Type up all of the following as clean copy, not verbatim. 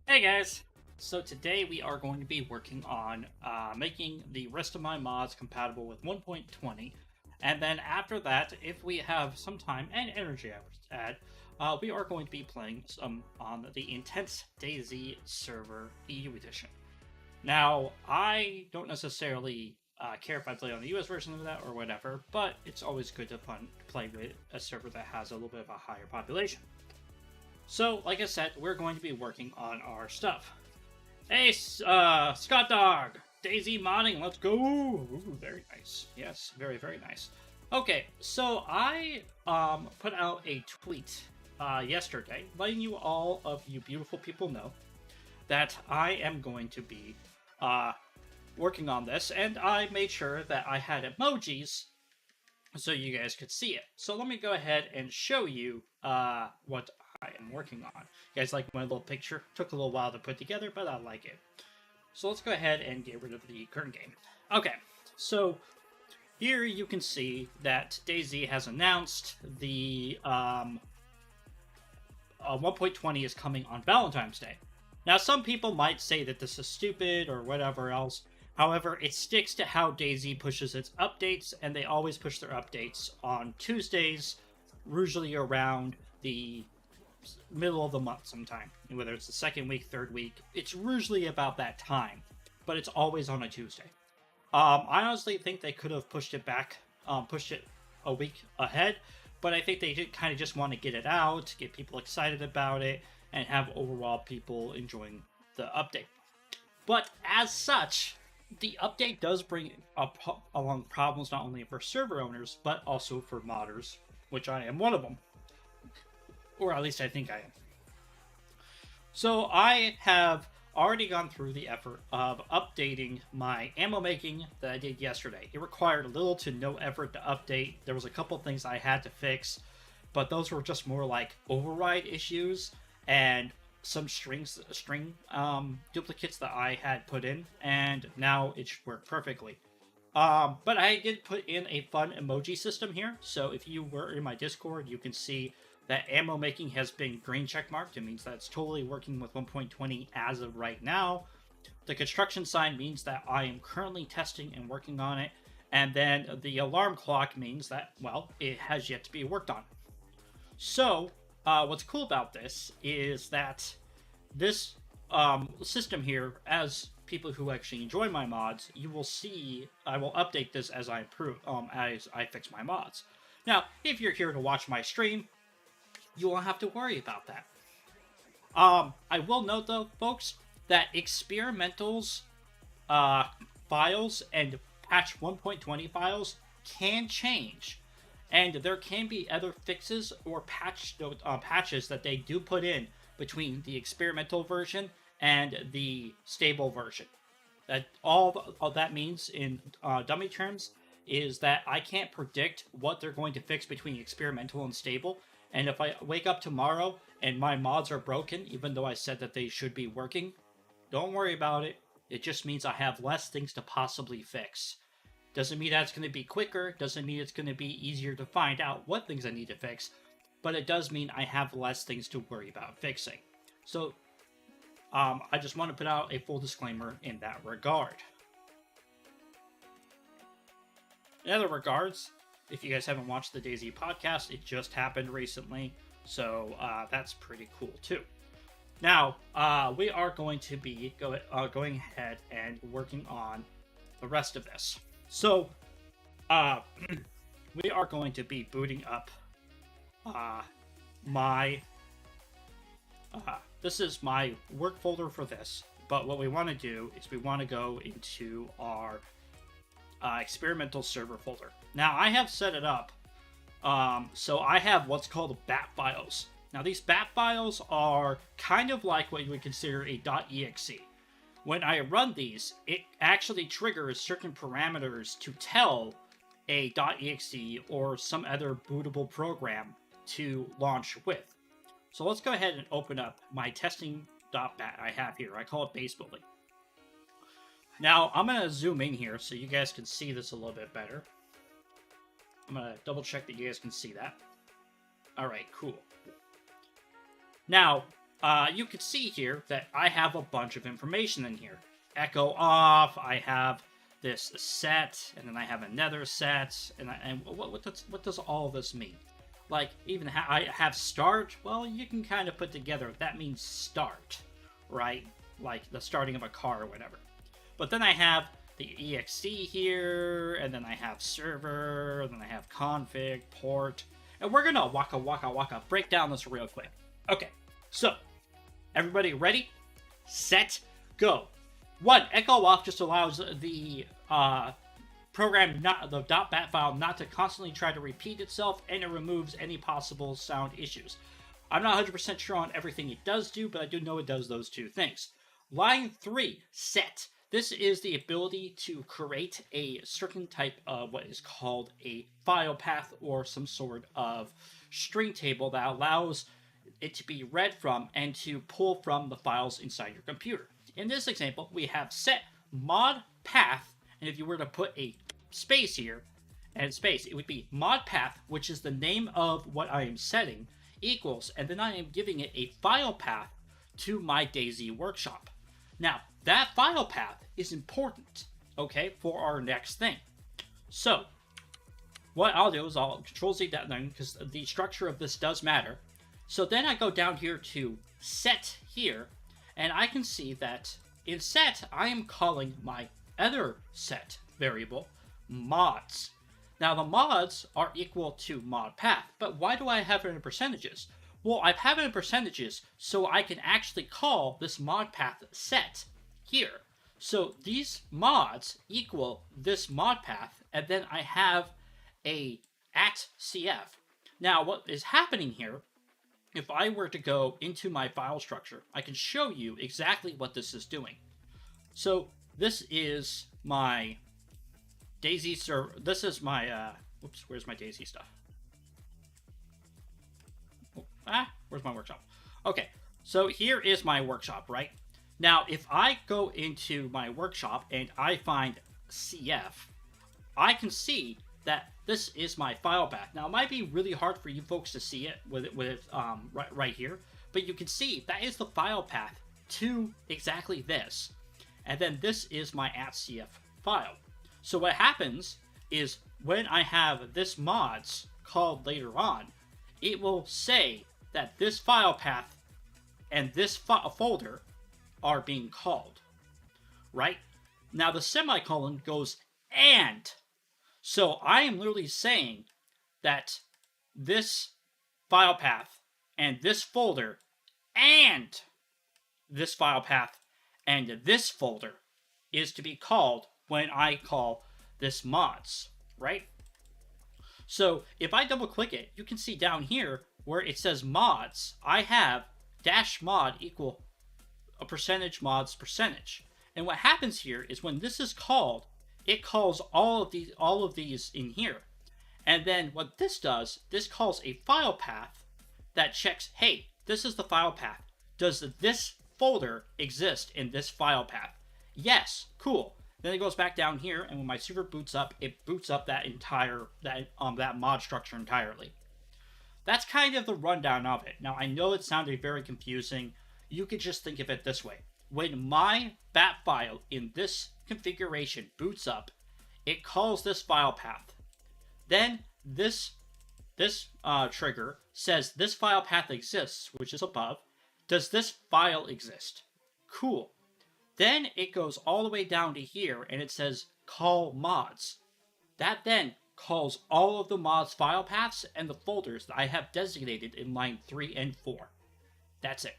Hey guys! So today we are going to be working on making the rest of my mods compatible with 1.20, and then after that, if we have some time and energy to add, we are going to be playing some on the IntenZ DayZ server EU edition. Now, I don't necessarily care if I play on the US version of that or whatever, but it's always good to play with a server that has a little bit of a higher population. So, like I said, we're going to be working on our stuff. Hey, Scott Dog! DayZ modding, let's go! Ooh, very nice. Yes, very, very nice. Okay, so I put out a tweet yesterday letting you all of you beautiful people know that I am going to be working on this, and I made sure that I had emojis so you guys could see it. So let me go ahead and show you what I am working on. You guys like my little picture? Took a little while to put together, but I like it. So let's go ahead and get rid of the current game. Okay, so here you can see that DayZ has announced the 1.20 is coming on Valentine's Day. Now, some people might say that this is stupid or whatever else. However, it sticks to how DayZ pushes its updates, and they always push their updates on Tuesdays, usually around the middle of the month sometime. Whether it's the second week, third week, it's usually about that time, but it's always on a Tuesday. I honestly think they could have pushed it back, pushed it a week ahead, but I think they did kind of just want to get it out, get people excited about it, and have overall people enjoying the update. But as such, the update does bring along problems not only for server owners, but also for modders, which I am one of them. Or at least I think I am. So I have already gone through the effort of updating my ammo making that I did yesterday. It required little to no effort to update. There was a couple things I had to fix, but those were just more like override issues and some string duplicates that I had put in, and now it should work perfectly. But I did put in a fun emoji system here, so if you were in my Discord, you can see that ammo making has been green checkmarked. It means that it's totally working with 1.20 as of right now. The construction sign means that I am currently testing and working on it, and then the alarm clock means that, well, it has yet to be worked on. So, what's cool about this is that this system here, as people who actually enjoy my mods, you will see I will update this as I improve, as I fix my mods. Now, if you're here to watch my stream, you won't have to worry about that. I will note though, folks, that experimentals files and patch 1.20 files can change, and there can be other fixes or patches that they do put in between the experimental version and the stable version. That all that means in dummy terms is that I can't predict what they're going to fix between experimental and stable. And if I wake up tomorrow and my mods are broken, even though I said that they should be working, don't worry about it. It just means I have less things to possibly fix. Doesn't mean that's going to be quicker, doesn't mean it's going to be easier to find out what things I need to fix, but it does mean I have less things to worry about fixing. So, I just want to put out a full disclaimer in that regard. In other regards, if you guys haven't watched the DayZ podcast, it just happened recently, so that's pretty cool too. Now, we are going to be going ahead and working on the rest of this. So, we are going to be booting up this is my work folder for this, but what we want to do is we want to go into our experimental server folder. Now, I have set it up, so I have what's called bat files. Now, these bat files are kind of like what you would consider a .exe. When I run these, it actually triggers certain parameters to tell a .exe or some other bootable program to launch with. So let's go ahead and open up my testing.bat I have here. I call it base building. Now, I'm going to zoom in here so you guys can see this a little bit better. I'm going to double check that you guys can see that. Alright, cool. Now, you can see here that I have a bunch of information in here. Echo off, I have this set, and then I have another set, and what does all of this mean? Like, even I have start, well, you can kind of put together, that means start, right? Like the starting of a car or whatever. But then I have the exe here, and then I have server, and then I have config, port, and we're gonna waka break down this real quick. Okay, so, everybody ready? Set, go. 1, echo off just allows the program, the .bat file, not to constantly try to repeat itself, and it removes any possible sound issues. I'm not 100% sure on everything it does do, but I do know it does those two things. Line 3, set. This is the ability to create a certain type of what is called a file path or some sort of string table that allows it to be read from and to pull from the files inside your computer. In this example, we have set mod path, and if you were to put a space here and space, it would be mod path, which is the name of what I am setting, equals, and then I am giving it a file path to my DayZ workshop. Now, that file path is important, okay, for our next thing. So, what I'll do is I'll Control-Z that then, because the structure of this does matter. So then I go down here to set here, and I can see that in set, I am calling my other set variable mods. Now, the mods are equal to mod path, but why do I have it in percentages? Well, I have it in percentages so I can actually call this mod path set here. So these mods equal this mod path, and then I have a @cf. Now, what is happening here, if I were to go into my file structure, I can show you exactly what this is doing. So this is my DayZ server. This is my, whoops, where's my DayZ stuff? Where's my workshop? Okay, so here is my workshop, right? Now, if I go into my workshop and I find CF, I can see that this is my file path. Now, it might be really hard for you folks to see it right here, but you can see that is the file path to exactly this. And then this is my @cf file. So what happens is when I have this mods called later on, it will say that this file path and this folder are being called, right? Now the semicolon goes and. So I am literally saying that this file path and this folder and this file path and this folder is to be called when I call this mods, right? So if I double click it, you can see down here where it says mods, I have -mod equal a percentage mods percentage. And what happens here is when this is called, it calls all of these in here. And then what this does, this calls a file path that checks, hey, this is the file path. Does this folder exist in this file path? Yes, cool. Then it goes back down here, and when my server boots up, it boots up that entire that mod structure entirely. That's kind of the rundown of it. Now I know it sounded very confusing. You could just think of it this way: when my bat file in this configuration boots up, it calls this file path. Then this trigger says this file path exists, which is above. Does this file exist? Cool. Then it goes all the way down to here and it says call mods. That then calls all of the mods file paths and the folders that I have designated in line 3 and 4. That's it.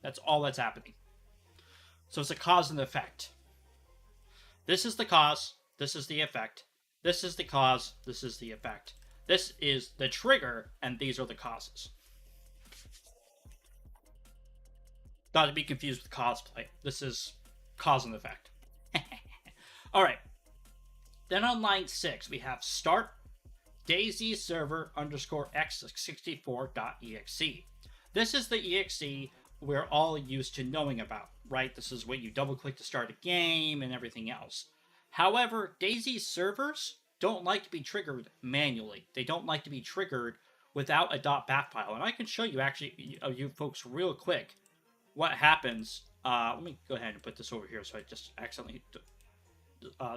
That's all that's happening. So it's a cause and effect. This is the cause, this is the effect. This is the cause, this is the effect. This is the trigger, and these are the causes. Not to be confused with cosplay. This is cause and effect. Alright. Then on line 6, we have start DayZ server underscore x64.exe. This is the exe we're all used to knowing about, right? This is what you double click to start a game and everything else. However, DayZ servers don't like to be triggered manually. They don't like to be triggered without a .bat file. And I can show you actually, you folks, real quick what happens. Let me go ahead and put this over here so I just accidentally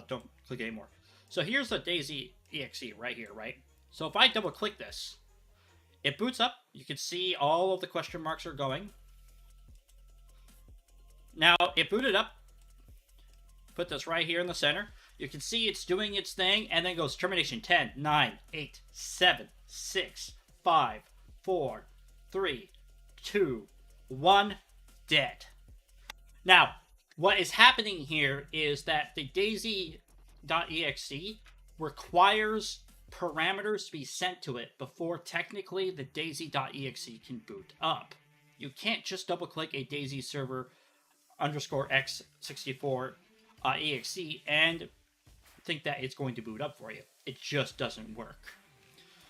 don't click anymore. So here's the DayZ exe right here, right? So if I double click this, it boots up. You can see all of the question marks are going. Now it booted up. Put this right here in the center. You can see it's doing its thing, and then it goes termination 10, 9, 8, 7, 6, 5, 4, 3, 2, 1, dead. Now, what is happening here is that the DayZ.exe requires parameters to be sent to it before technically the DayZ.exe can boot up. You can't just double click a DayZ server underscore x64 exe and think that it's going to boot up for you. It just doesn't work.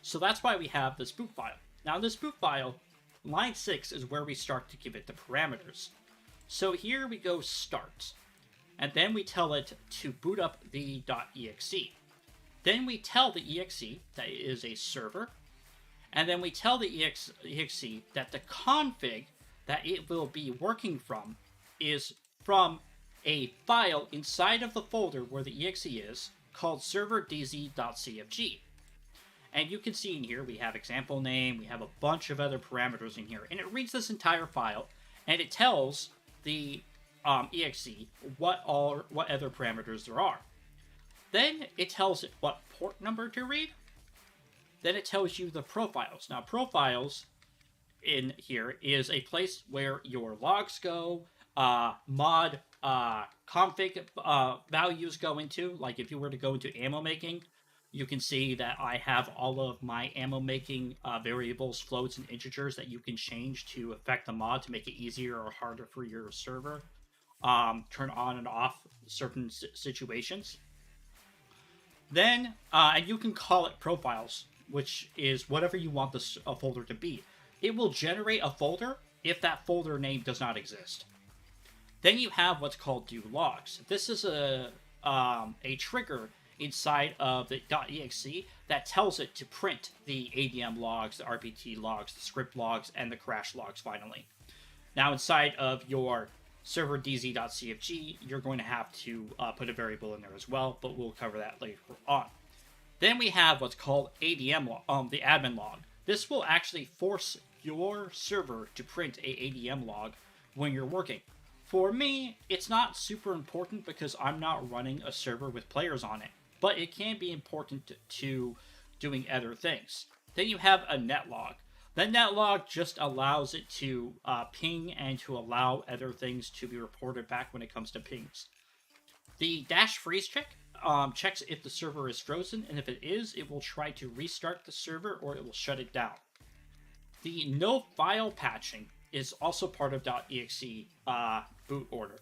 So that's why we have this boot file. Now in this boot file, line 6 is where we start to give it the parameters. So here we go start. And then we tell it to boot up the .exe. Then we tell the exe that it is a server. And then we tell the exe that the config that it will be working from is from a file inside of the folder where the exe is called serverdz.cfg. And you can see in here we have example name, we have a bunch of other parameters in here, and it reads this entire file and it tells the exe what other parameters there are. Then it tells it what port number to read. Then it tells you the profiles. Now profiles in here is a place where your logs go, mod config values go into. Like if you were to go into ammo making, you can see that I have all of my ammo making variables, floats, and integers that you can change to affect the mod to make it easier or harder for your server. Turn on and off certain situations. Then, and you can call it profiles, which is whatever you want this folder to be. It will generate a folder if that folder name does not exist. Then you have what's called do logs. This is a trigger inside of the .exe that tells it to print the ADM logs, the RPT logs, the script logs, and the crash logs finally. Now inside of your server dz.cfg, you're going to have to put a variable in there as well, but we'll cover that later on. Then we have what's called ADM log, the admin log. This will actually force your server to print a ADM log when you're working. For me, it's not super important because I'm not running a server with players on it, but it can be important to doing other things. Then you have a net log. The net log just allows it to ping and to allow other things to be reported back when it comes to pings. The dash freeze check checks if the server is frozen, and if it is, it will try to restart the server or it will shut it down. The no file patching is also part of .exe boot order.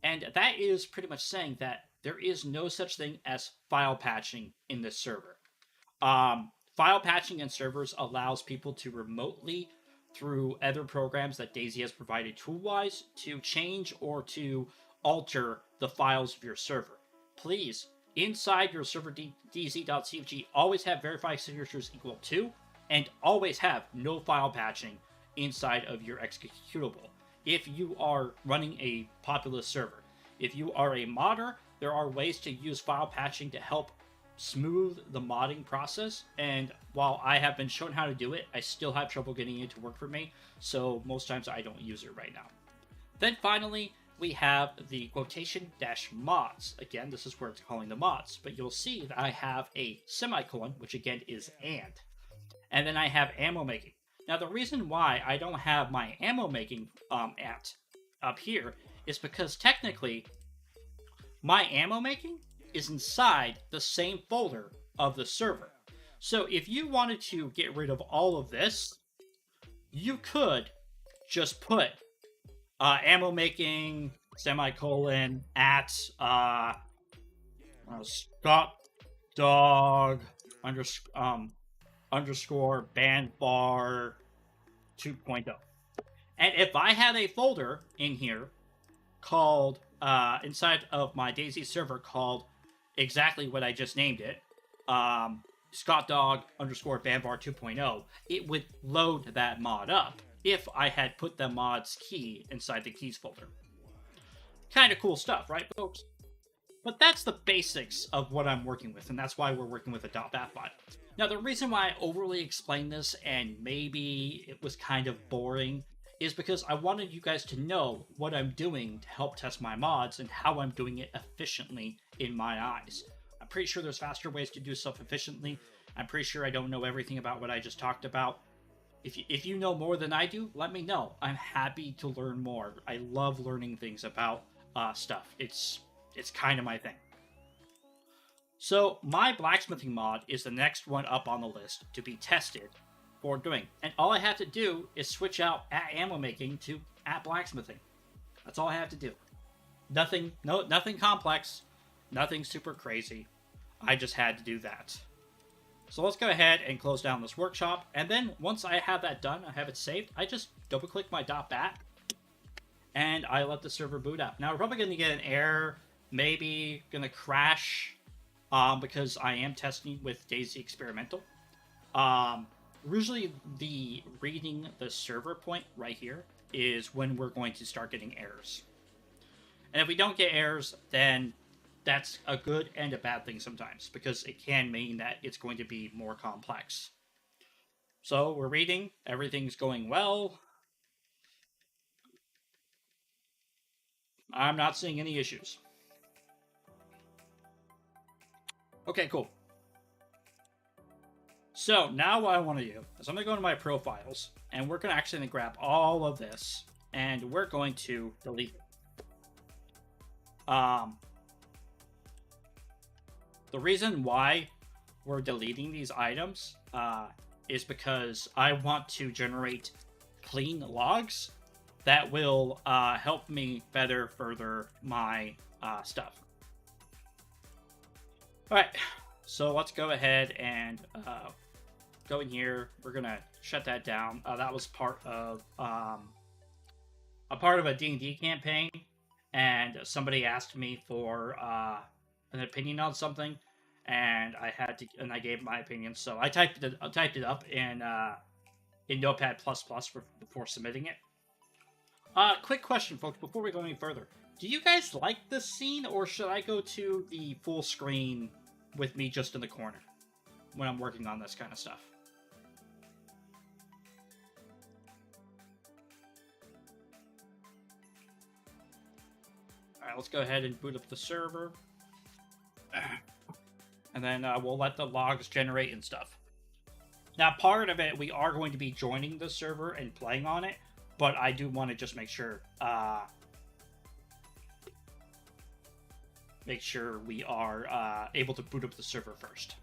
And that is pretty much saying that there is no such thing as file patching in this server. File patching in servers allows people to remotely, through other programs that DayZ has provided tool-wise, to change or to alter the files of your server. Please, inside your server DayZ.cfg, always have verified signatures equal to, and always have no file patching inside of your executable. If you are running a populous server, if you are a modder, there are ways to use file patching to help smooth the modding process, and while I have been shown how to do it, I still have trouble getting it to work for me, so most times I don't use it right now. Then finally, we have the quotation dash mods. Again, this is where it's calling the mods, but you'll see that I have a semicolon, which again is and then I have ammo making. Now the reason why I don't have my ammo making up here is because technically my ammo making is inside the same folder of the server. So if you wanted to get rid of all of this, you could just put ammo making semicolon at Scott Dog underscore band bar 2.0. And if I had a folder in here called inside of my DayZ server called exactly what I just named it, Scott Dog underscore band bar 2.0, it would load that mod up if I had put the mod's key inside the keys folder. Kind of cool stuff, right, folks? But that's the basics of what I'm working with, and that's why we're working with a .bat file. Now, the reason why I overly explained this, and maybe it was kind of boring, is because I wanted you guys to know what I'm doing to help test my mods and how I'm doing it efficiently in my eyes. I'm pretty sure there's faster ways to do stuff efficiently. I'm pretty sure I don't know everything about what I just talked about. If you know more than I do, let me know. I'm happy to learn more. I love learning things about stuff. It's kind of my thing. So my blacksmithing mod is the next one up on the list to be tested for doing. And all I have to do is switch out at ammo making to at blacksmithing. That's all I have to do. Nothing complex, nothing super crazy. I just had to do that. So let's go ahead and close down this workshop. And then once I have that done, I have it saved, I just double click my .bat and I let the server boot up. Now we're probably going to get an error, maybe going to crash because I am testing with DayZ Experimental. Usually the reading the server point right here is when we're going to start getting errors. And if we don't get errors, then that's a good and a bad thing sometimes, because it can mean that it's going to be more complex. So we're reading, everything's going well. I'm not seeing any issues. Okay, cool. So now what I want to do is I'm going to go into my profiles, and we're going to actually grab all of this, and we're going to delete it. The reason why we're deleting these items is because I want to generate clean logs that will help me better further my stuff. Alright, so let's go ahead and go in here. We're going to shut that down. That was part of a D&D campaign, and somebody asked me for an opinion on something, and I gave my opinion. So I typed it up in Notepad++ before submitting it. Quick question, folks, before we go any further. Do you guys like this scene, or should I go to the full screen with me just in the corner when I'm working on this kind of stuff? Alright, let's go ahead and boot up the server. And then we'll let the logs generate and stuff. Now, part of it, we are going to be joining the server and playing on it, but I do want to just make sure we are able to boot up the server first.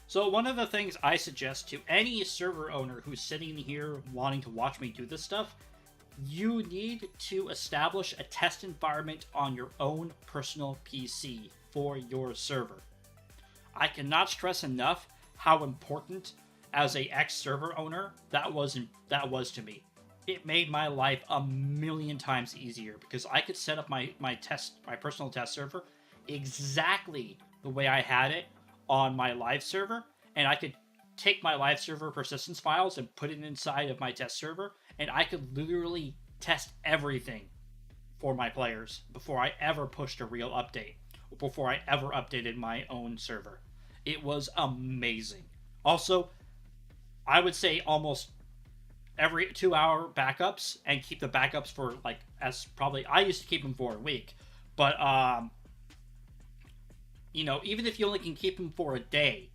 So one of the things I suggest to any server owner who's sitting here wanting to watch me do this stuff, you need to establish a test environment on your own personal PC for your server. I cannot stress enough how important as a ex-server owner that was to me. it made my life a million times easier because I could set up my personal test server exactly the way I had it on my live server, and I could take my live server persistence files and put it inside of my test server, and I could literally test everything for my players before I ever pushed a real update, or before I ever updated my own server. It was amazing. Also, I would say almost every 2 hour backups, and keep the backups for like, as probably I used to keep them for a week, but even if you only can keep them for a day,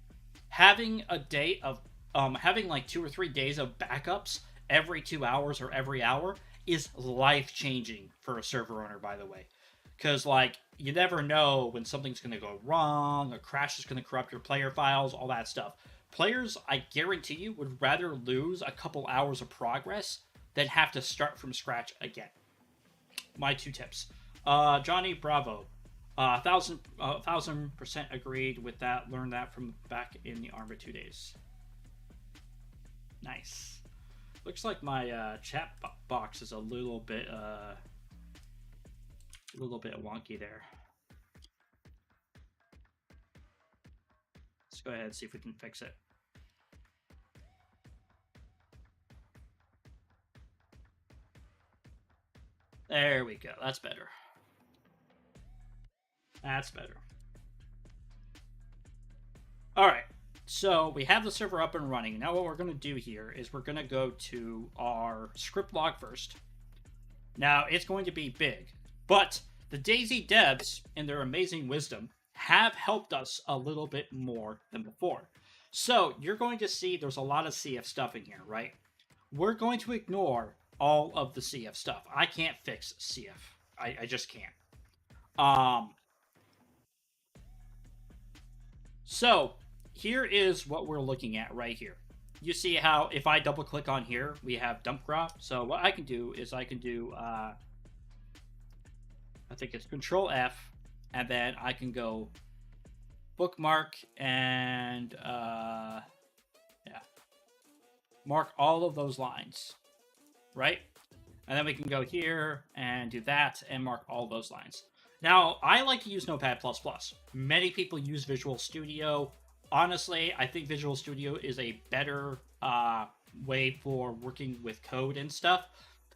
having a day of having like 2 or 3 days of backups every 2 hours or every hour is life changing for a server owner, by the way. Because, like, you never know when something's going to go wrong, a crash is going to corrupt your player files, all that stuff. Players, I guarantee you, would rather lose a couple hours of progress than have to start from scratch again. My 2 tips. Johnny Bravo. 1,000% agreed with that. Learned that from back in the Armor 2 days. Nice. Looks like my chat box is a little bit wonky there. Let's go ahead and see if we can fix it. There we go. That's better. That's better. All right. So we have the server up and running. Now what we're going to do here is we're going to go to our script log first. Now it's going to be big, but the DayZ devs, in their amazing wisdom, have helped us a little bit more than before. So you're going to see there's a lot of CF stuff in here, right? We're going to ignore all of the CF stuff. I can't fix CF. I just can't. So here is what we're looking at right here. You see how if I double click on here, we have dump graph. So what I can do is I can do, I think it's Control F, and then I can go bookmark and mark all of those lines, right? And then we can go here and do that and mark all those lines. Now, I like to use Notepad++. Many people use Visual Studio. Honestly, I think Visual Studio is a better way for working with code and stuff.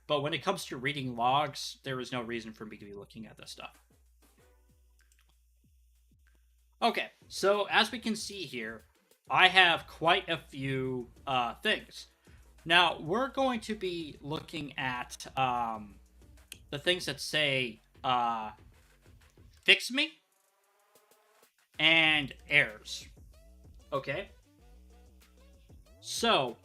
But when it comes to reading logs, there is no reason for me to be looking at this stuff. Okay, so as we can see here, I have quite a few things. Now, we're going to be looking at the things that say fix me and errors. Okay? So,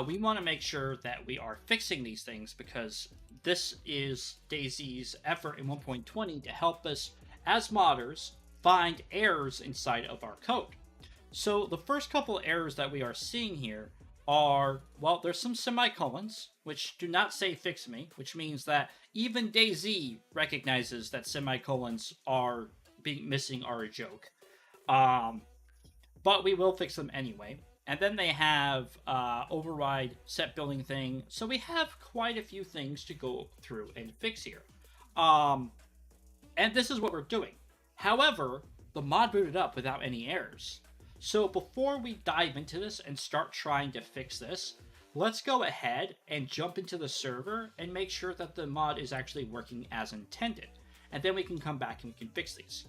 we want to make sure that we are fixing these things because this is DayZ's effort in 1.20 to help us, as modders, find errors inside of our code. So the first couple errors that we are seeing here are, well, there's some semicolons, which do not say fix me, which means that even DayZ recognizes that semicolons are missing are a joke. But we will fix them anyway. And then they have override set building thing. So we have quite a few things to go through and fix here. And this is what we're doing. However, the mod booted up without any errors. So before we dive into this and start trying to fix this, let's go ahead and jump into the server and make sure that the mod is actually working as intended. And then we can come back and we can fix these.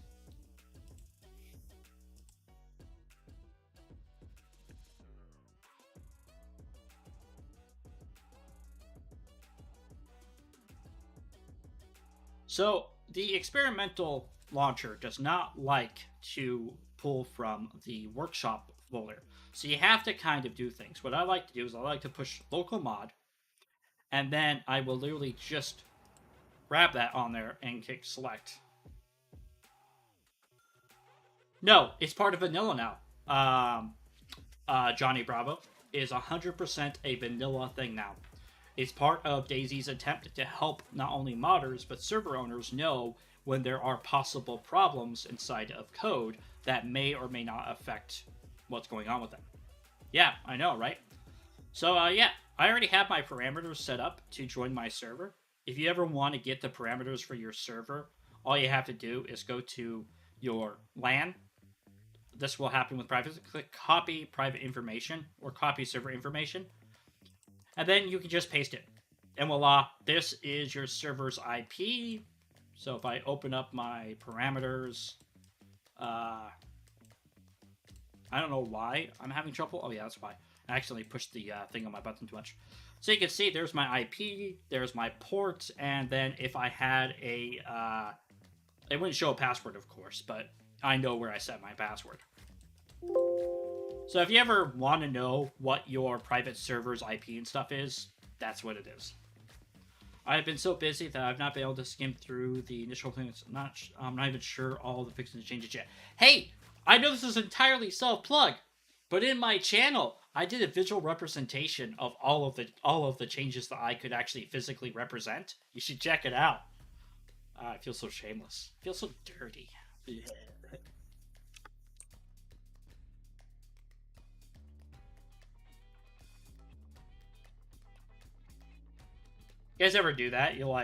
So the experimental launcher does not like to pull from the workshop folder. So you have to kind of do things. What I like to do is I like to push local mod, and then I will literally just grab that on there and click select. No, it's part of vanilla now. Johnny Bravo is 100% a vanilla thing now. It's part of DayZ's attempt to help not only modders, but server owners know when there are possible problems inside of code that may or may not affect what's going on with them. Yeah, I know, right? So, yeah. I already have my parameters set up to join my server. If you ever want to get the parameters for your server, all you have to do is go to your LAN. This will happen with private. Click copy private information or copy server information, and then you can just paste it. And voila, this is your server's IP. So if I open up my parameters, I don't know why I'm having trouble. Oh yeah, that's why. I accidentally pushed the thing on my button too much. So you can see there's my IP, there's my port, and then if I had a, it wouldn't show a password, of course, but I know where I set my password. So if you ever want to know what your private server's IP and stuff is, that's what it is. I've been so busy that I've not been able to skim through the initial things. I'm not even sure all the fixes and changes yet. Hey, I know this is entirely self-plug, but in my channel, I did a visual representation of all of the changes that I could actually physically represent. You should check it out. I feel so shameless. I feel so dirty. You guys ever do that? You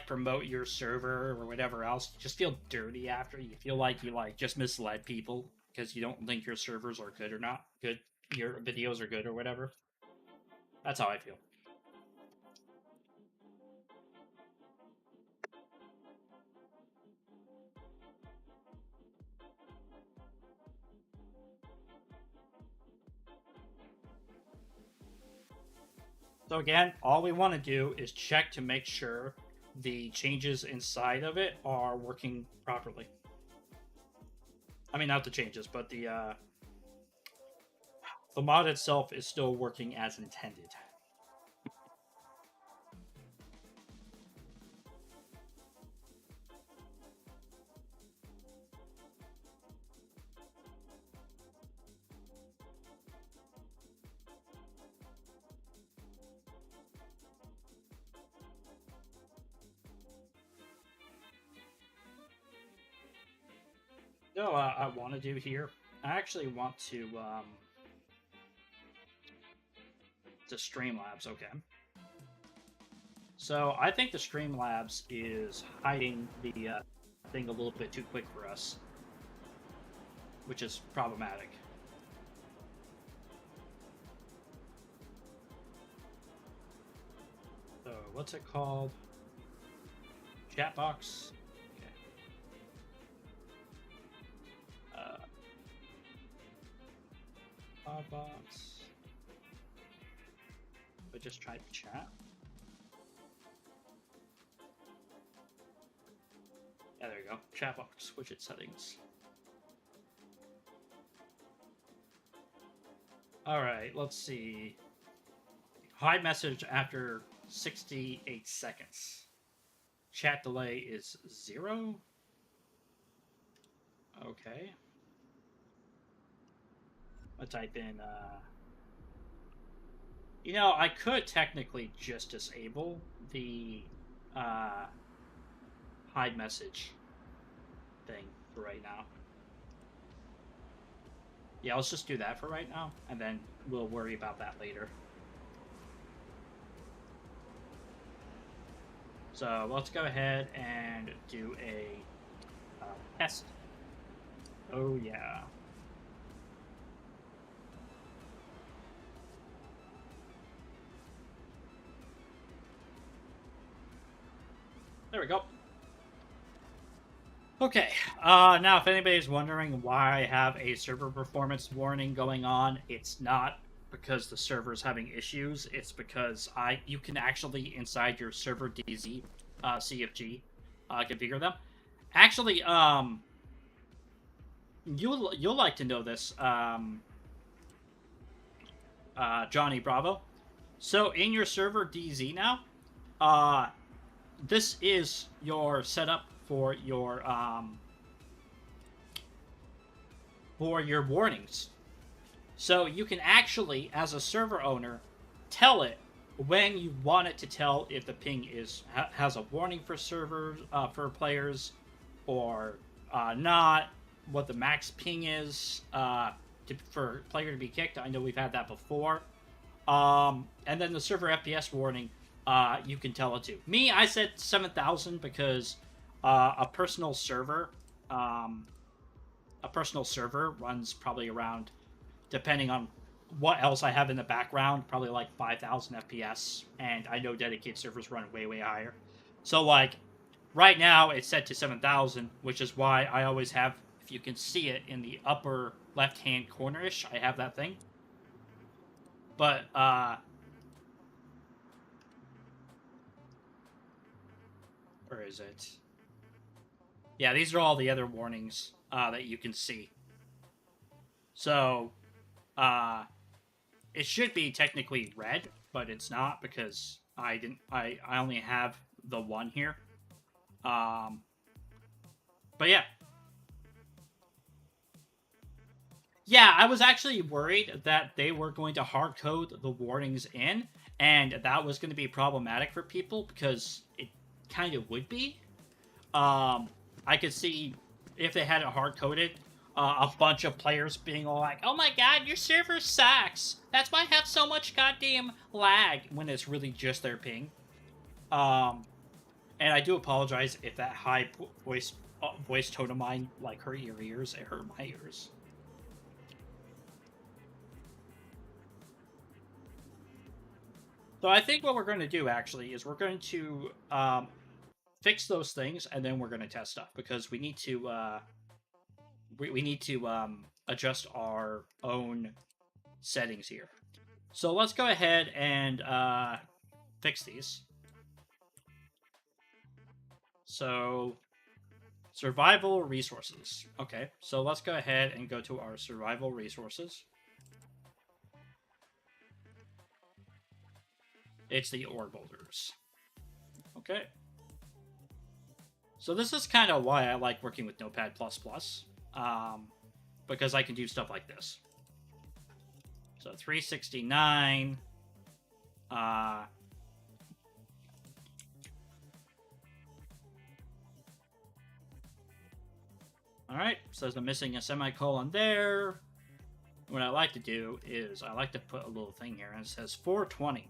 promote your server or whatever else. You just feel dirty after. You feel like you just misled people because you don't think your servers are good or not good. Your videos are good or whatever. That's how I feel. So again, all we want to do is check to make sure the changes inside of it are working properly. I mean, not the changes, but the mod itself is still working as intended. So I want to do here, I actually want to Streamlabs, okay. So I think the Streamlabs is hiding the thing a little bit too quick for us, which is problematic. So what's it called? Chat box. Box. But just type chat. Yeah, there you go. Chat box widget settings. All right, let's see. Hide message after 68 seconds. Chat delay is 0. Okay. I'll type in, you know, I could technically just disable the hide message thing for right now. Yeah, let's just do that for right now, and then we'll worry about that later. So let's go ahead and do a test. Oh, yeah. There we go. Okay, now if anybody's wondering why I have a server performance warning going on, it's not because the server's having issues. It's because you can actually, inside your server DayZ CFG, configure them. Actually, you'll like to know this, Johnny Bravo. So in your server DayZ now, this is your setup for your warnings. So you can actually, as a server owner, tell it when you want it to tell if the ping has a warning for servers for players or not, what the max ping is for player to be kicked. I know we've had that before. And then the server FPS warning, you can tell it to. Me, I said 7,000 because a personal server, um, runs probably around, depending on what else I have in the background, probably like 5,000 FPS, and I know dedicated servers run way, way higher. So, like, right now it's set to 7,000, which is why I always have, if you can see it in the upper left-hand corner-ish, I have that thing. But, where is it? Yeah, these are all the other warnings that you can see. So, it should be technically red, but it's not because I only have the one here. But yeah. Yeah, I was actually worried that they were going to hard code the warnings in, and that was going to be problematic for people because it kind of would be. I could see if they had it hard coded, a bunch of players being all like, "Oh my god, your server sucks. That's why I have so much goddamn lag," when it's really just their ping. Um, and I do apologize if that high voice tone of mine like hurt your ears. It hurt my ears. So I think what we're going to do actually is we're going to fix those things, and then we're going to test stuff because we need to we need to adjust our own settings here. So let's go ahead and fix these. So survival resources. Okay, so let's go ahead and go to our survival resources. It's the ore boulders. Okay. So this is kind of why I like working with Notepad++, because I can do stuff like this. So 369, all right, says I'm missing a semicolon there. What I like to do is I like to put a little thing here, and it says 420.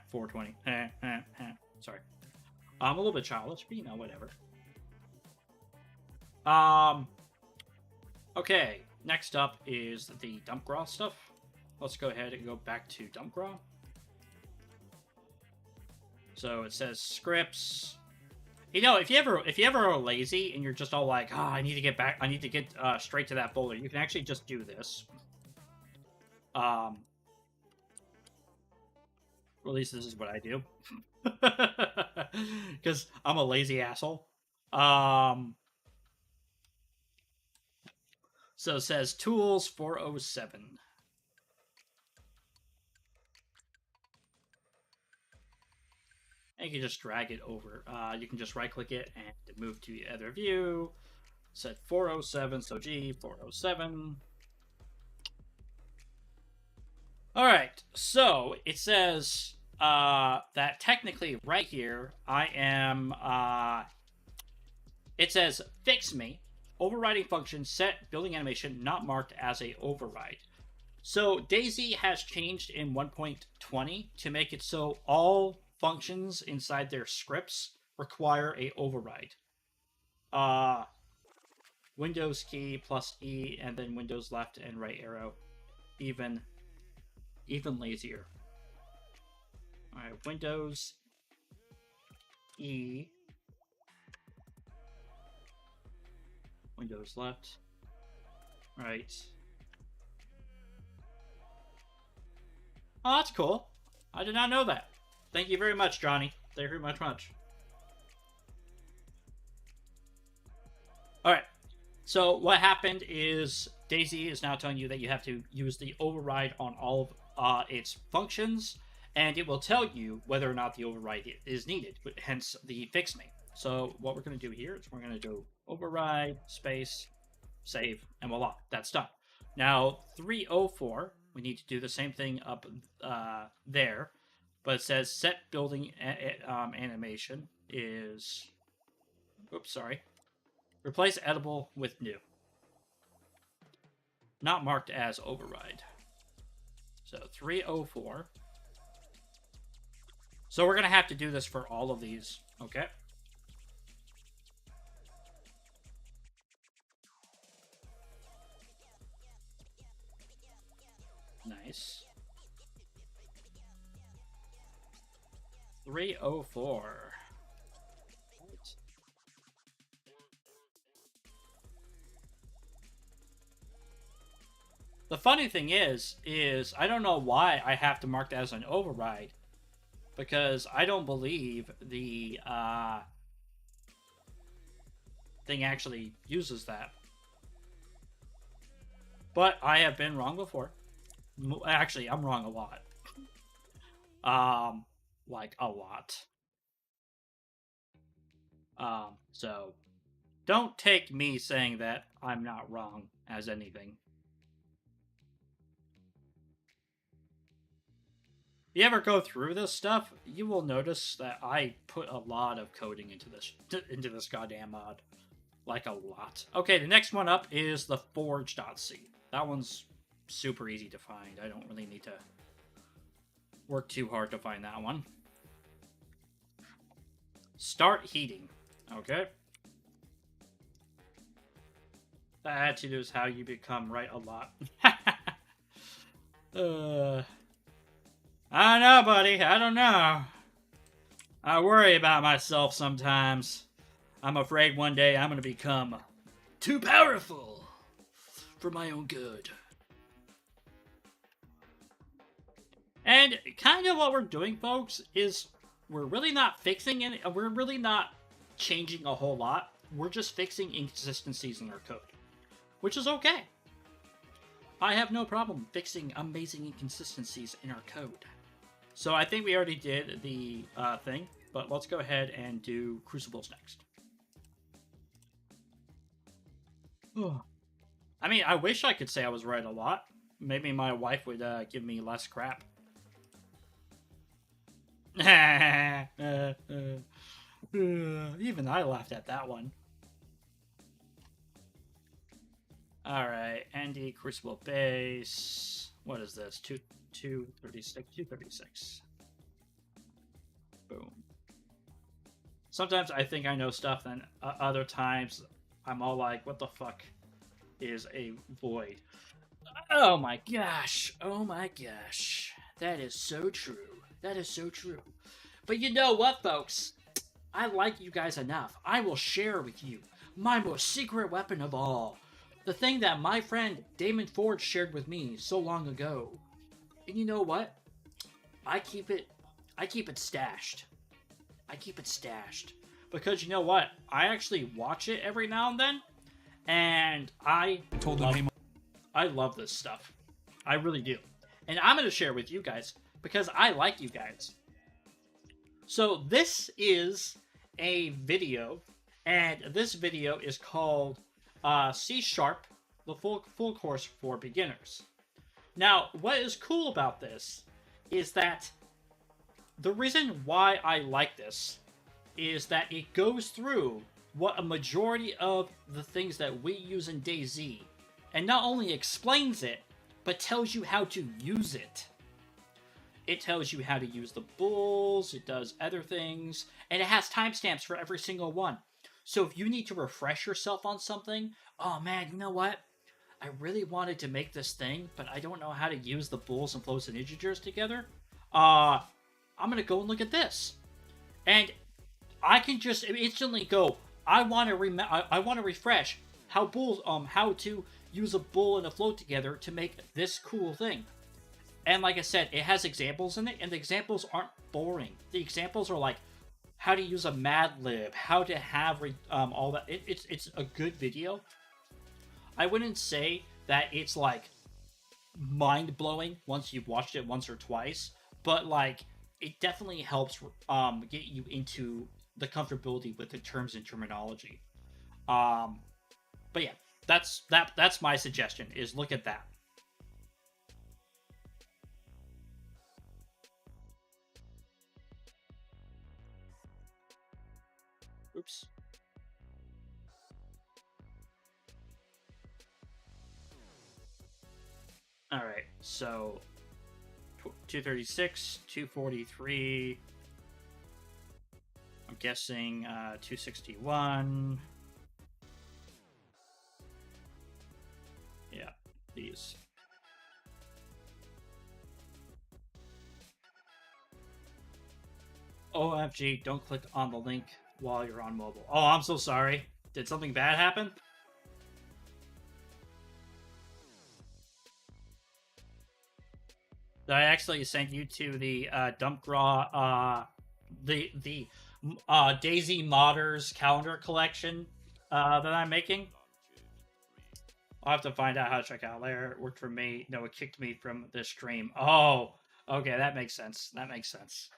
420. Sorry. I'm a little bit childish, but you know, whatever. Okay, next up is the dump graw stuff. Let's go ahead and go back to dump graw. So it says scripts. You know, if you ever are lazy and you're just all like, "Oh, I need to get back. I need to get straight to that folder," you can actually just do this. At least this is what I do, because I'm a lazy asshole. So it says tools 407. And you can just drag it over. You can just right click it and move to the other view. Set 407, so G 407. Alright, so it says that technically right here I am it says fix me. Overriding function set building animation not marked as a override. So DayZ has changed in 1.20 to make it so all functions inside their scripts require a override. Windows key plus E and then Windows left and right arrow. Even lazier. Alright, Windows E, Windows left. Right. Oh, that's cool. I did not know that. Thank you very much, Johnny. Thank you very much. Alright. So what happened is DayZ is now telling you that you have to use the override on all of its functions, and it will tell you whether or not the override is needed, hence the fix me. So what we're going to do here is we're going to do override, space, save, and voila, that's done. Now, 304, we need to do the same thing up there, but it says set building animation is, oops, sorry, replace edible with new. Not marked as override. So 304. So we're going to have to do this for all of these, okay? Nice. 304. Right. The funny thing is I don't know why I have to mark that as an override, because I don't believe the thing actually uses that. But I have been wrong before. Actually, I'm wrong a lot. Like a lot. So don't take me saying that I'm not wrong as anything. If you ever go through this stuff, you will notice that I put a lot of coding into this goddamn mod. Like a lot. Okay, the next one up is the forge.c. That one's super easy to find. I don't really need to work too hard to find that one. Start heating. Okay. That attitude is how you become right a lot. I don't know, buddy. I don't know. I worry about myself sometimes. I'm afraid one day I'm going to become too powerful for my own good. And kind of what we're doing, folks, is we're really not fixing any. We're really not changing a whole lot. We're just fixing inconsistencies in our code, which is okay. I have no problem fixing amazing inconsistencies in our code. So I think we already did the thing, but let's go ahead and do Crucibles next. I mean, I wish I could say I was right a lot. Maybe my wife would give me less crap. Even I laughed at that one. Alright, ND Crucible Base. What is this? 236. Boom. Sometimes I think I know stuff, and other times I'm all like, what the fuck is a void? Oh my gosh. Oh my gosh. That is so true. That is so true. But you know what, folks? I like you guys enough. I will share with you my most secret weapon of all. The thing that my friend Damon Ford shared with me so long ago. And you know what? I keep it stashed. I keep it stashed. Because you know what? I actually watch it every now and then. And I love this stuff. I really do. And I'm going to share with you guys because I like you guys. So this is a video, and this video is called C#, the full course for beginners. Now, what is cool about this is that the reason why I like this is that it goes through what a majority of the things that we use in DayZ, and not only explains it, but tells you how to use it. It tells you how to use the bulls, it does other things, and it has timestamps for every single one. So if you need to refresh yourself on something, oh man, you know what? I really wanted to make this thing, but I don't know how to use the bulls and floats and integers together. I'm gonna go and look at this. And I can just instantly go, I want to refresh how to use a bull and a float together to make this cool thing. And like I said, it has examples in it, and the examples aren't boring. The examples are like how to use a Mad Lib, how to have all that. It's a good video. I wouldn't say that it's like mind-blowing once you've watched it once or twice, but like it definitely helps get you into the comfortability with the terms and terminology. But yeah, that's my suggestion, is look at that. Oops. All right, so 236, 243, guessing 261. Yeah, these. OMG, don't click on the link while you're on mobile. Oh, I'm so sorry. Did something bad happen? I actually sent you to the Dumpgraw, the DayZ Modders calendar collection that I'm making. I'll have to find out how to check out later. It worked for me. No, it kicked me from the stream. Oh, okay, that makes sense. That makes sense.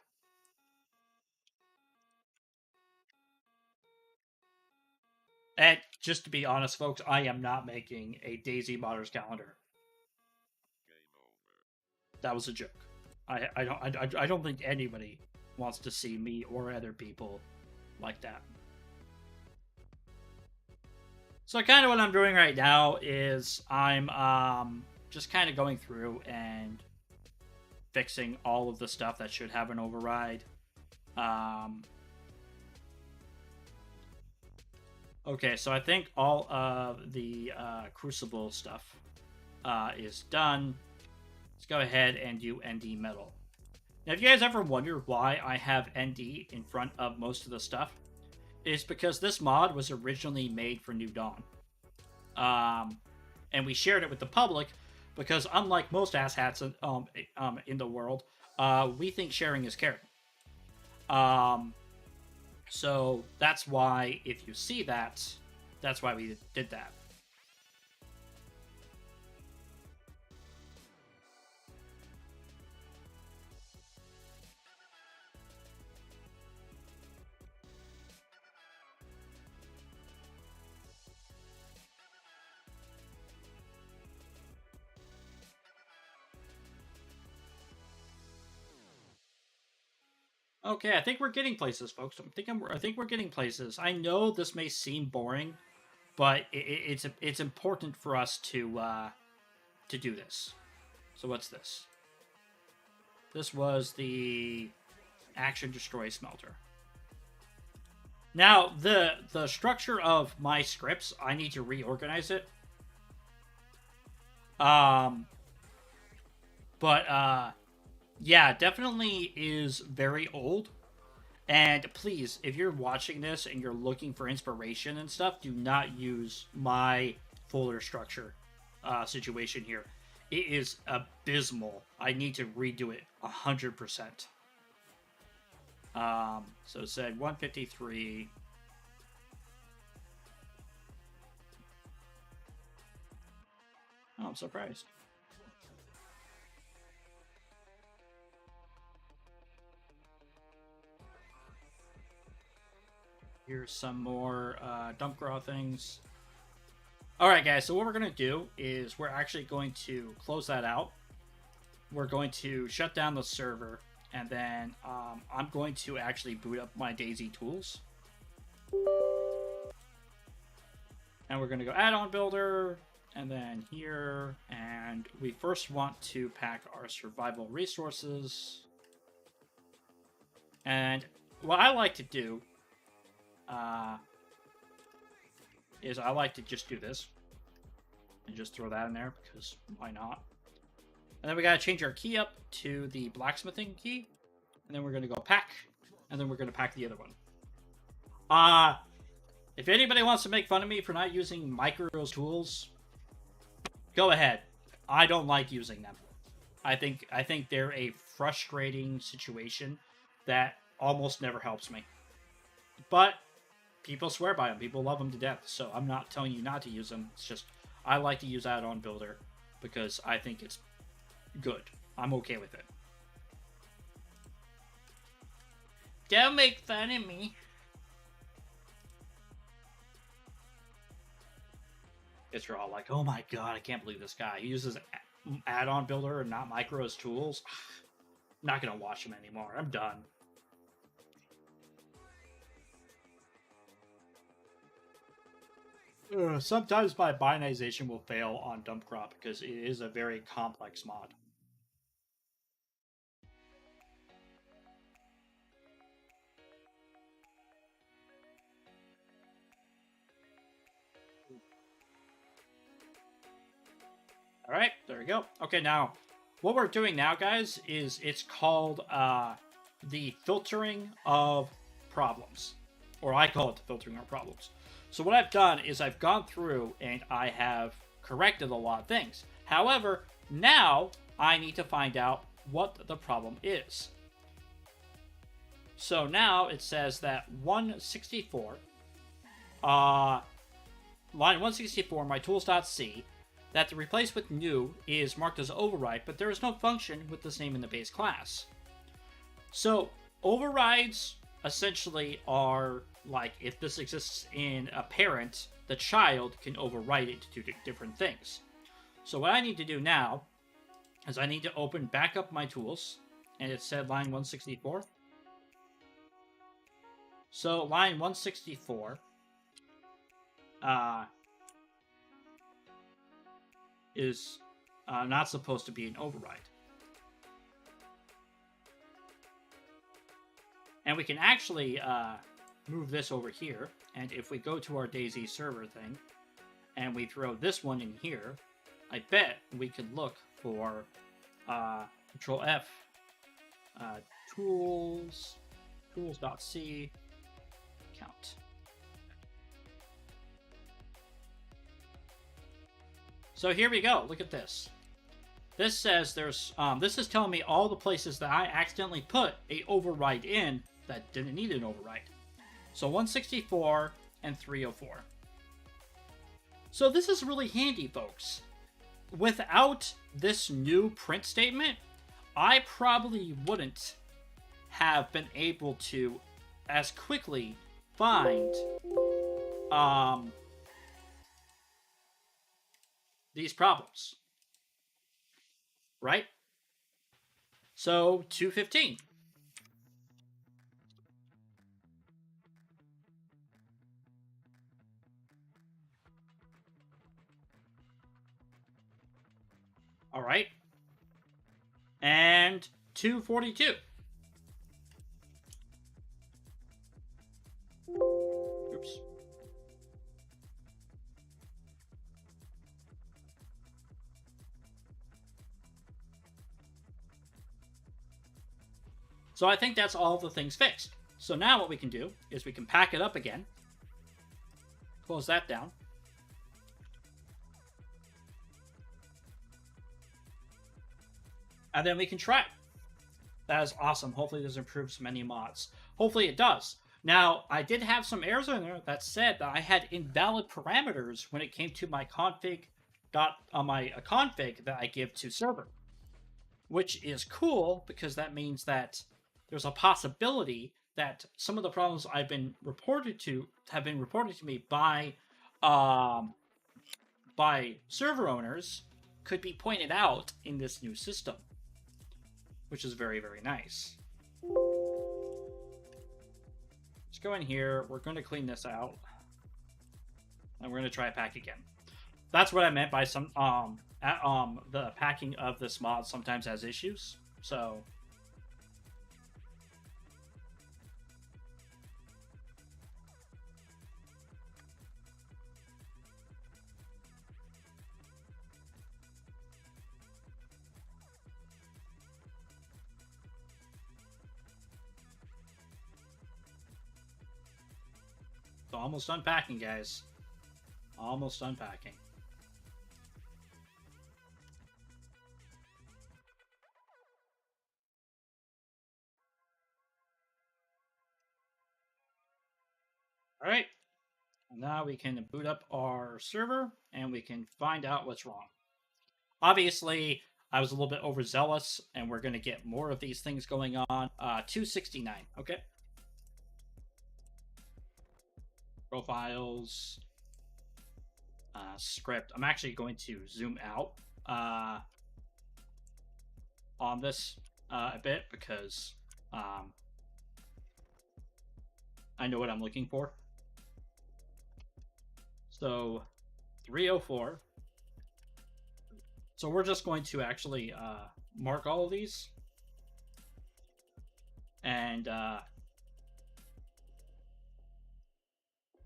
And just to be honest, folks, I am not making a DayZ Modders calendar. That was a joke. I don't think anybody wants to see me or other people like that. So kind of what I'm doing right now is I'm just kind of going through and fixing all of the stuff that should have an override. Okay, so I think all of the Crucible stuff is done. Let's go ahead and do ND metal. Now, if you guys ever wonder why I have ND in front of most of the stuff, it's because this mod was originally made for New Dawn. And we shared it with the public because, unlike most asshats in the world, we think sharing is caring. So that's why, if you see that, that's why we did that. Okay, I think we're getting places, folks. I think we're getting places. I know this may seem boring, but it's important for us to do this. So what's this? This was the Action Destroy Smelter. Now the structure of my scripts, I need to reorganize it. Yeah, definitely is very old. And please, if you're watching this and you're looking for inspiration and stuff, do not use my folder structure situation here. It is abysmal. I need to redo it 100%. So it said 153. Oh, I'm surprised. Here's some more dump grow things. Alright guys, so what we're going to do is we're actually going to close that out. We're going to shut down the server, and then I'm going to actually boot up my DayZ tools. And we're going to go add-on builder, and then here, and we first want to pack our survival resources. And what I like to do is I like to just do this and just throw that in there because why not? And then we gotta change our key up to the blacksmithing key, and then we're gonna go pack, and then we're gonna pack the other one. If anybody wants to make fun of me for not using Micro's tools, go ahead. I don't like using them. I think they're a frustrating situation that almost never helps me. But people swear by them. People love them to death. So I'm not telling you not to use them. It's just I like to use add-on builder because I think it's good. I'm okay with it. Don't make fun of me. It's all like, oh my god, I can't believe this guy. He uses add-on builder and not Micro's tools. I'm not gonna watch him anymore. I'm done. Sometimes my binization will fail on Dump Crop because it is a very complex mod. All right, there we go. Okay, now what we're doing now, guys, is it's called the filtering of problems, or I call it the filtering of problems. So what I've done is I've gone through and I have corrected a lot of things. However, now I need to find out what the problem is. So now it says that 164, line 164, my tools.c, that the replace with new is marked as override, but there is no function with this name in the base class. So overrides essentially are like if this exists in a parent, the child can override it to do different things. So what I need to do now is I need to open back up my tools, and it said line 164. So line 164 is not supposed to be an override. And we can actually move this over here, and if we go to our DayZ server thing, and we throw this one in here, I bet we could look for Control F, tools.c, count. So here we go. Look at this. This says there's, this is telling me all the places that I accidentally put a override in that didn't need an override. So 164 and 304. So this is really handy, folks. Without this new print statement, I probably wouldn't have been able to as quickly find these problems. Right? So 215. All right. And 242. Oops. So I think that's all the things fixed. So now what we can do is we can pack it up again. Close that down. And then we can try it. That is awesome. Hopefully this improves many mods. Hopefully it does. Now, I did have some errors in there that said that I had invalid parameters when it came to my config that I give to server. Which is cool because that means that there's a possibility that some of the problems have been reported to me by server owners could be pointed out in this new system, which is very, very nice. Let's go in here. We're going to clean this out, and we're going to try a pack again. That's what I meant by some the packing of this mod sometimes has issues. So almost unpacking, guys. Almost unpacking. All right. Now we can boot up our server and we can find out what's wrong. Obviously, I was a little bit overzealous, and we're going to get more of these things going on. 269. Okay. Profiles. Script. I'm actually going to zoom out on this a bit because I know what I'm looking for. So 304. So we're just going to actually mark all of these and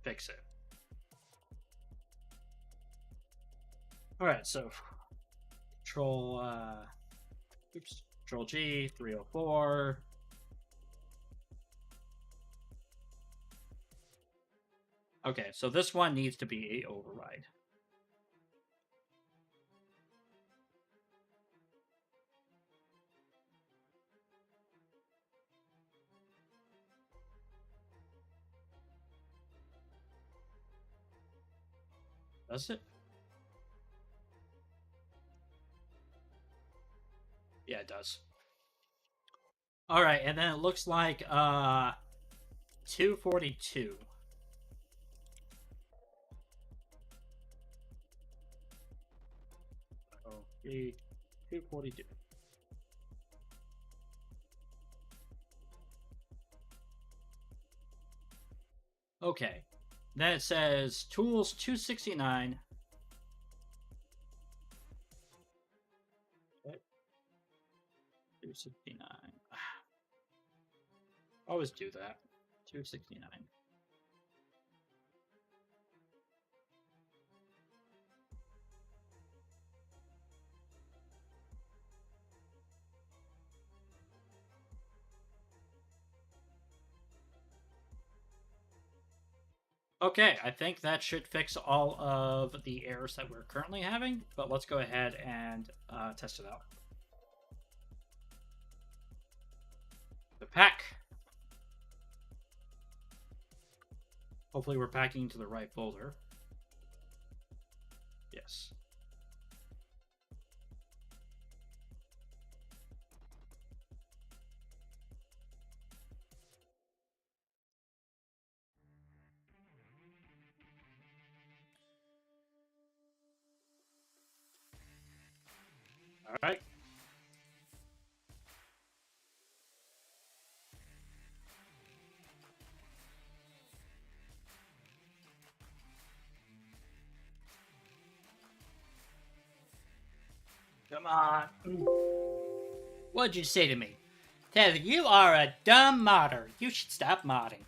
fix it. All right, so Control, Control G, 304. Okay, so this one needs to be a override. Does it? Yeah, it does. All right, and then it looks like 242. Okay, 242. Okay. Then it says tools 269. Okay. 269. Always do that. 269. Okay, I think that should fix all of the errors that we're currently having, but let's go ahead and test it out. The pack. Hopefully we're packing into the right folder. Yes. All right. Come on. What'd you say to me? Ted, you are a dumb modder. You should stop modding.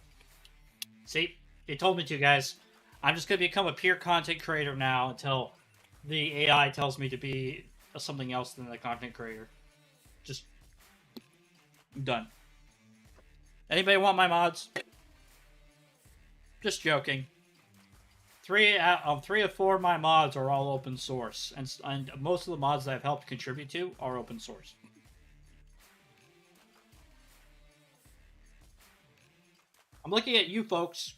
See? They told me to, guys. I'm just going to become a pure content creator now until the AI tells me to be something else than a content creator. Just... I'm done. Anybody want my mods? Just joking. Three of four of my mods are all open source, and most of the mods that I've helped contribute to are open source. I'm looking at you folks.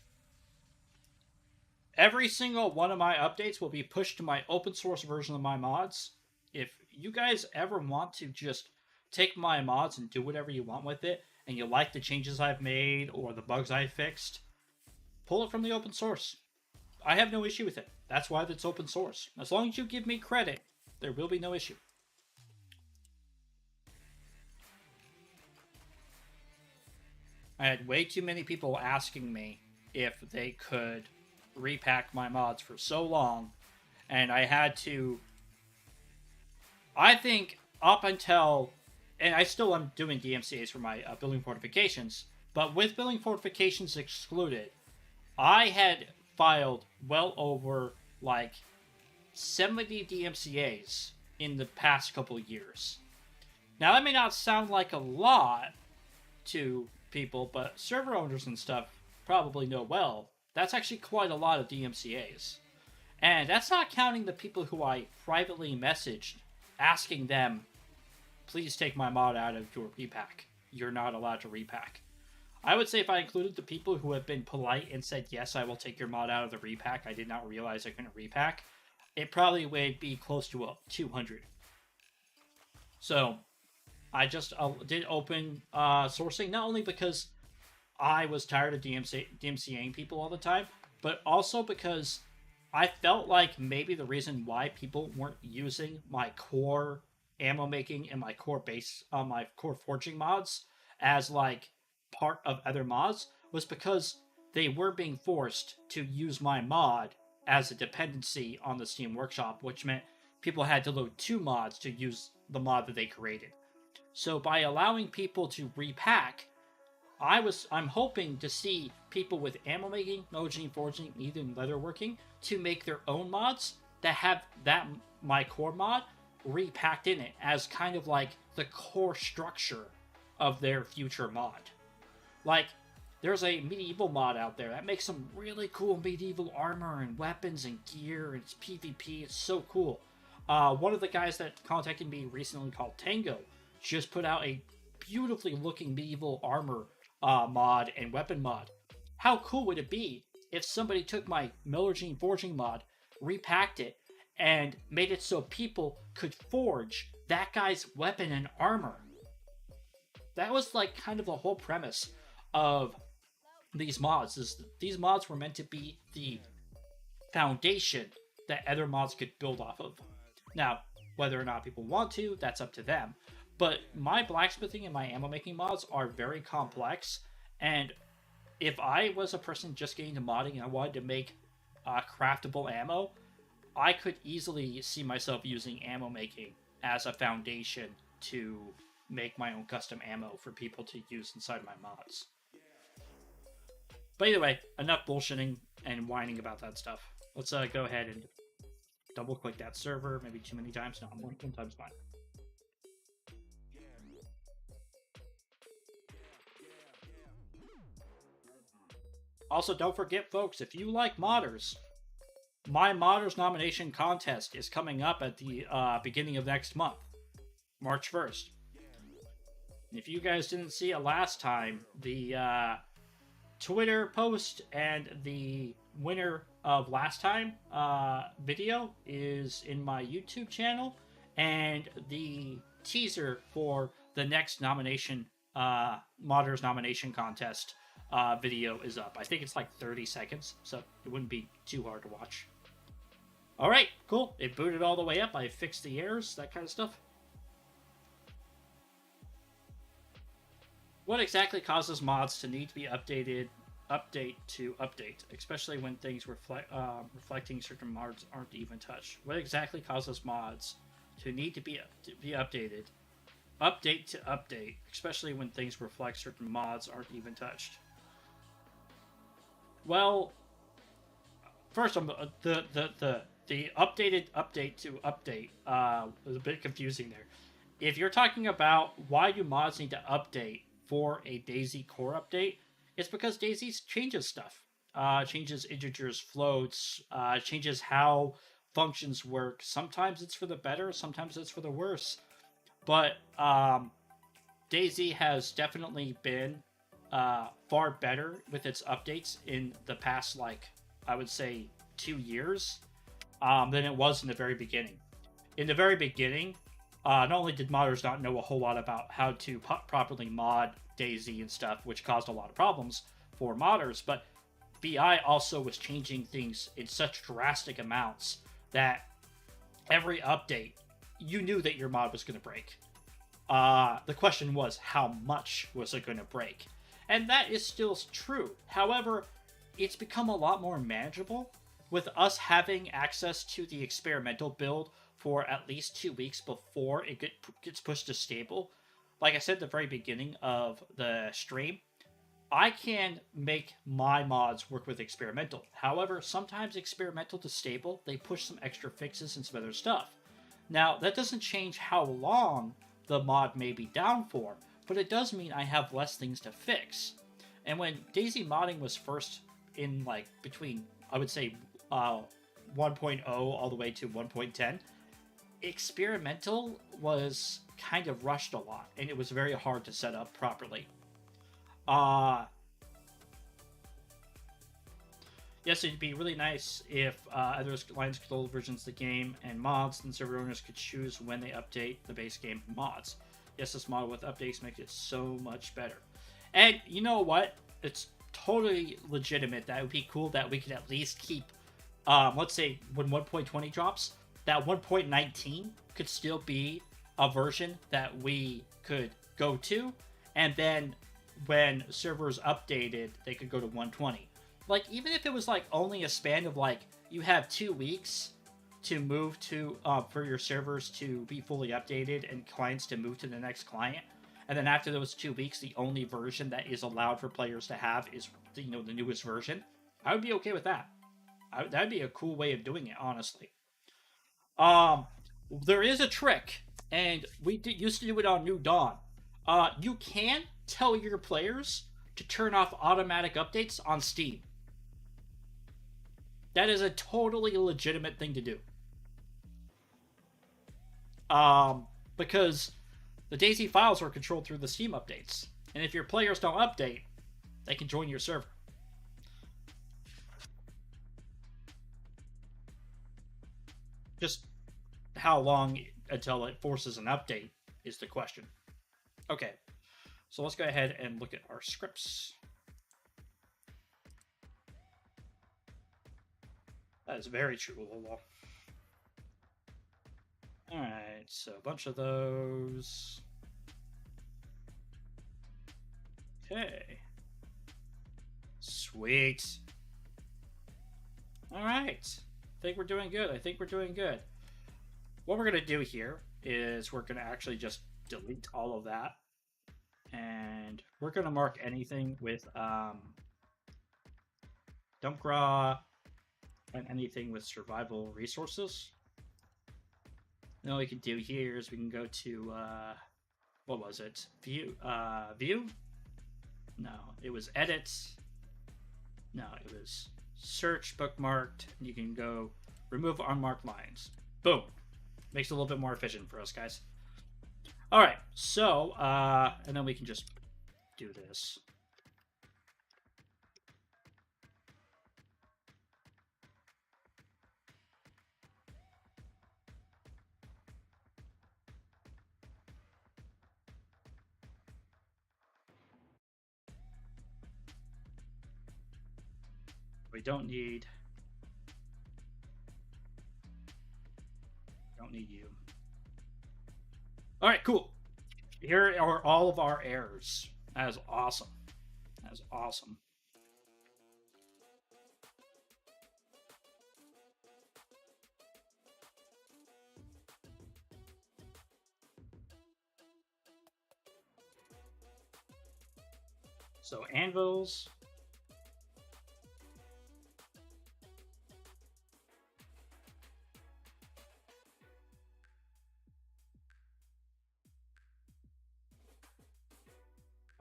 Every single one of my updates will be pushed to my open source version of my mods. If you guys ever want to just take my mods and do whatever you want with it, and you like the changes I've made or the bugs I fixed, pull it from the open source. I have no issue with it. That's why it's open source. As long as you give me credit, there will be no issue. I had way too many people asking me if they could repack my mods for so long, and I had to... I think up until... And I still am doing DMCAs for my building fortifications, but with building fortifications excluded, I had filed well over, like, 70 DMCAs in the past couple years. Now, that may not sound like a lot to people, but server owners and stuff probably know well. That's actually quite a lot of DMCAs. And that's not counting the people who I privately messaged asking them, please take my mod out of your repack. You're not allowed to repack. I would say if I included the people who have been polite and said, yes, I will take your mod out of the repack, I did not realize I couldn't repack, it probably would be close to 200. So, I just did open sourcing, not only because I was tired of DMCAing people all the time, but also because I felt like maybe the reason why people weren't using my core ammo making and my core my core forging mods as like part of other mods was because they were being forced to use my mod as a dependency on the Steam Workshop, which meant people had to load 2 mods to use the mod that they created. So by allowing people to repack, I'm hoping to see people with ammo making, melting, forging, even leatherworking to make their own mods that have that my core mod repacked in it as kind of like the core structure of their future mod. Like, there's a medieval mod out there that makes some really cool medieval armor and weapons and gear, and it's PvP. It's so cool. One of the guys that contacted me recently, called Tango, just put out a beautifully looking medieval armor mod and weapon mod. How cool would it be if somebody took my Millergene Forging mod, repacked it, and made it so people could forge that guy's weapon and armor? That was like kind of the whole premise of these mods. These mods were meant to be the foundation that other mods could build off of. Now, whether or not people want to, that's up to them. But my blacksmithing and my ammo making mods are very complex, and if I was a person just getting into modding and I wanted to make craftable ammo, I could easily see myself using ammo making as a foundation to make my own custom ammo for people to use inside my mods. But either way, enough bullshitting and whining about that stuff. Let's go ahead and double click that server, maybe too many times. No, one time's fine. Also, don't forget, folks, if you like modders, my modders nomination contest is coming up at the beginning of next month, March 1st. If you guys didn't see it last time, the Twitter post and the winner of last time video is in my YouTube channel, and the teaser for the next nomination, modders nomination contest video is up. I think it's like 30 seconds, so it wouldn't be too hard to watch. Alright, cool. It booted all the way up. I fixed the errors, that kind of stuff. What exactly causes mods to need to be updated, especially when things reflecting certain mods aren't even touched? What exactly causes mods to need to be updated, especially when things reflect certain mods aren't even touched? Well, first, the updated update to update was a bit confusing there. If you're talking about why do mods need to update for a DayZ core update, it's because DayZ changes stuff. Changes integers, floats, changes how functions work. Sometimes it's for the better, sometimes it's for the worse. But DayZ has definitely been far better with its updates in the past, like, I would say 2 years, than it was in the very beginning. In the very beginning, not only did modders not know a whole lot about how to properly mod DayZ and stuff, which caused a lot of problems for modders, but BI also was changing things in such drastic amounts that every update, you knew that your mod was going to break. The question was, how much was it going to break? And that is still true. However, it's become a lot more manageable with us having access to the experimental build for at least 2 weeks before it gets pushed to stable. Like I said at the very beginning of the stream, I can make my mods work with experimental. However, sometimes experimental to stable, they push some extra fixes and some other stuff. Now, that doesn't change how long the mod may be down for, but it does mean I have less things to fix. And when DayZ modding was first in, like, between, I would say, 1.0 all the way to 1.10, experimental was kind of rushed a lot, and it was very hard to set up properly. Yes, it'd be really nice if other Alliance control versions of the game and mods and server owners could choose when they update the base game mods. Yes, this model with updates makes it so much better. And you know what? It's totally legitimate. That would be cool that we could at least keep, let's say when 1.20 drops, that 1.19 could still be a version that we could go to, and then when servers updated, they could go to 120. Like, even if it was like only a span of like, you have 2 weeks to move to, for your servers to be fully updated and clients to move to the next client, and then after those 2 weeks, the only version that is allowed for players to have is, you know, the newest version, I would be okay with that. That'd be a cool way of doing it, honestly. Um, there is a trick, and used to do it on New Dawn. You can tell your players to turn off automatic updates on Steam. That is a totally legitimate thing to do. Because the DayZ files are controlled through the Steam updates, and if your players don't update, they can join your server. Just how long until it forces an update is the question. Okay, so let's go ahead and look at our scripts. That is very true, Lola. Alright, so a bunch of those. Okay. Sweet. Alright. I think we're doing good. What we're going to do here is we're going to actually just delete all of that. And we're going to mark anything with dump raw and anything with survival resources. And all we can do here is we can go to what was it? View? No, it was edit. No, it was search bookmarked. You can go remove unmarked lines. Boom. Makes it a little bit more efficient for us, guys. All right, so and then we can just do this. We don't need you. All right, cool. Here are all of our errors. That is awesome. That is awesome. So anvils.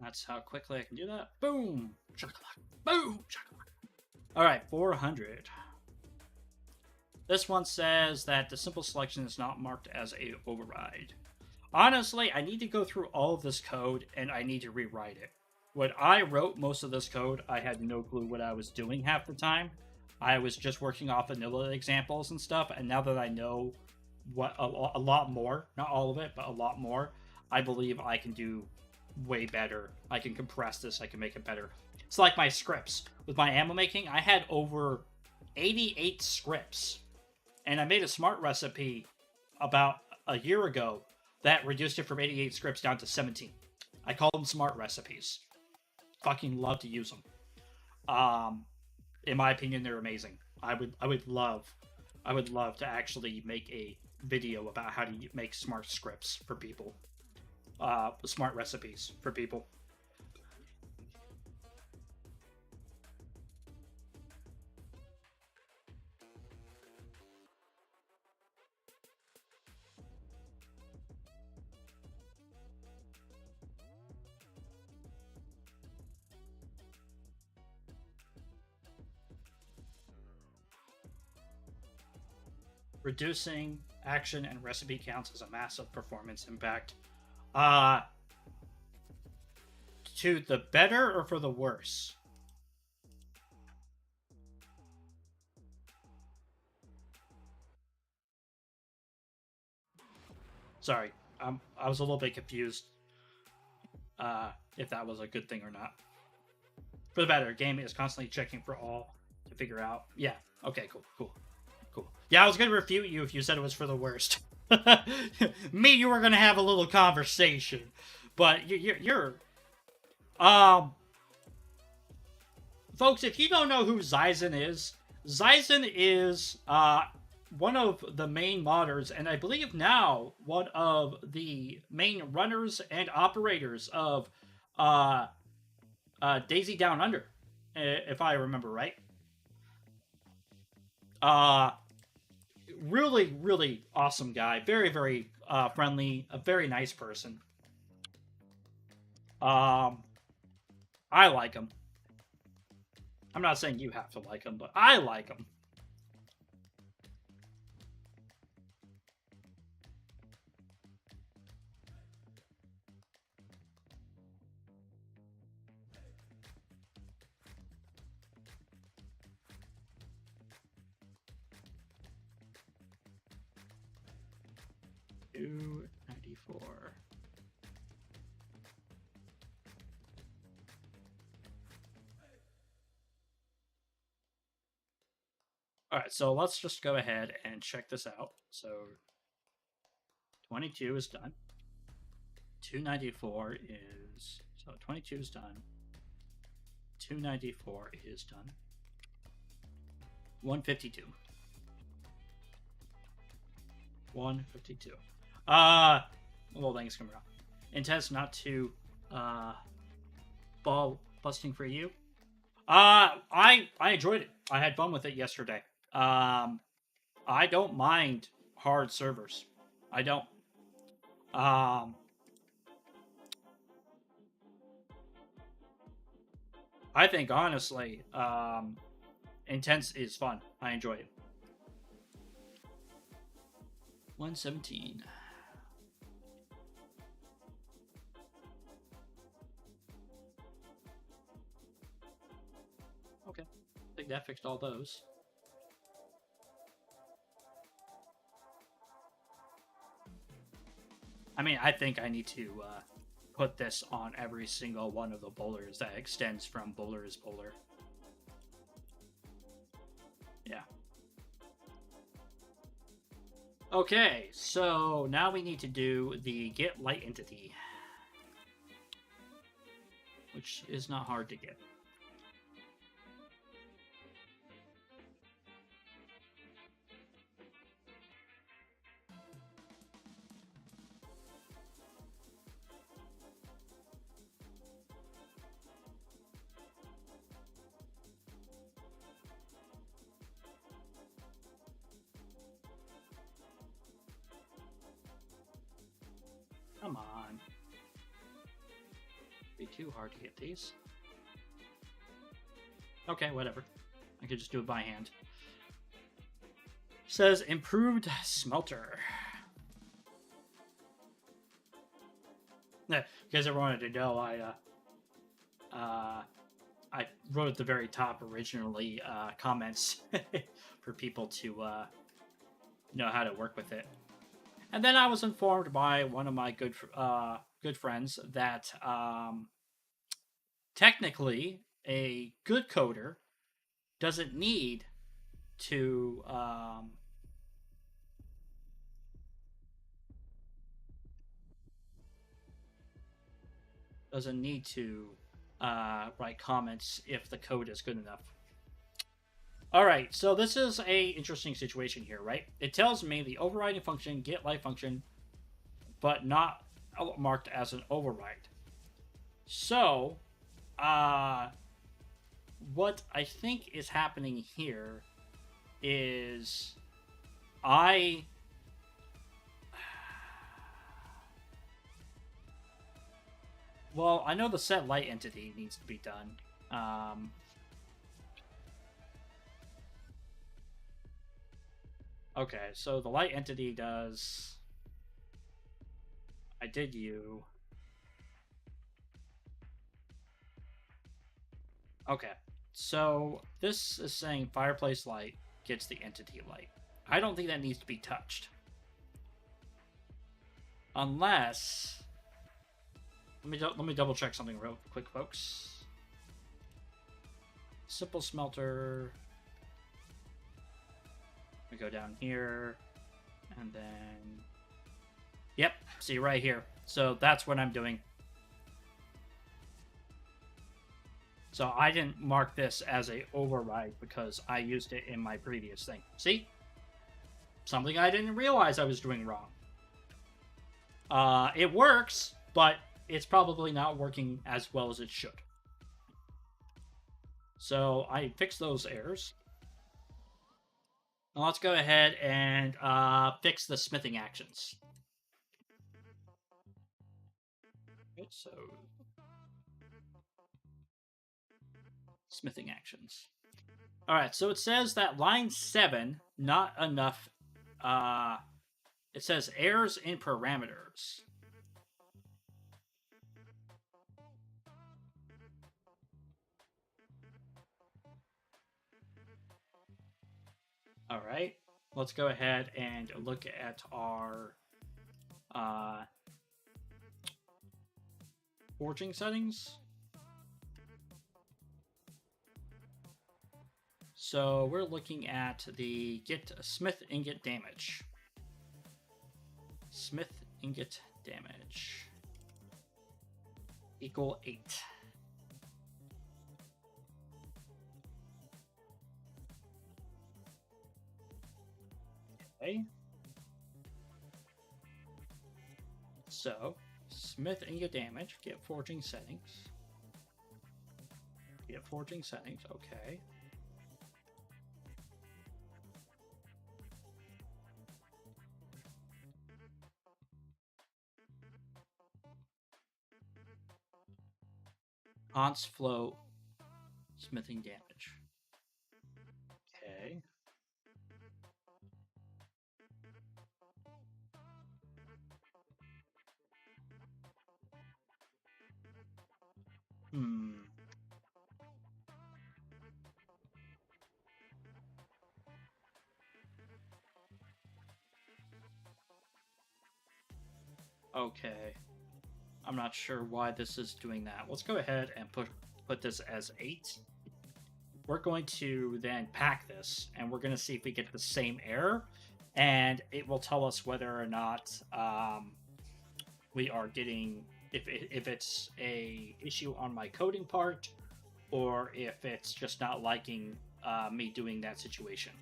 That's how quickly I can do that. Boom! Boom! All right, 400. This one says that the simple selection is not marked as a override. Honestly, I need to go through all of this code and I need to rewrite it. When I wrote most of this code, I had no clue what I was doing half the time. I was just working off vanilla examples and stuff, and now that I know what a lot more, not all of it, but a lot more, I believe I can do way better. I can compress this, I can make it better. It's like my scripts. With my ammo making, I had over 88 scripts. And I made a smart recipe about a year ago that reduced it from 88 scripts down to 17. I call them smart recipes. Fucking love to use them. In my opinion, they're amazing. I would love to actually make a video about how to make smart scripts for people. Smart recipes for people. Reducing action and recipe counts has a massive performance impact. To the better or for the worse? Sorry, I was a little bit confused if that was a good thing or not. For the better, game is constantly checking for all to figure out. Yeah, okay, cool. Yeah, I was going to refute you if you said it was for the worst. Me, you were going to have a little conversation. But you're folks, if you don't know who Zyzen is one of the main modders, and I believe now one of the main runners and operators of DayZ Down Under, if I remember right. really, really awesome guy. Very, very friendly. A very nice person. I like him. I'm not saying you have to like him, but I like him. $2.94. All right, so let's just go ahead and check this out. So 22 is done. 294 is, so 22 is done. 294 is done. 152. 152. Well, things come around. IntenZ not too ball busting for you. I enjoyed it. I had fun with it yesterday. I don't mind hard servers. I don't. I think honestly, IntenZ is fun. I enjoy it. 117. Okay, I think that fixed all those. I mean, I think I need to put this on every single one of the bowlers that extends from bowler is bowler. Yeah. Okay, so now we need to do the get light entity, which is not hard to get. Come on. Be too hard to get these. Okay, whatever. I could just do it by hand. Says improved smelter. Yeah, you guys ever wanted to know, I wrote at the very top originally comments for people to know how to work with it. And then I was informed by one of my good friends that technically a good coder doesn't need to write comments if the code is good enough. All right, so this is a interesting situation here, right? It tells me the overriding function, get light function, but not marked as an override. So, what I think is happening here is well, I know the set light entity needs to be done. Okay, so the light entity does... I did you. Okay, so this is saying fireplace light gets the entity light. I don't think that needs to be touched. Unless... Let me double check something real quick, folks. Simple smelter... We go down here, and then... Yep, see right here. So that's what I'm doing. So I didn't mark this as a override because I used it in my previous thing. See? Something I didn't realize I was doing wrong. It works, but it's probably not working as well as it should. So I fixed those errors. Let's go ahead and fix the smithing actions. Okay, so smithing actions. All right, so it says that line 7, not enough. It says errors in parameters. All right, let's go ahead and look at our forging settings. So we're looking at the get smith ingot damage. Smith ingot damage equal 8. Okay. So smith ingot damage, get forging settings. Get forging settings, okay. Hans flow smithing damage. Okay. Okay. I'm not sure why this is doing that. Let's go ahead and put this as 8. We're going to then pack this, and we're going to see if we get the same error, and it will tell us whether or not we are getting, if it's a issue on my coding part, or if it's just not liking me doing that situation.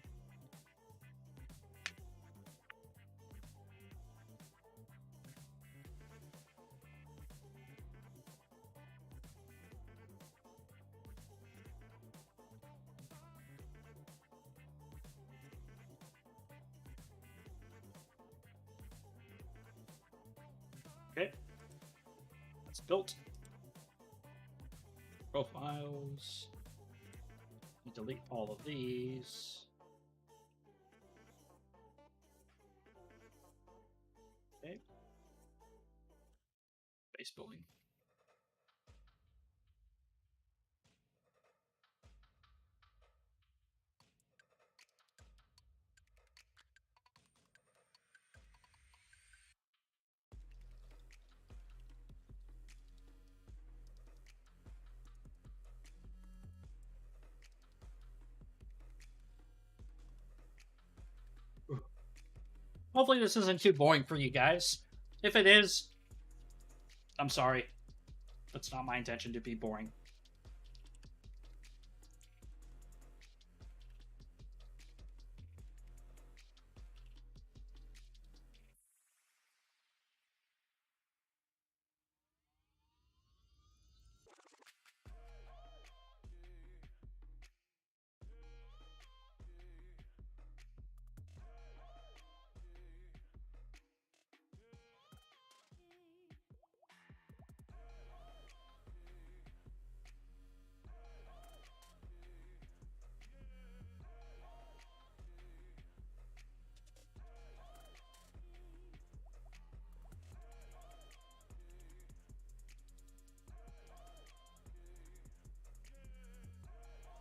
Okay, that's built. Profiles. Delete all of these. Okay. Base building. Hopefully this isn't too boring for you guys. If it is, I'm sorry. That's not my intention to be boring.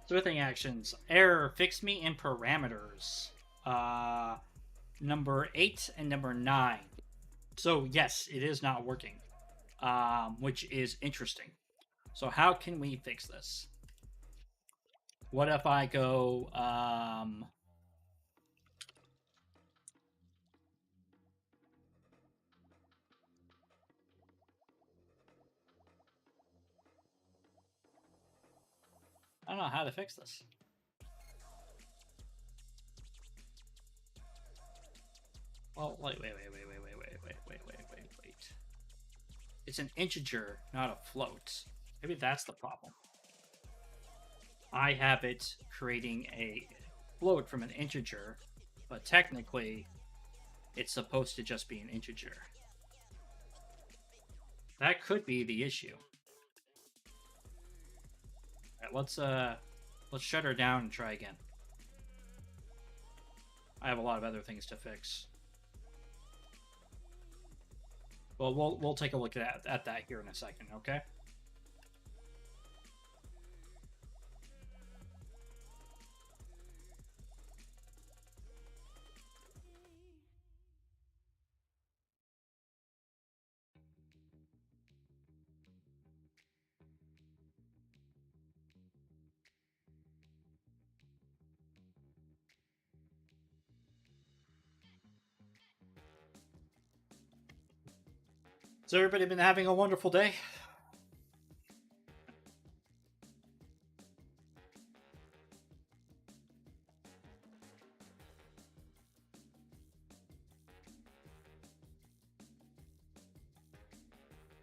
Smithing actions. Error. Fix me in parameters. Number 8 and number 9. So yes, it is not working, which is interesting. So how can we fix this? What if I go? I don't know how to fix this. Well, wait. It's an integer, not a float. Maybe that's the problem. I have it creating a float from an integer, But technically, it's supposed to just be an integer. That could be the issue. All right, let's shut her down and try again. I have a lot of other things to fix. Well, we'll take a look at that here in a second, okay? So everybody been having a wonderful day?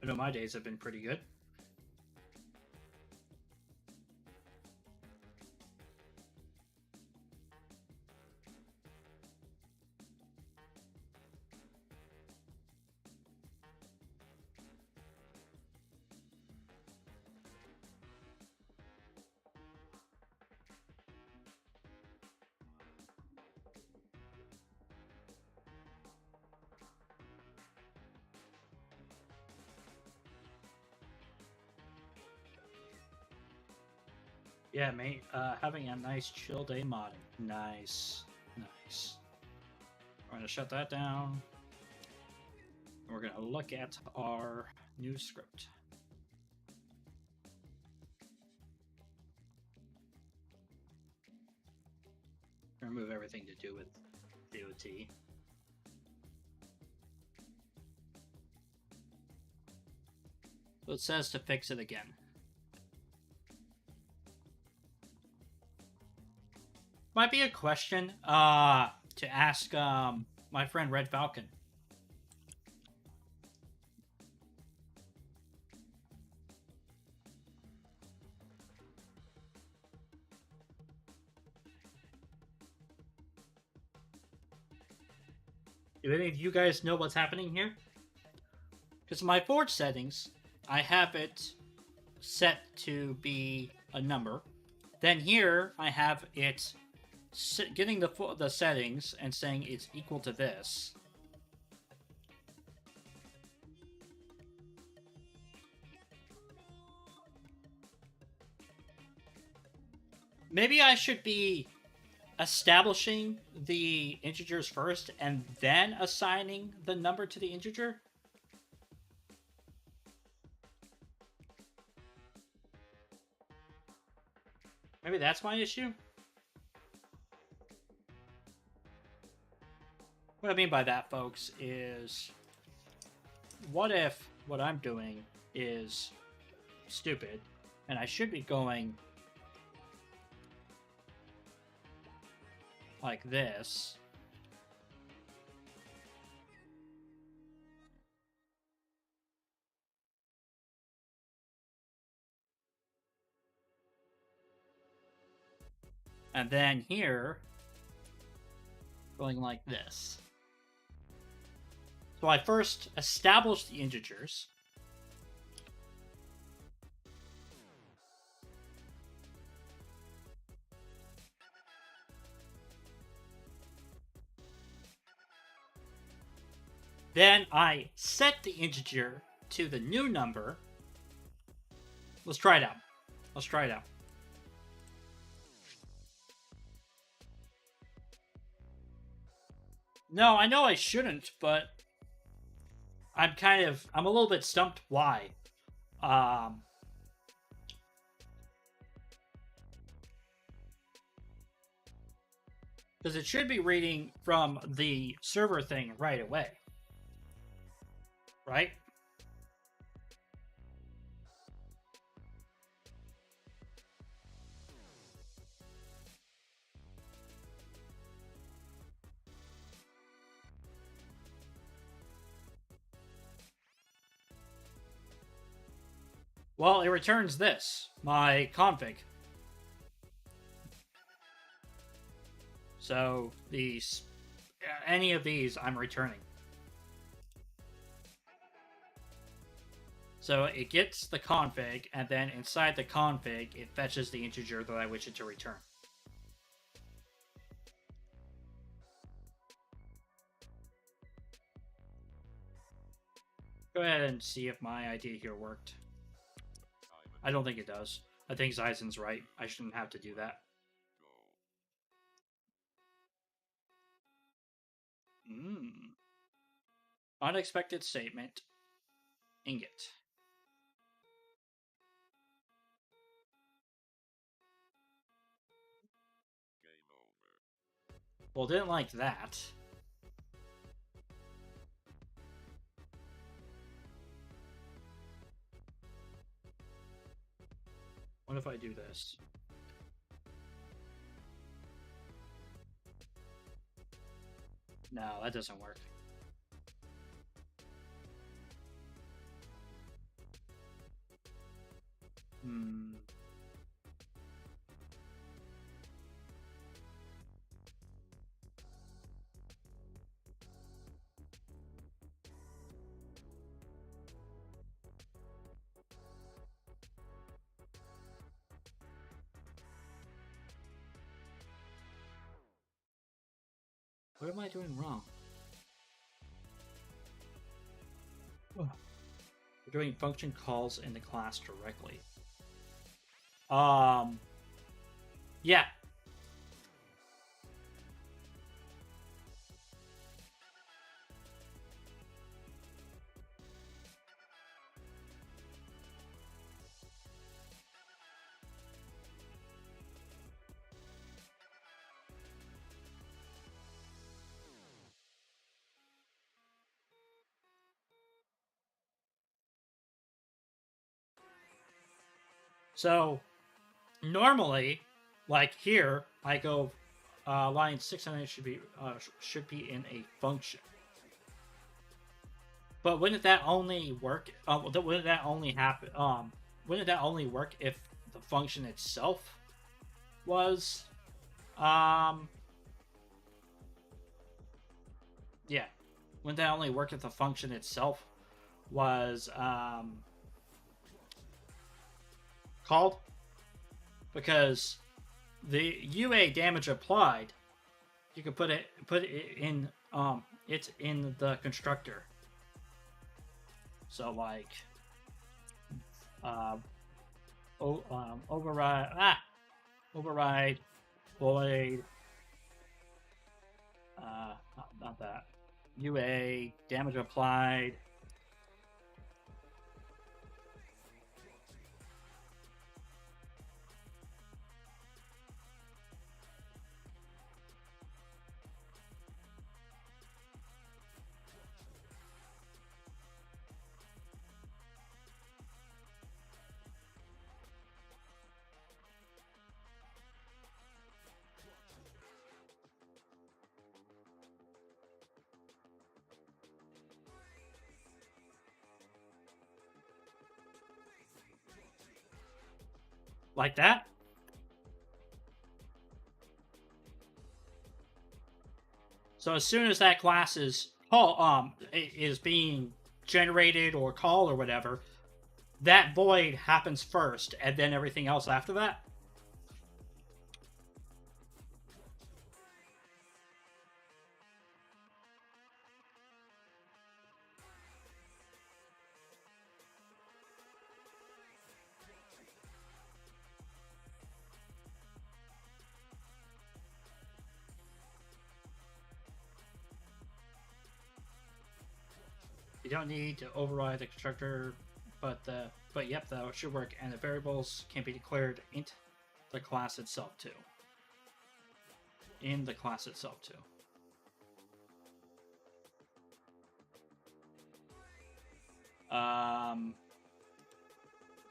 I know my days have been pretty good. Yeah, mate. Having a nice chill day modding. Nice. Nice. We're going to shut that down. We're going to look at our new script. Remove everything to do with DOT. So it says to fix it again. Might be a question to ask my friend Red Falcon. Do any of you guys know what's happening here? Because my Forge settings, I have it set to be a number. Then here, I have it getting the settings and saying it's equal to this. Maybe I should be establishing the integers first and then assigning the number to the integer. Maybe that's my issue. What I mean by that, folks, is what if what I'm doing is stupid and I should be going like this. And then here, going like this. So I first establish the integers. Then I set the integer to the new number. Let's try it out. Let's try it out. No, I know I shouldn't, but I'm a little bit stumped why. Because it should be reading from the server thing right away. Right? Well, it returns this, my config. So any of these, I'm returning. So it gets the config, and then inside the config, it fetches the integer that I wish it to return. Go ahead and see if my idea here worked. I don't think it does. I think Zyzen's right. I shouldn't have to do that. Unexpected statement. Ingot. Well, didn't like that. What if I do this? No, that doesn't work. What am I doing wrong? We're doing function calls in the class directly. Yeah. So normally, like here, I go line 600 should be in a function. But wouldn't that only work? Wouldn't that only happen? Wouldn't that only work if the function itself was, yeah. Wouldn't that only work if the function itself was called? Because the UA damage applied, you can put it in it's in the constructor. So like override void not that UA damage applied like that. So as soon as that class is is being generated or called or whatever, that void happens first, and then everything else after that. You don't need to override the constructor, but yep, that should work. And the variables can be declared in the class itself too. In the class itself too.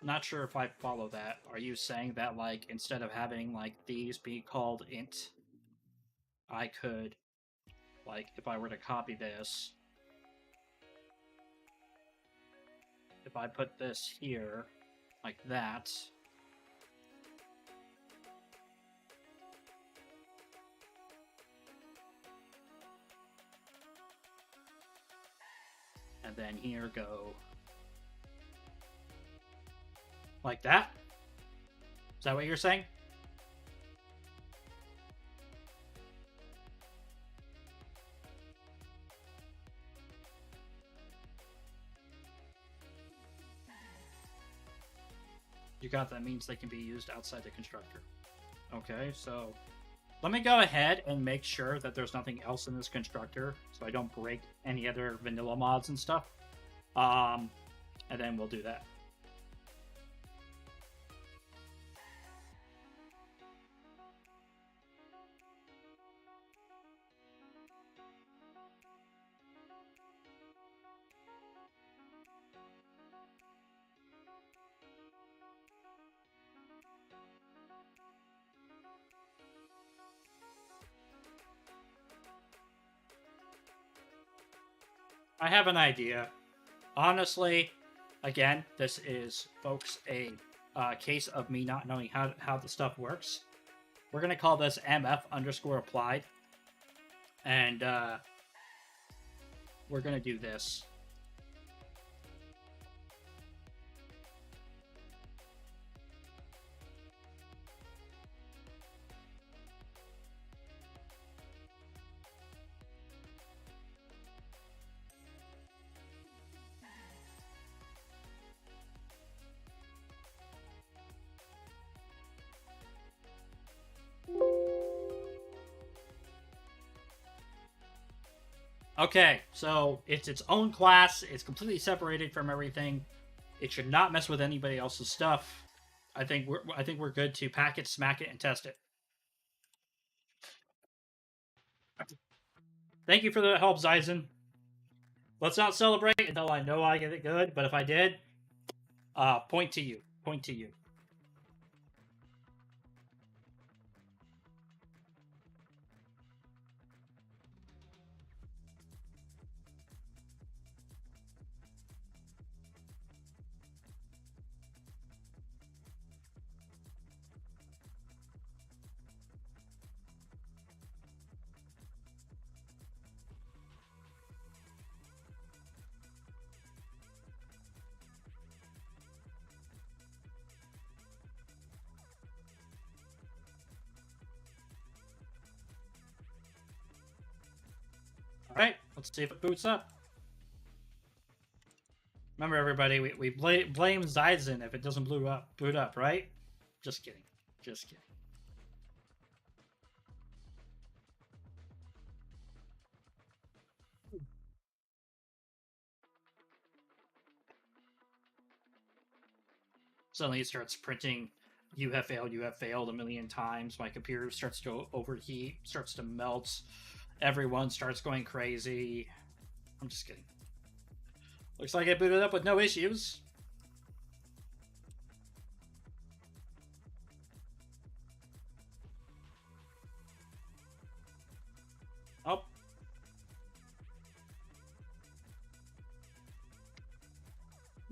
Not sure if I follow that. Are you saying that like instead of having like these be called int, I could like if I were to copy this. If I put this here, like that, And then here go like that. Is that what you're saying? You got that means they can be used outside the constructor. Okay, so let me go ahead and make sure that there's nothing else in this constructor so I don't break any other vanilla mods and stuff. And then we'll do that. I have an idea. Honestly, again, this is, folks, a case of me not knowing how the stuff works. We're going to call this MF_applied. And we're going to do this. Okay, so it's its own class. It's completely separated from everything. It should not mess with anybody else's stuff. I think we're good to pack it, smack it, and test it. Thank you for the help, Zyzen. Let's not celebrate until I know I get it good, but if I did, point to you. Point to you. Alright, let's see if it boots up. Remember, everybody, we blame Zyzen if it doesn't boot up, right? Just kidding. Just kidding. Suddenly it starts printing, you have failed a million times. My computer starts to overheat, starts to melt. Everyone starts going crazy. I'm just kidding. Looks like I booted up with no issues. Oh.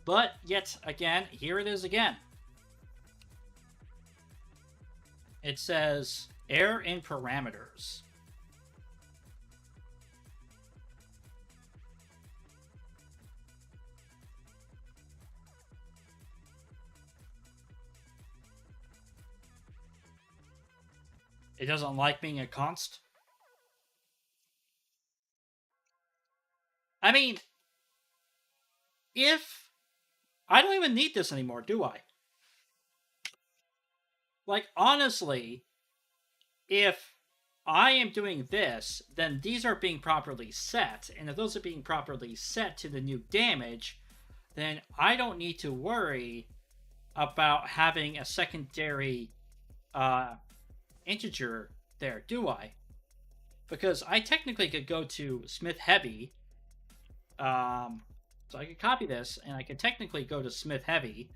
But, yet again, here it is again. It says, error in parameters. It doesn't like being a const. I mean, if... I don't even need this anymore, do I? Like, honestly, if I am doing this, then these are being properly set. And if those are being properly set to the new damage, then I don't need to worry about having a secondary integer there, do I? Because I technically could go to Smith Heavy. So I could copy this, and I could technically go to Smith Heavy,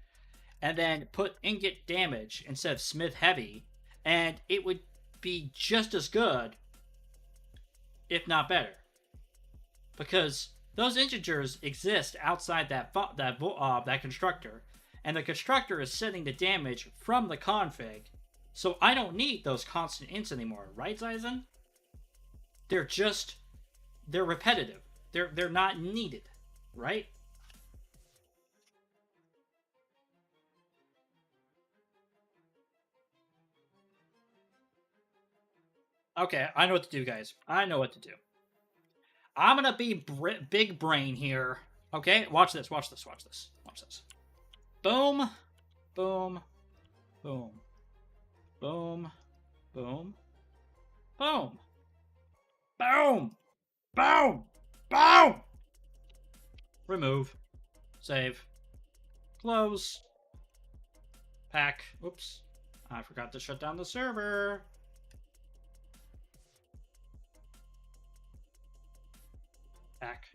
and then put ingot damage instead of Smith Heavy, and it would be just as good, if not better. Because those integers exist outside that constructor, and the constructor is setting the damage from the config, so I don't need those constant ints anymore, right, Zyzen? They're repetitive. They're not needed. right? Okay, I know what to do, guys. I know what to do. I'm gonna be big brain here. Okay, watch this. Watch this. Watch this. Watch this. Boom, boom, boom, boom, boom, boom, boom, boom, boom. Remove, save, close, pack. Oops, I forgot to shut down the server. Pack.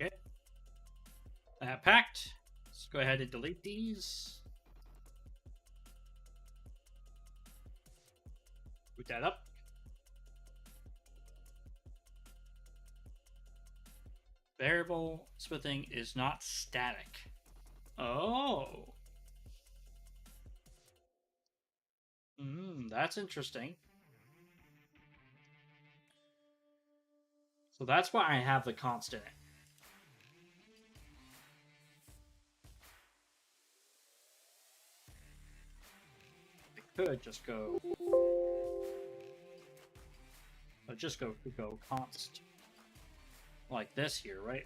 Okay, that packed. Let's go ahead and delete these. Boot that up. Variable smithing is not static. Oh. That's interesting. So that's why I have the constant. I could just go. I'll just go const. Like this here, right?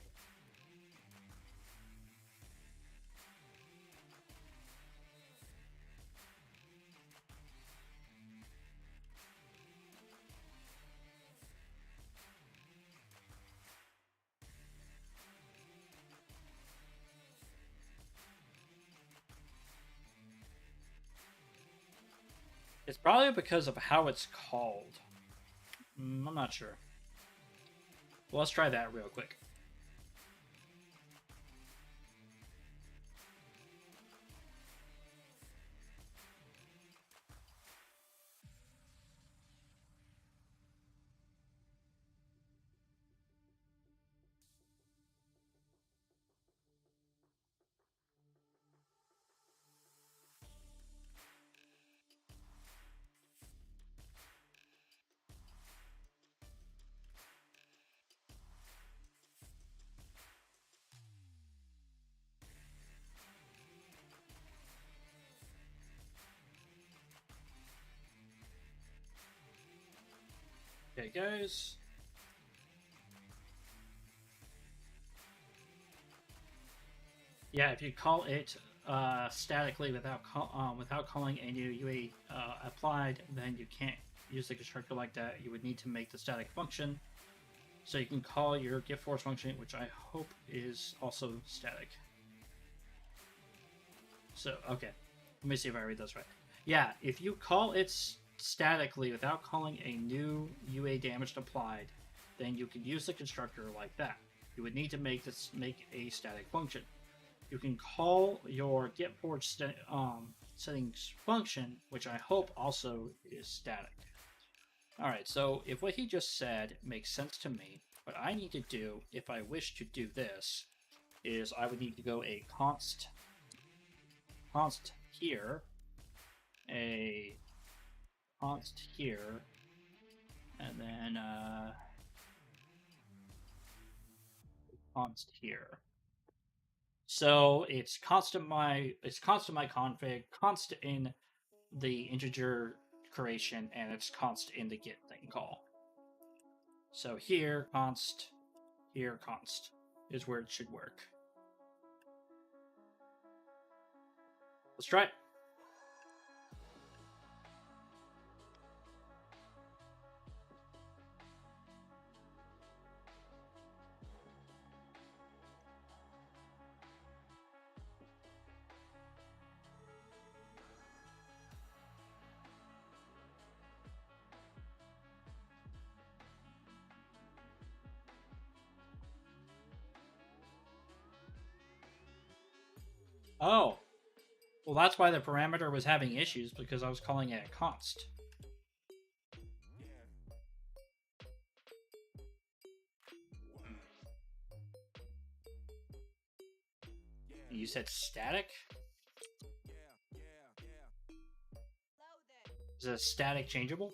It's probably because of how it's called. I'm not sure. Well, let's try that real quick. Okay, guys. Yeah, if you call it statically without calling a new UE applied, then you can't use the constructor like that. You would need to make the static function. So you can call your get force function, which I hope is also static. So, okay. Let me see if I read this right. Yeah, if you call it statically without calling a new UA damage applied, then you can use the constructor like that. You would need to make a static function. You can call your get force settings function, which I hope also is static. Alright, so if what he just said makes sense to me, what I need to do, if I wish to do this, is I would need to go a const here, a const here, and then const here. So it's constant my config, const in the integer creation, and it's const in the get thing call. So here const is where it should work. Let's try it. Oh, well, that's why the parameter was having issues, because I was calling it a const. You said static? Is it static changeable?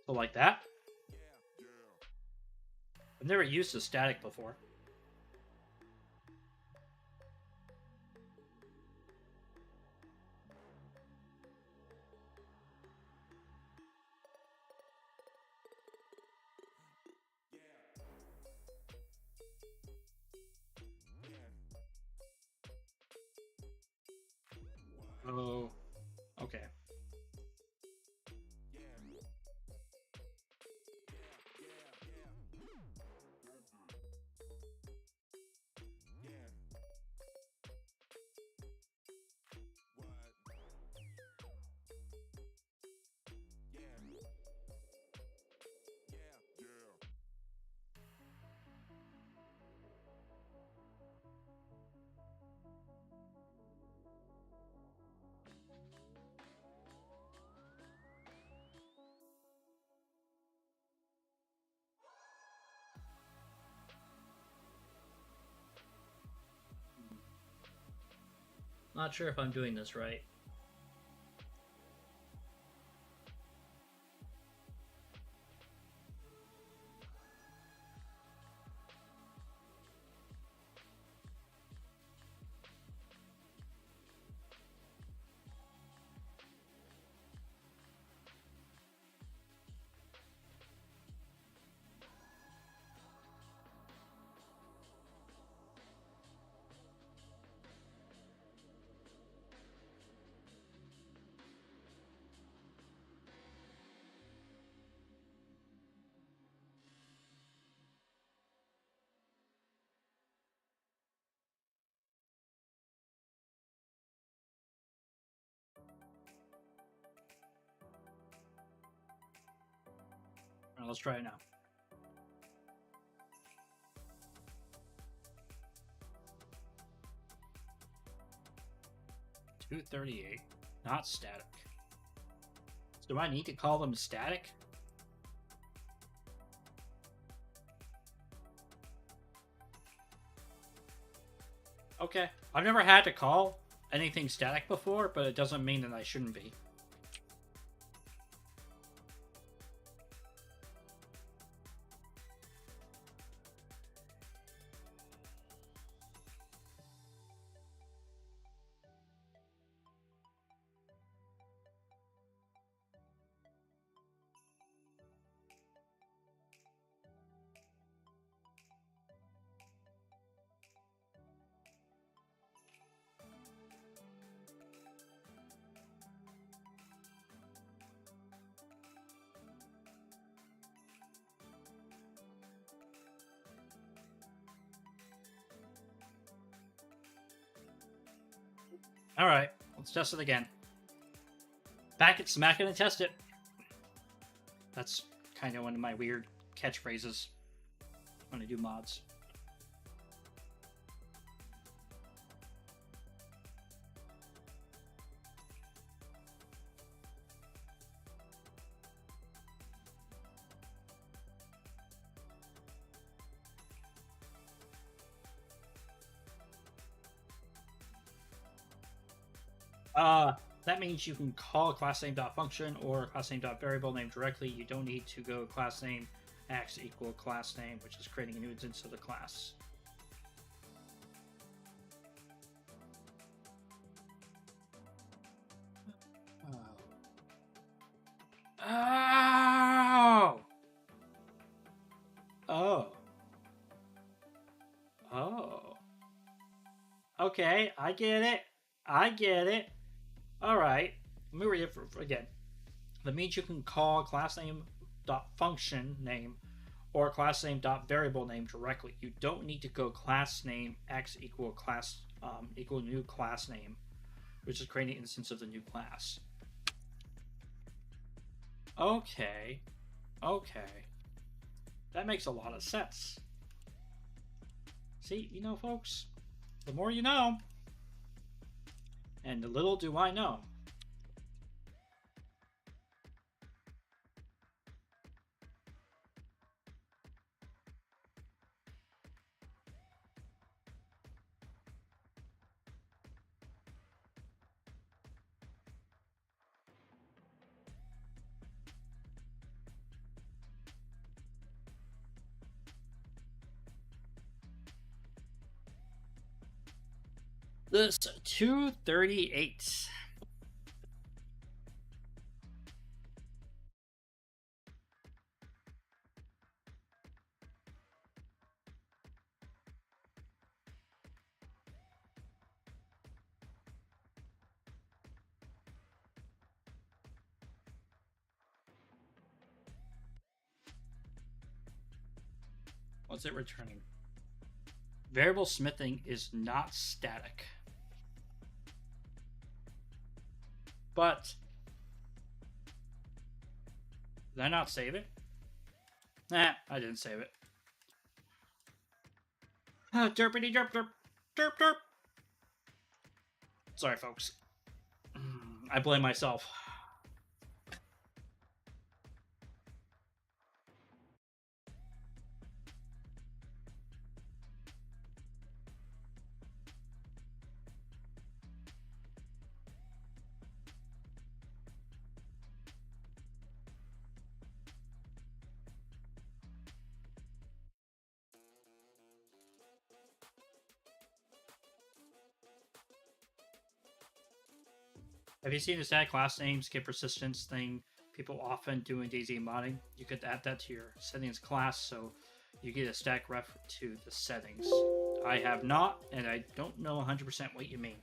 So like that? I've never used a static before. Oh, okay. Not sure if I'm doing this right. Right, let's try it now. $238. Not static. Do I need to call them static? Okay. I've never had to call anything static before, but it doesn't mean that I shouldn't be. Alright, let's test it again. Back it, smack it, and test it. That's kind of one of my weird catchphrases when I do mods. That means you can call class name.function or class name.variable name directly. You don't need to go class name x equal class name, which is creating a new instance of the class. Oh! Oh. Oh. Okay, I get it. I get it. Alright. Let me read it again. That means you can call class name dot function name or class name dot variable name directly. You don't need to go class name x equal class equal new class name, which is creating an instance of the new class. Okay. Okay. That makes a lot of sense. See, you know, folks, the more you know. And the little do I know. This 238. What's it returning? Variable smithing is not static. But did I not save it? Nah, I didn't save it. Derpity derp derp derp derp. Sorry, folks. I blame myself. Have you seen the static class name skip persistence thing people often do in DayZ modding? You could add that to your settings class so you get a static ref to the settings. I have not, and I don't know 100% what you mean.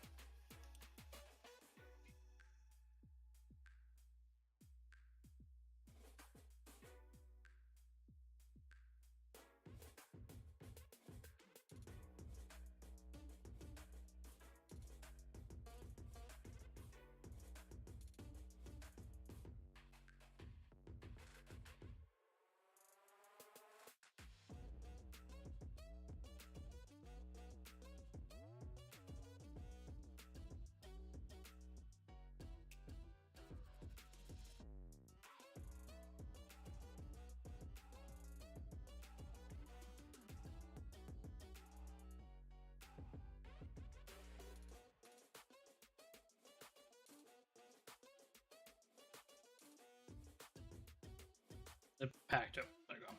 It packed up. There you go.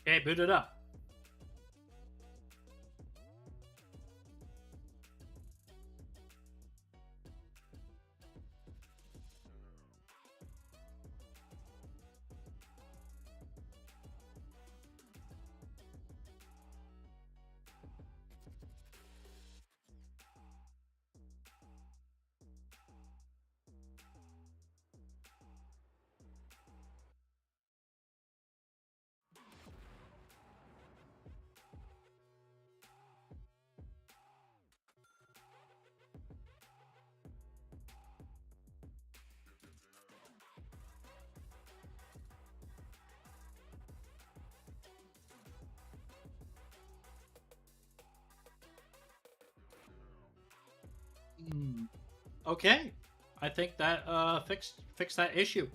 Okay, boot it up. Okay, I think that fixed that issue.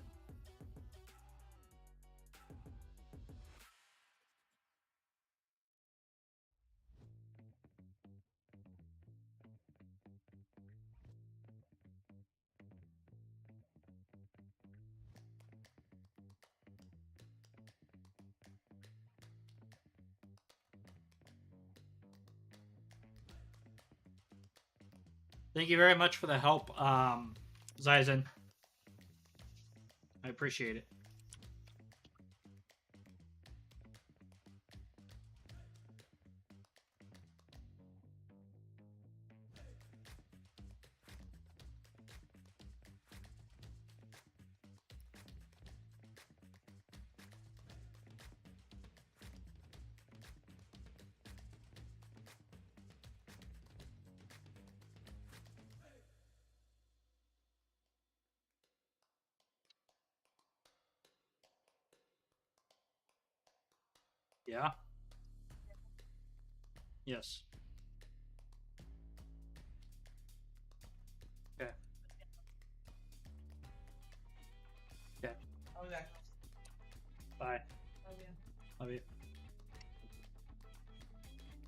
Thank you very much for the help, Zyzen. I appreciate it. Yeah. Yes. Okay. Okay. Okay. Bye. Love you. Love you.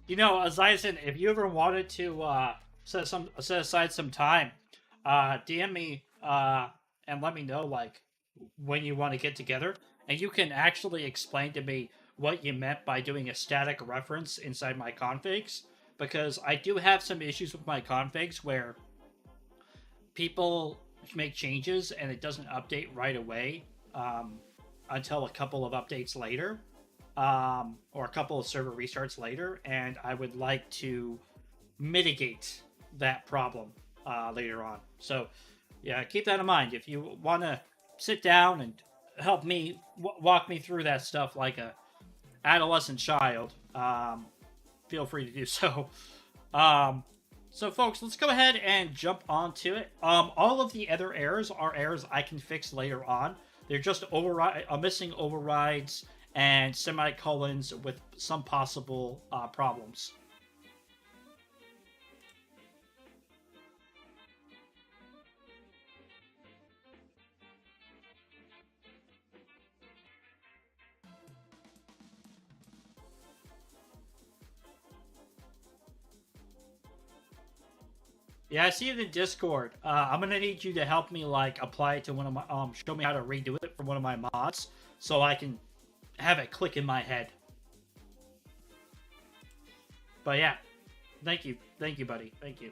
You know, Zyson, if you ever wanted to set aside some time, DM me and let me know like when you want to get together, and you can actually explain to me what you meant by doing a static reference inside my configs, because I do have some issues with my configs where people make changes and it doesn't update right away until a couple of updates later, or a couple of server restarts later, and I would like to mitigate that problem later on. So, yeah, keep that in mind. If you want to sit down and help me walk me through that stuff like a adolescent child, feel free to do so. Um, so, folks, let's go ahead and jump onto it. All of the other errors are errors I can fix later on. They're just missing overrides and semicolons with some possible problems. Yeah, I see it in Discord. I'm gonna need you to help me like apply it to one of my show me how to redo it from one of my mods so I can have it click in my head. But yeah, thank you, buddy, thank you.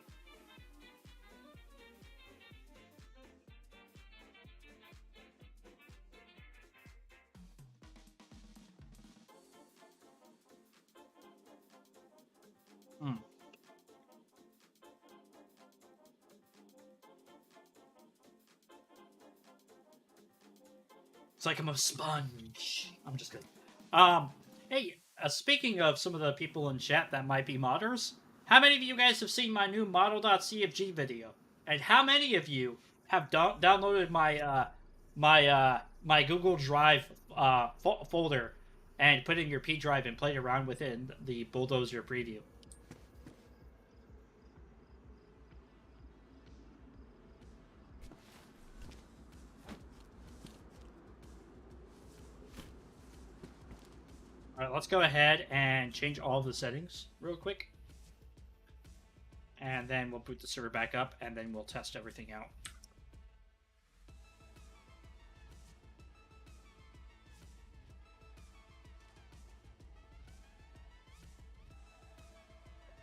Mm. It's like I'm a sponge. I'm just kidding. Hey, speaking of some of the people in chat that might be modders, how many of you guys have seen my new model.cfg video? And how many of you have downloaded my Google Drive folder and put in your P drive and played around within the Bulldozer preview? All right, let's go ahead and change all of the settings real quick. And then we'll boot the server back up, and then we'll test everything out.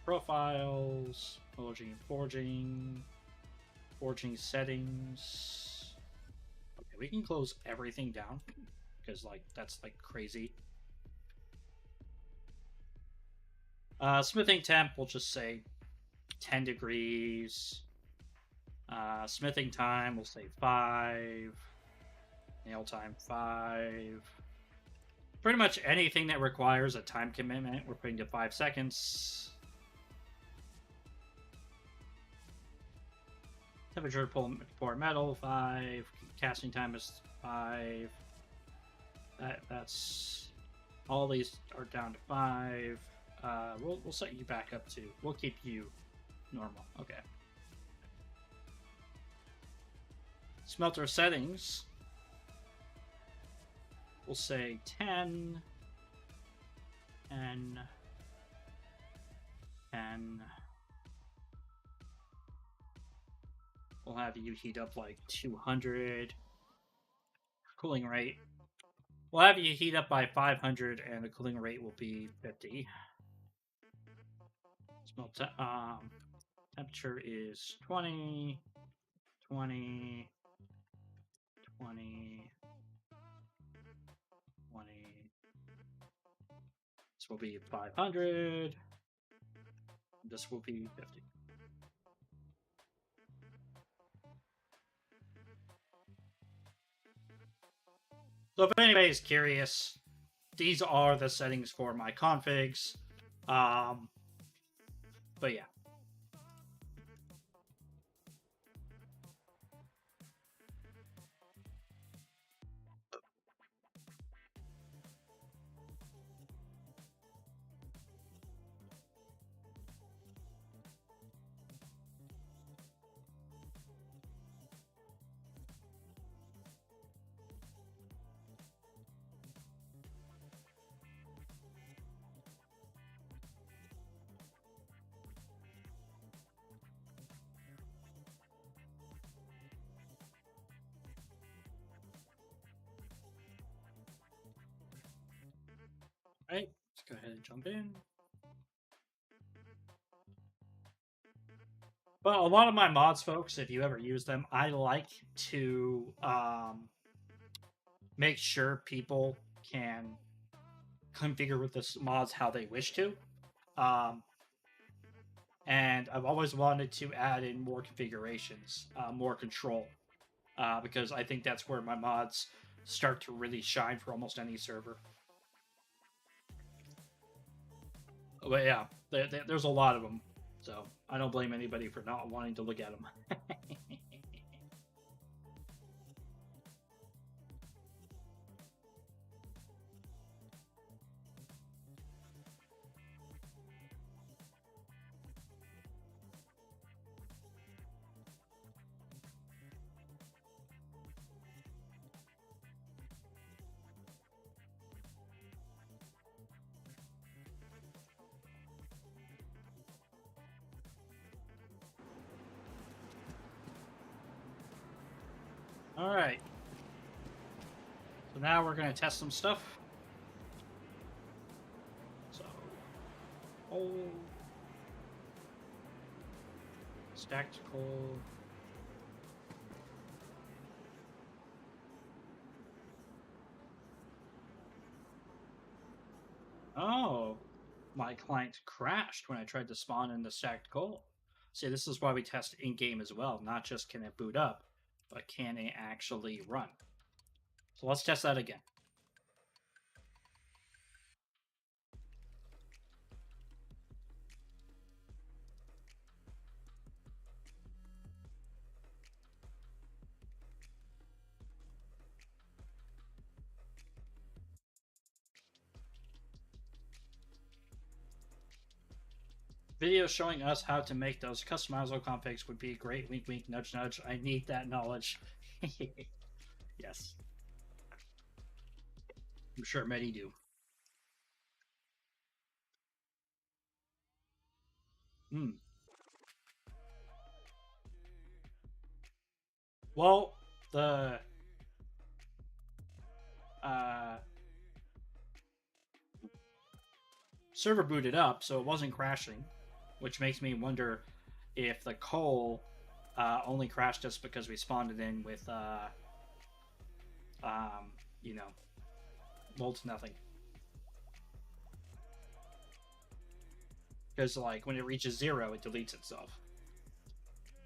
Profiles, forging settings. Okay, we can close everything down because like that's like crazy. Smithing temp, we'll just say 10 degrees. Smithing time, we'll say 5. Nail time, 5. Pretty much anything that requires a time commitment, we're putting to 5 seconds. Temperature to pour metal, 5. Casting time is 5. That's all these are down to 5. We'll set you back up to. We'll keep you normal. Okay. Smelter settings. We'll say 10. 10. 10. We'll have you heat up like 200. Cooling rate. We'll have you heat up by 500, and the cooling rate will be 50. Temperature is 20, 20, 20, 20. This will be 500. This will be 50. So if anybody's curious, these are the settings for my configs. But yeah. Alright, let's go ahead and jump in. But a lot of my mods, folks, if you ever use them, I like to make sure people can configure with the mods how they wish to. And I've always wanted to add in more configurations, more control, because I think that's where my mods start to really shine for almost any server. But yeah, there's a lot of them, so I don't blame anybody for not wanting to look at them. Alright. So now we're going to test some stuff. So, stacked coal. Oh, my client crashed when I tried to spawn in the stacked coal. See, this is why we test in-game as well. Not just can it boot up, but can it actually run? So let's test that again. Video showing us how to make those customizable configs would be great. Wink, wink, nudge, nudge. I need that knowledge. Yes. I'm sure many do. Well, the server booted up, so it wasn't crashing, which makes me wonder if the coal only crashed us because we spawned it in with, you know, molten nothing. Because, like, when it reaches 0, it deletes itself.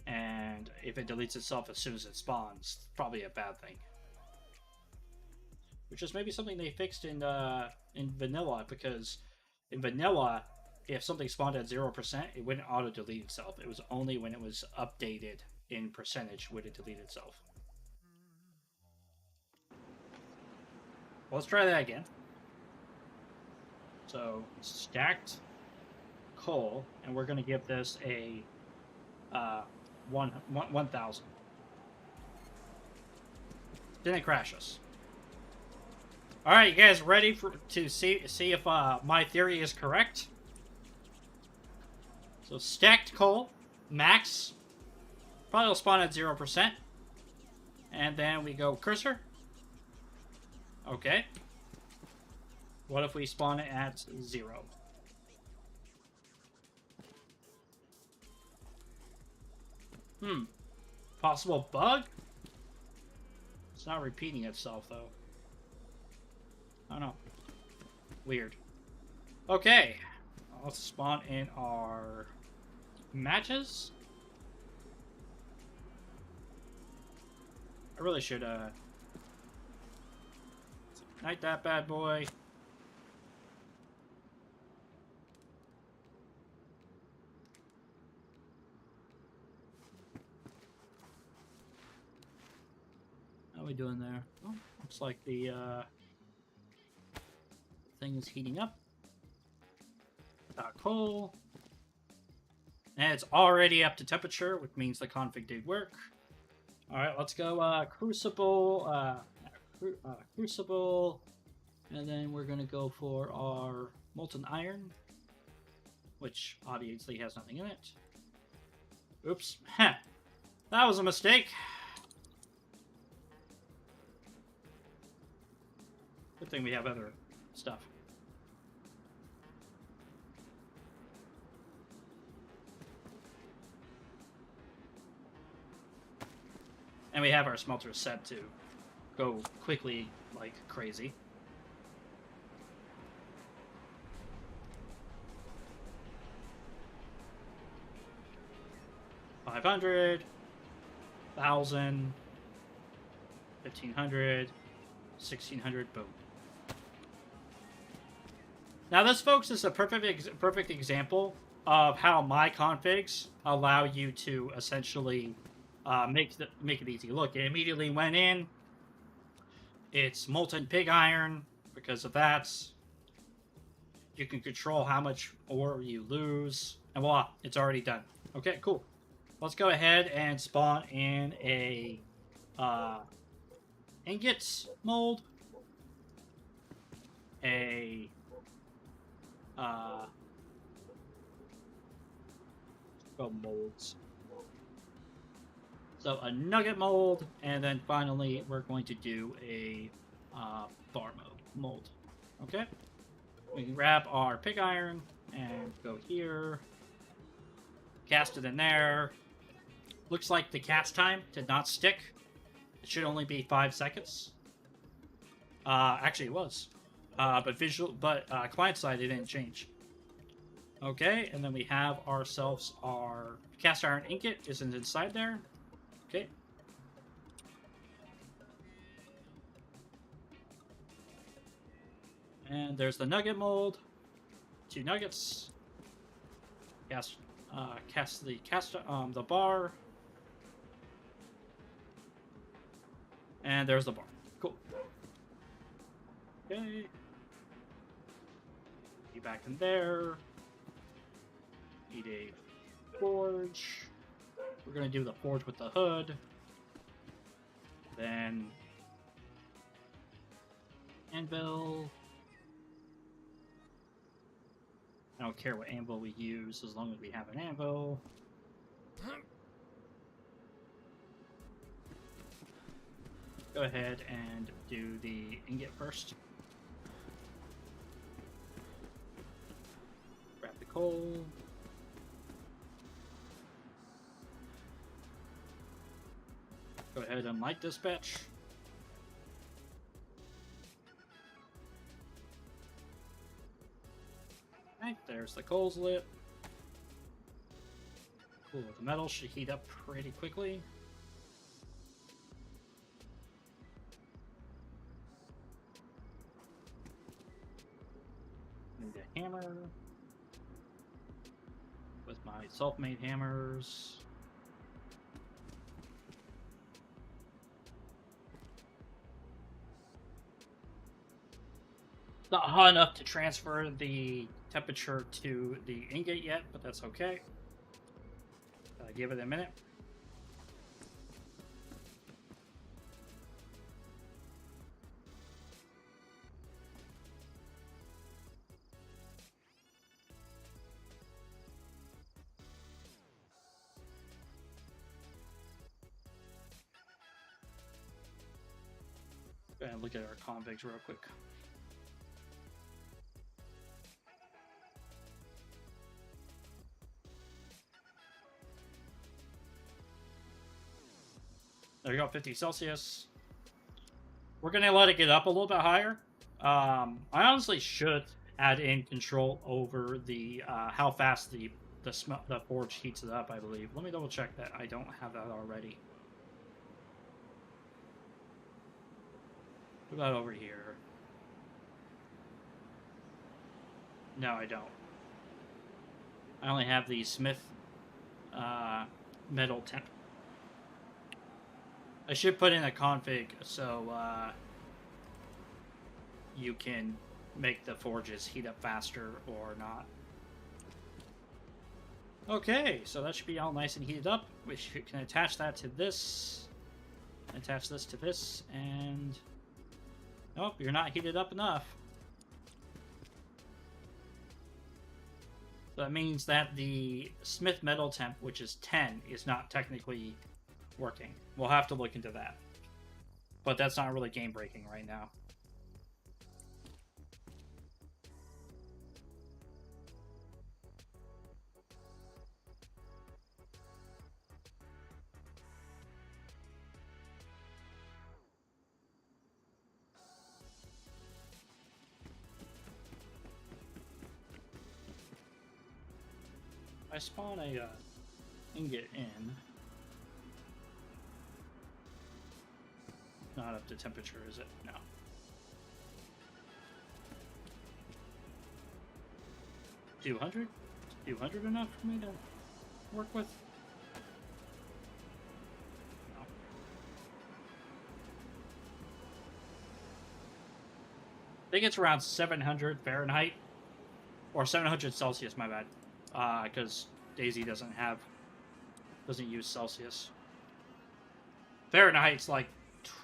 And if it deletes itself as soon as it spawns, it's probably a bad thing. Which is maybe something they fixed in vanilla, because in vanilla, if something spawned at 0%, it wouldn't auto-delete itself. It was only when it was updated in percentage would it delete itself. Well, let's try that again. So, stacked coal, and we're going to give this a 1,000. Didn't crash us. All right, you guys ready to see if my theory is correct? So stacked coal, max, probably will spawn at 0%, and then we go cursor. Okay. What if we spawn it at 0? Possible bug? It's not repeating itself, though. I don't know. Weird. Okay. Let's spawn in our matches. I really should, ignite that bad boy. How are we doing there? Oh, looks like the, thing is heating up. Coal. And it's already up to temperature, which means the config did work. Alright, let's go Crucible, Crucible, and then we're going to go for our Molten Iron, which obviously has nothing in it. Oops. That was a mistake. Good thing we have other stuff. And we have our smelter set to go quickly like crazy. $500, 1,000, 1,500, 1,600, boom. Now this, folks, is a perfect example of how my configs allow you to essentially make it easy. Look, it immediately went in. It's molten pig iron. Because of that, you can control how much ore you lose, and voila, it's already done. Okay, cool. Let's go ahead and spawn in a ingots mold, a molds. So a nugget mold, and then finally we're going to do a bar mold. Okay, we can grab our pig iron and go here, cast it in there. Looks like the cast time did not stick. It should only be 5 seconds. Actually, it was. But client side, it didn't change. Okay, and then we have ourselves our cast iron ingot is inside there. Okay. And there's the nugget mold. 2 nuggets. Cast the bar. And there's the bar. Cool. Okay. Be back in there. Need a forge. We're gonna do the forge with the hood. Then anvil. I don't care what anvil we use as long as we have an anvil. Go ahead and do the ingot first. Grab the coal. Go ahead and light dispatch. Okay, there's the coals lit. Cool, the metal should heat up pretty quickly. Need a hammer. With my self-made hammers. Not hot enough to transfer the temperature to the ingot yet, but that's okay. Give it a minute. Go ahead and look at our configs real quick. There you go, 50 Celsius. We're going to let it get up a little bit higher. I honestly should add in control over the how fast the forge heats it up, I believe. Let me double check that. I don't have that already. What about over here? No, I don't. I only have the smith metal temp. I should put in a config so you can make the forges heat up faster or not. Okay, so that should be all nice and heated up. We can attach that to this, attach this to this, and nope, you're not heated up enough. So that means that the smith metal temp, which is 10, is not technically working. We'll have to look into that. But that's not really game breaking right now. I spawn a ingot in. Not up to temperature, is it? No. $200? $200 enough for me to work with? No. I think it's around 700 Fahrenheit. Or 700 Celsius, my bad. Because DayZ doesn't use Celsius. Fahrenheit's like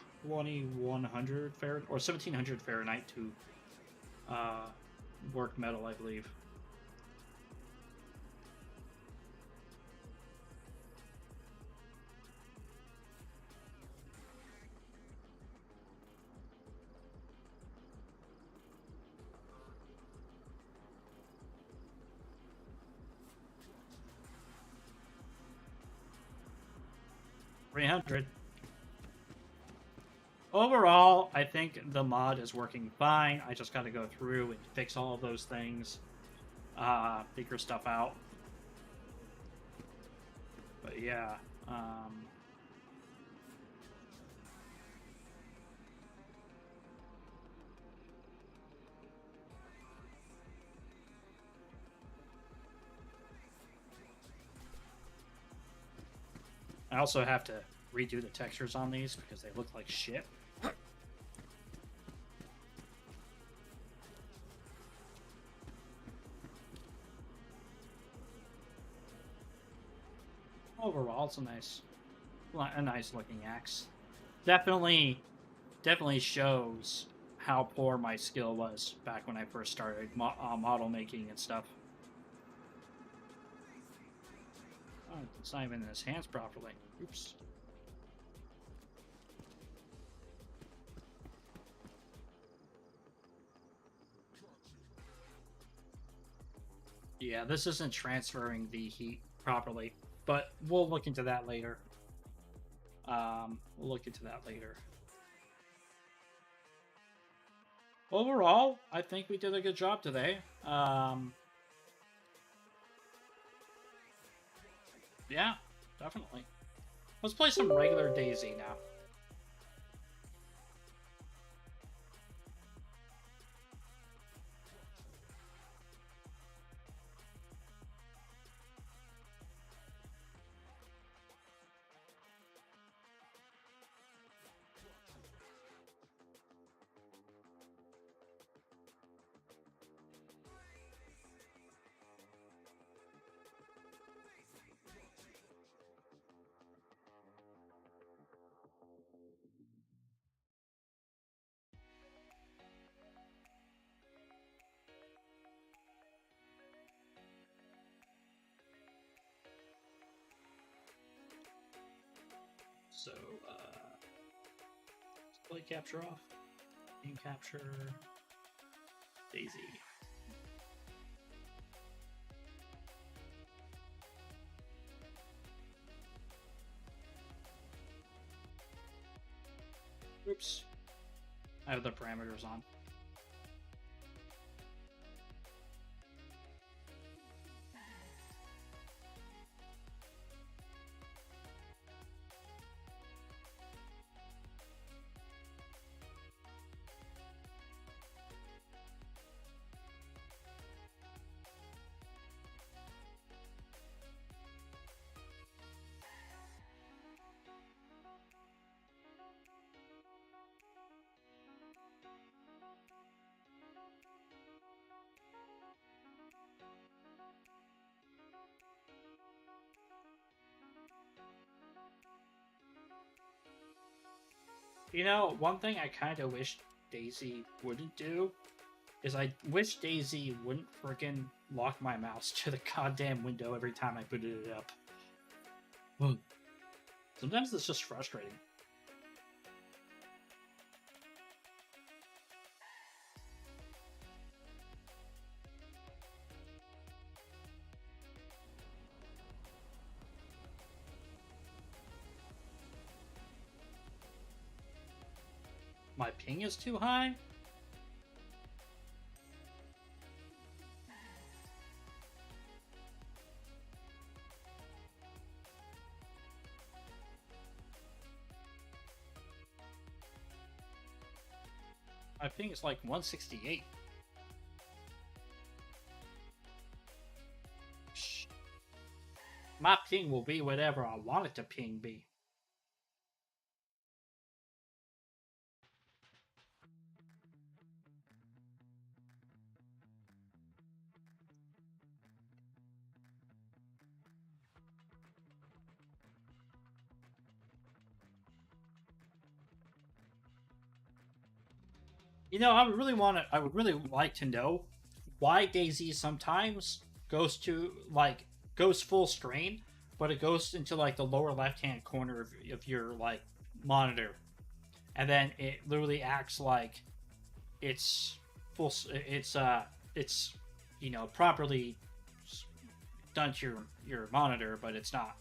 2100 Fahrenheit or 1700 Fahrenheit to work metal, I believe. $300. Overall, I think the mod is working fine. I just got to go through and fix all of those things, figure stuff out. But yeah, I also have to redo the textures on these because they look like shit. Overall, it's a nice looking axe. Definitely shows how poor my skill was back when I first started model making and stuff. Oh, it's not even in his hands properly. Oops. Yeah, this isn't transferring the heat properly, but we'll look into that later. Overall, I think we did a good job today. Yeah, definitely. Let's play some regular DayZ now. So, play capture off. Game capture. DayZ. Oops. I have the parameters on. You know, one thing I kind of wish DayZ wouldn't do is I wish DayZ wouldn't freaking lock my mouse to the goddamn window every time I booted it up. Sometimes it's just frustrating. My ping is too high? I think it's like 168. Shh. My ping will be whatever I want it to ping be. You know, I would really like to know why DayZ sometimes goes full screen, but it goes into like the lower left-hand corner of your like monitor, and then it literally acts like it's it's properly done to your monitor, but it's not.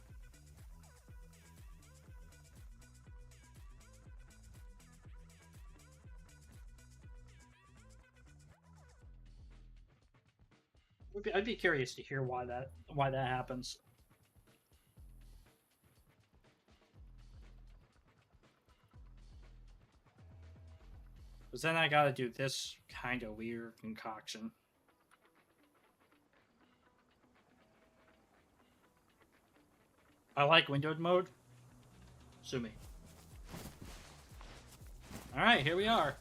I'd be curious to hear why that happens. Because then I gotta do this kind of weird concoction. I like windowed mode. Sue me. Alright, here we are.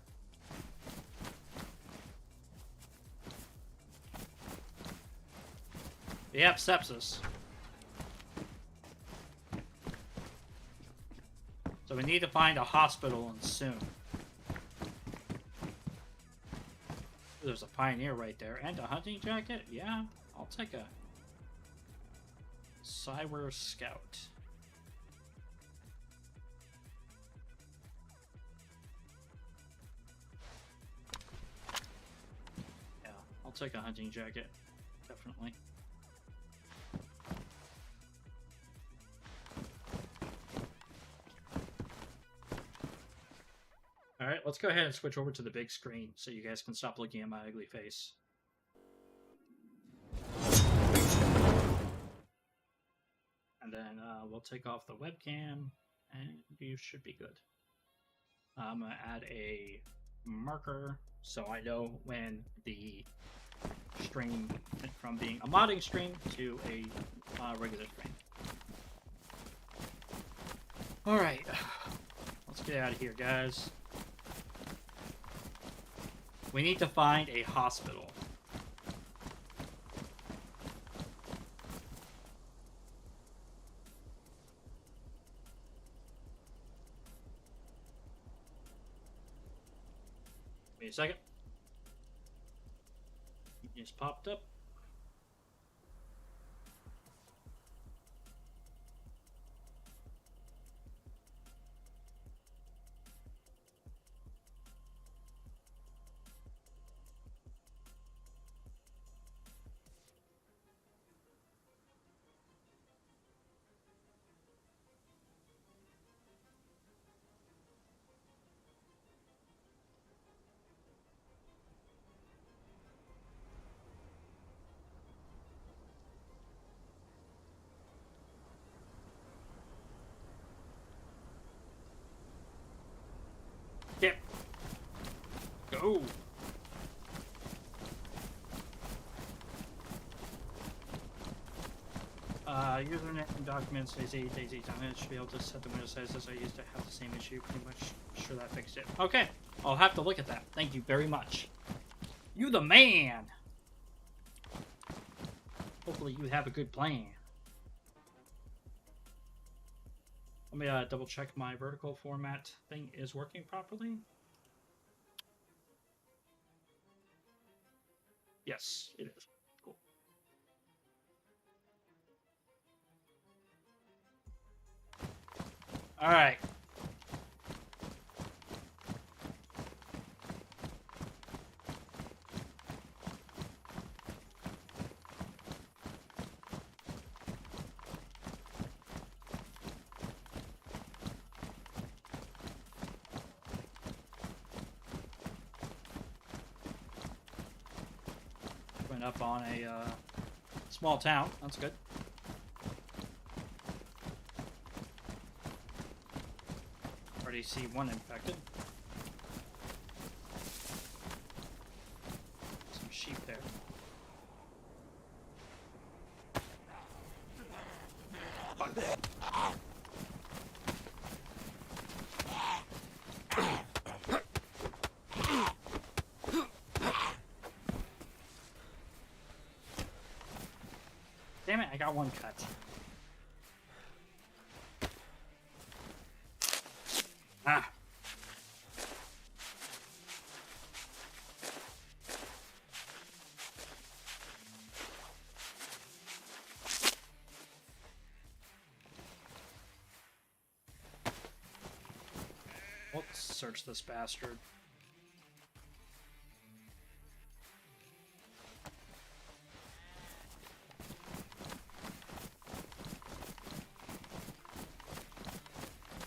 We have sepsis. So we need to find a hospital and soon. There's a pioneer right there. And a hunting jacket? Yeah, I'll take a Cyber Scout. Yeah, I'll take a hunting jacket. Definitely. Alright, let's go ahead and switch over to the big screen so you guys can stop looking at my ugly face. And then we'll take off the webcam, and you should be good. I'm going to add a marker so I know when the stream went from being a modding stream to a regular stream. Alright, let's get out of here, guys. We need to find a hospital. Wait a second. It just popped up. Yep. Go. Username and documents, DayZ document should be able to set the window size as I used to have the same issue. Pretty much sure that fixed it. Okay, I'll have to look at that. Thank you very much. You the man. Hopefully you have a good plan. Let me double check my vertical format thing is working properly. Yes, it is. Cool. All right. Went up on a small town. That's good. Already see one infected. Damn it, I got one cut. Ah. Let's search this bastard.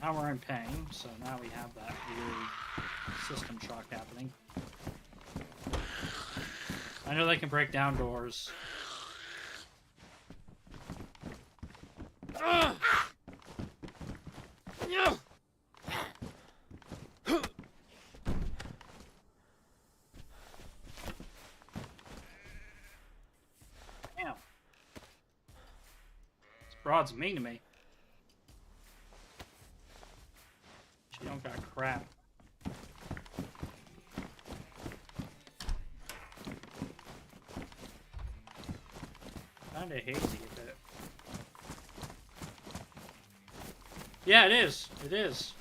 Now we're in pain, so now we have that weird system shock happening. I know they can break down doors. Damn. This broad's mean to me. She don't got crap. Kinda hazy a bit. Yeah, it is. It is.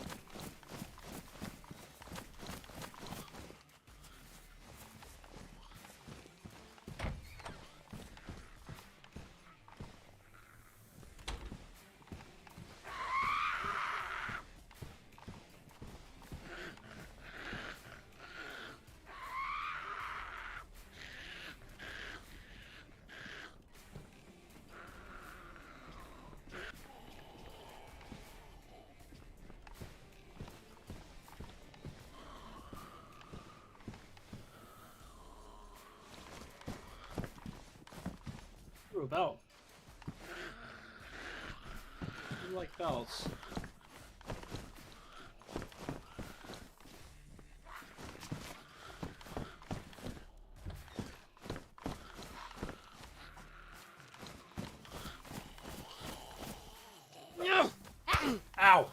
Ooh, a belt. You like belts. Ow!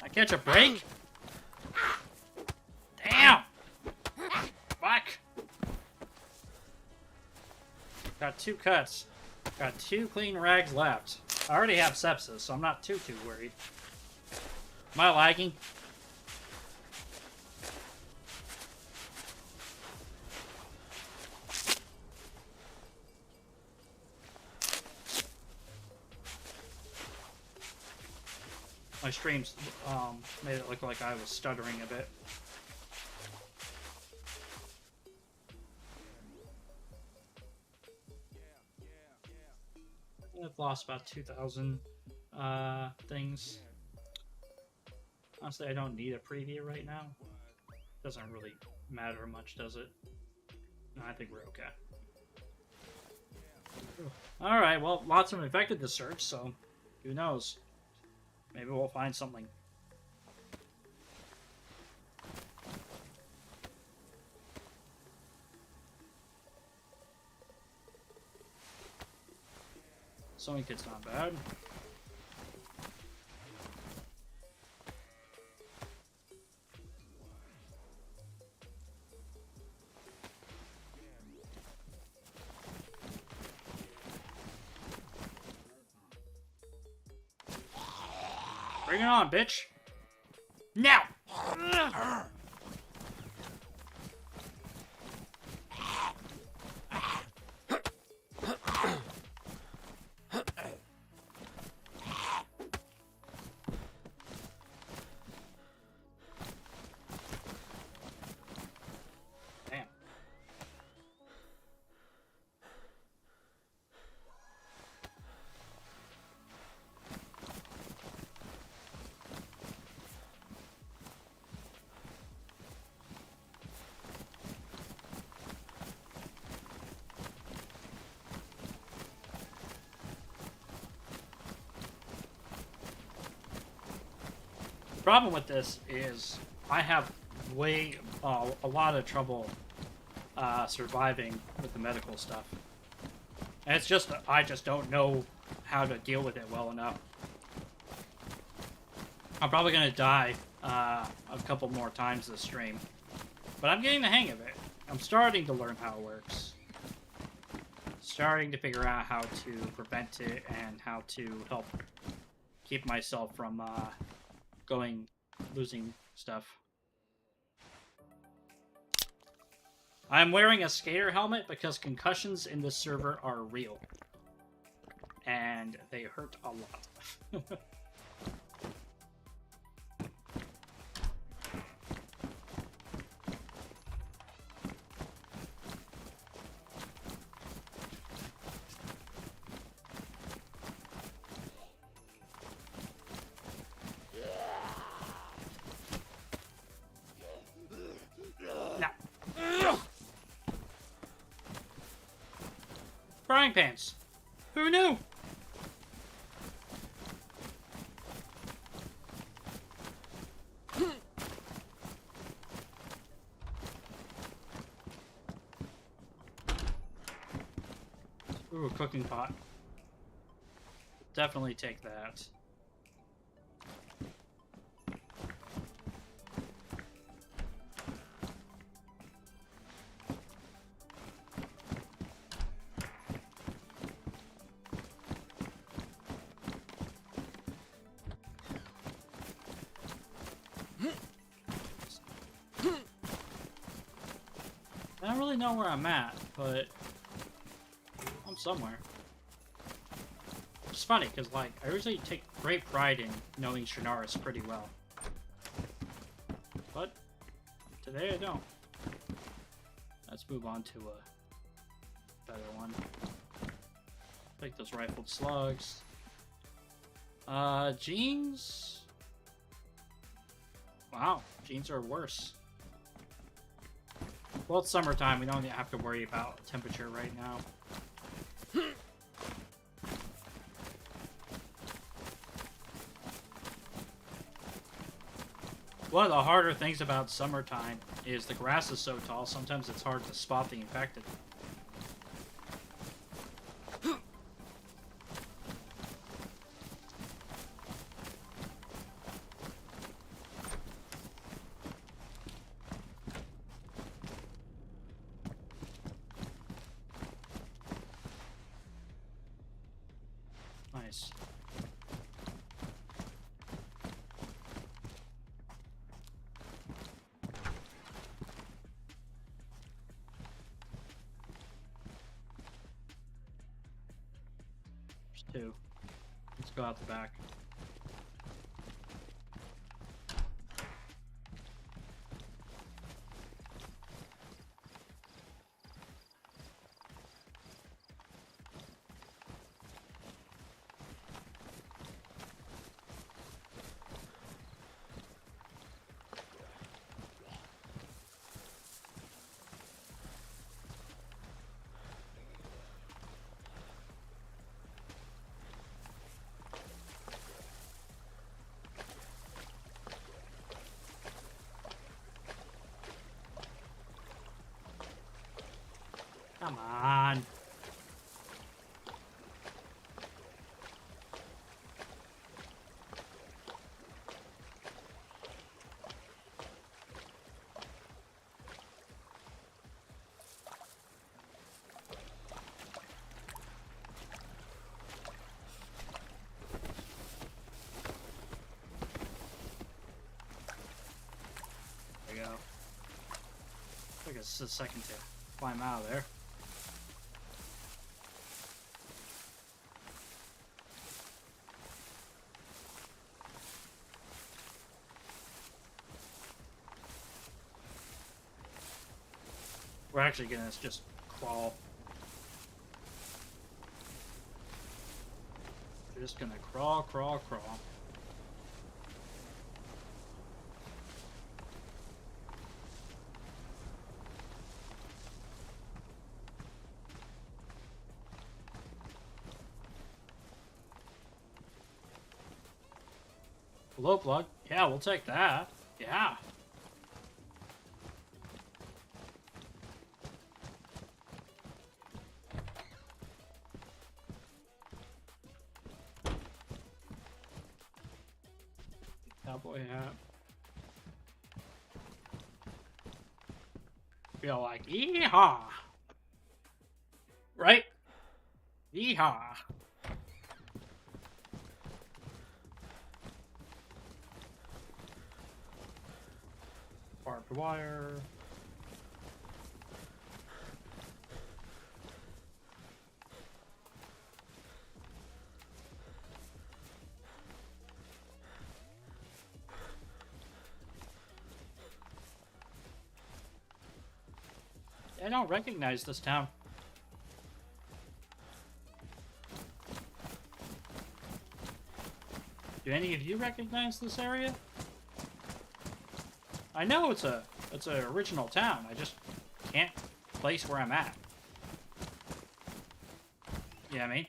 I catch a break? Damn! Fuck! Got 2 cuts. Got 2 clean rags left. I already have sepsis, so I'm not too worried. Am I lagging? My streams made it look like I was stuttering a bit. I've lost about 2,000 things. Honestly, I don't need a preview right now. Doesn't really matter much, does it? No, I think we're okay. Alright, well, lots of infected to search, so who knows? Maybe we'll find something. Sewing kit's not bad. Bring it on, bitch! Now! Damn. Problem with this is I have a lot of trouble surviving with the medical stuff. And it's just, I just don't know how to deal with it well enough. I'm probably going to die a couple more times this stream. But I'm getting the hang of it. I'm starting to learn how it works. Starting to figure out how to prevent it and how to help keep myself from losing stuff. I'm wearing a skater helmet because concussions in this server are real. And they hurt a lot. Frying pans. Who knew? Ooh, a cooking pot. Definitely take that. I don't really know where I'm at, but I'm somewhere. It's funny, because, like, I usually take great pride in knowing Shannara's pretty well. But today I don't. Let's move on to a better one. Take those rifled slugs. Jeans? Wow, jeans are worse. Well, it's summertime. We don't have to worry about temperature right now. One of the harder things about summertime is the grass is so tall, sometimes it's hard to spot the infected. Nice. There's two. Let's go out the back. Come on. There you go. Took us a second to climb out of there. We're actually gonna just crawl. We're just gonna crawl, crawl, crawl. Glow plug. Yeah, we'll take that. Yeah. Cowboy hat. Feel like yeehaw. Right? Yeehaw. Barbed wire. I don't recognize this town. Do any of you recognize this area? I know it's a original town. I just can't place where I'm at. You know what I mean?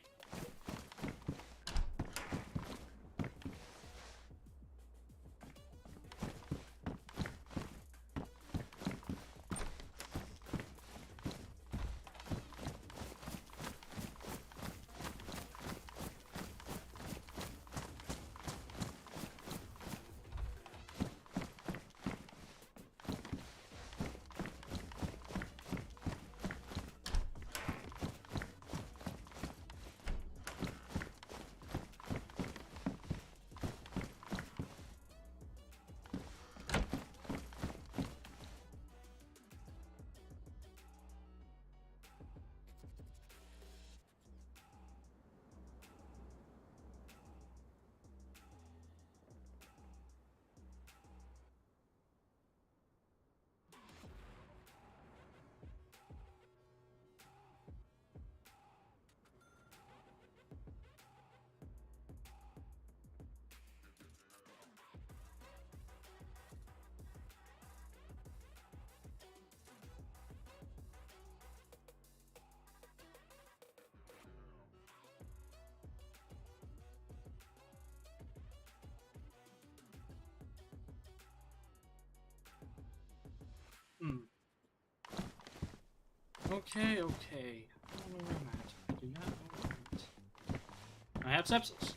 Okay, okay. I don't know where I'm at. I do not know where I'm at. I have sepsis.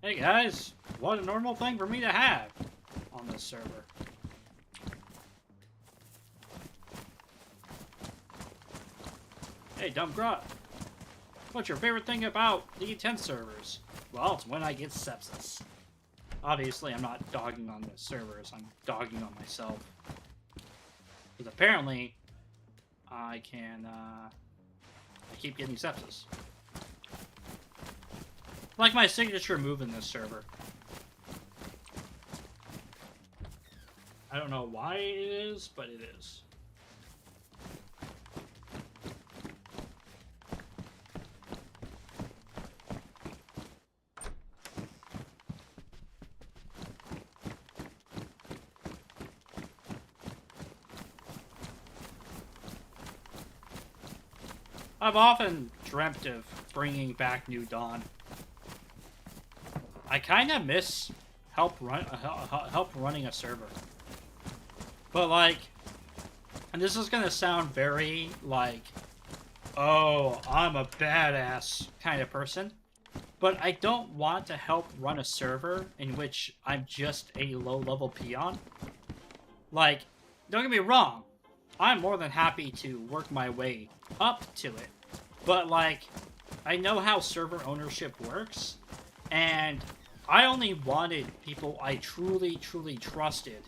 Hey guys, what a normal thing for me to have on this server. Hey, dumb grot. What's your favorite thing about the IntenZ servers? Well, it's when I get sepsis. Obviously, I'm not dogging on the servers. I'm dogging on myself. Because apparently, I keep getting sepsis. Like my signature move in this server. I don't know why it is, but it is. I've often dreamt of bringing back New Dawn. I kind of miss help running a server. But like, and this is gonna sound very like, oh, I'm a badass kind of person. But I don't want to help run a server in which I'm just a low-level peon. Like, don't get me wrong. I'm more than happy to work my way up to it. But, like, I know how server ownership works, and I only wanted people I truly, truly trusted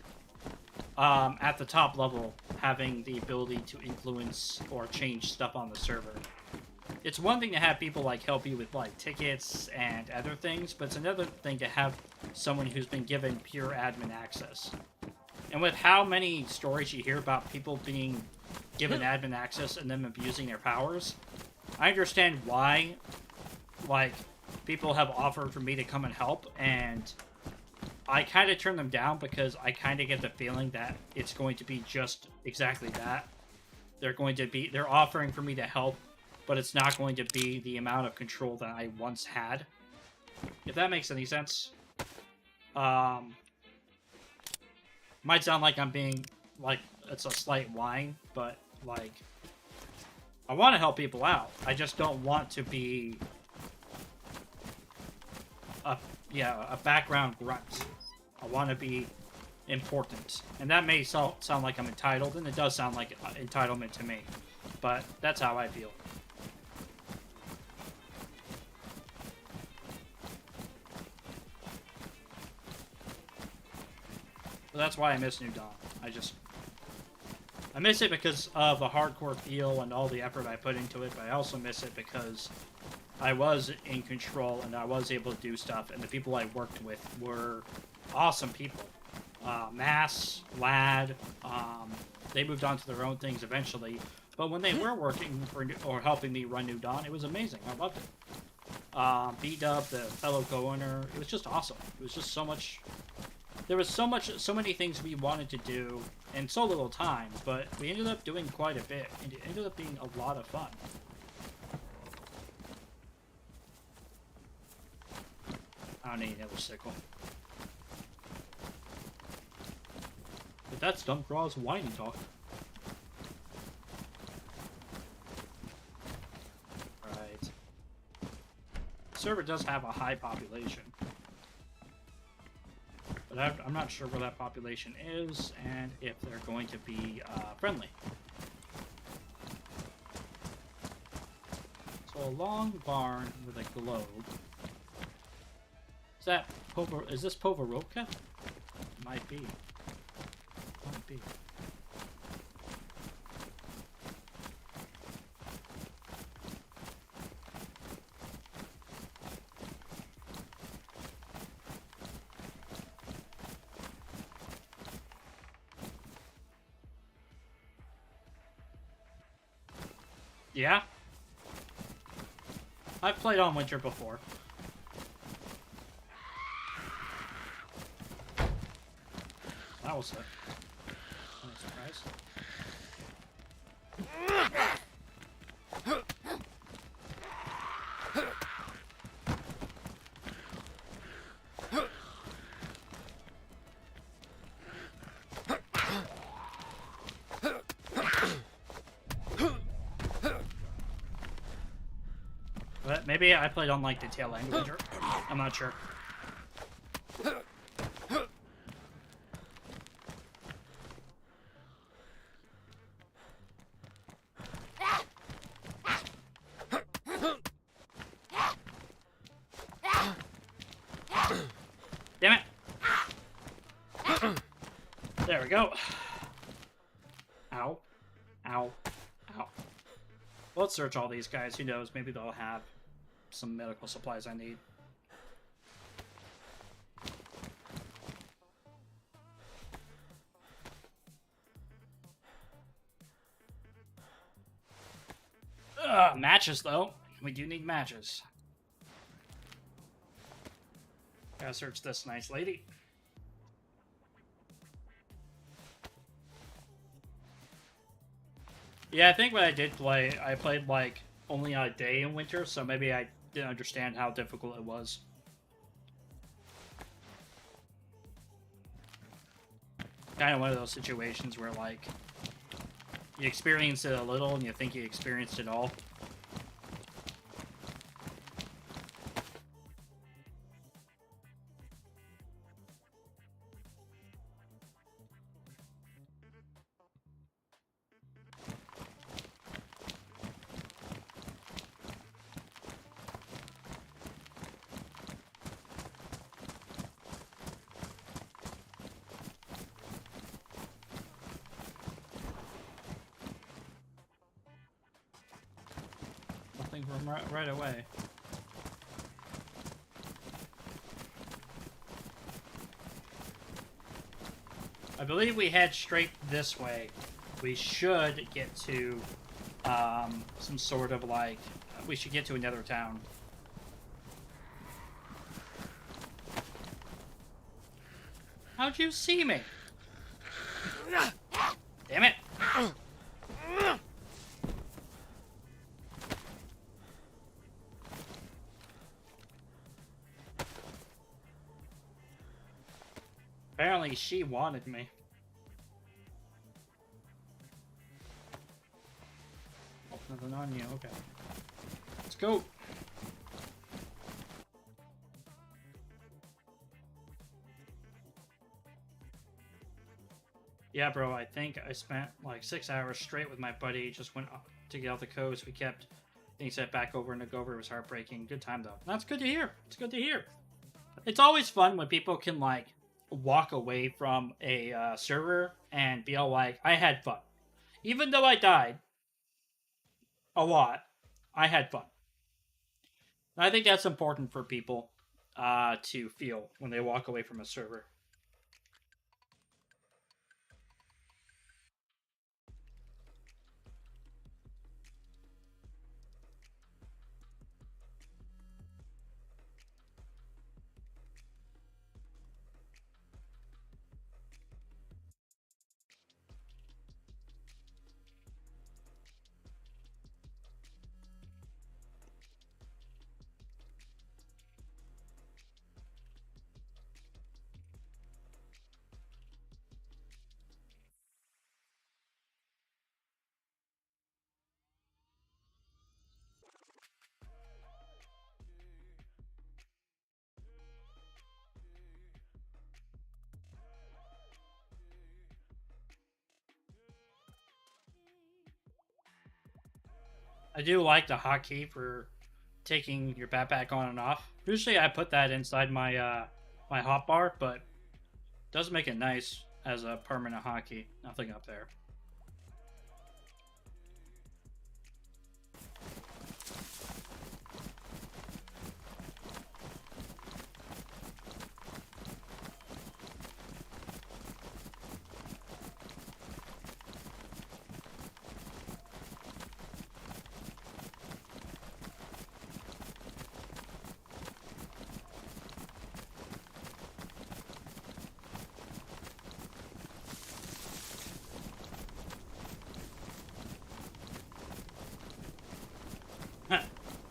at the top level having the ability to influence or change stuff on the server. It's one thing to have people, like, help you with, like, tickets and other things, but it's another thing to have someone who's been given pure admin access. And with how many stories you hear about people being given admin access and them abusing their powers, I understand why, like, people have offered for me to come and help, and I kind of turn them down because I kind of get the feeling that it's going to be just exactly that. They're offering for me to help, but it's not going to be the amount of control that I once had. If that makes any sense. Um, might sound like I'm being like it's a slight whine, but like I want to help people out. I just don't want to be a a background grunt. I want to be important, and that may sound like I'm entitled, and it does sound like entitlement to me, but that's how I feel. So that's why I miss New Dawn. I miss it because of the hardcore feel and all the effort I put into it, but I also miss it because I was in control and I was able to do stuff, and the people I worked with were awesome people. Mass, Lad, they moved on to their own things eventually, but when they were working for or helping me run New Dawn, it was amazing. I loved it. B-Dub, the fellow co-owner, it was just awesome. It was just so much. There was so many things we wanted to do, and so little time, but we ended up doing quite a bit, and it ended up being a lot of fun. I don't need another sickle. But that's Dumpgraw's whiny talk. Right. The server does have a high population. But I'm not sure where that population is, and if they're going to be friendly. So a long barn with a globe. Is that is this Poverovka? Might be. Might be. Yeah? I've played on Winter before. That was a nice surprise. But maybe I played on like the tail end of Winter. I'm not sure. Damn it! There we go. Ow. Ow. Ow. Well, let's search all these guys. Who knows? Maybe they'll have some medical supplies I need. Matches, though. We do need matches. Gotta search this nice lady. Yeah, I think when I did play, I played like only a day in Winter, so maybe I didn't understand how difficult it was. Kind of one of those situations where like you experience it a little and you think you experienced it all. From right away. I believe we head straight this way. We should get to some sort of like we should get to another town. How'd you see me? Damn it! Apparently she wanted me. Oh, nothing on you, okay. Let's go. Yeah, bro, I think I spent like 6 hours straight with my buddy. Just went up to get off the coast. We kept things set back over and over. It was heartbreaking. Good time, though. That's good to hear. It's good to hear. It's always fun when people can, like, walk away from a server and be all like, I had fun. Even though I died a lot, I had fun. And I think that's important for people to feel when they walk away from a server. I do like the hotkey for taking your backpack on and off. Usually I put that inside my my hotbar, but it does make it nice as a permanent hotkey. Nothing up there.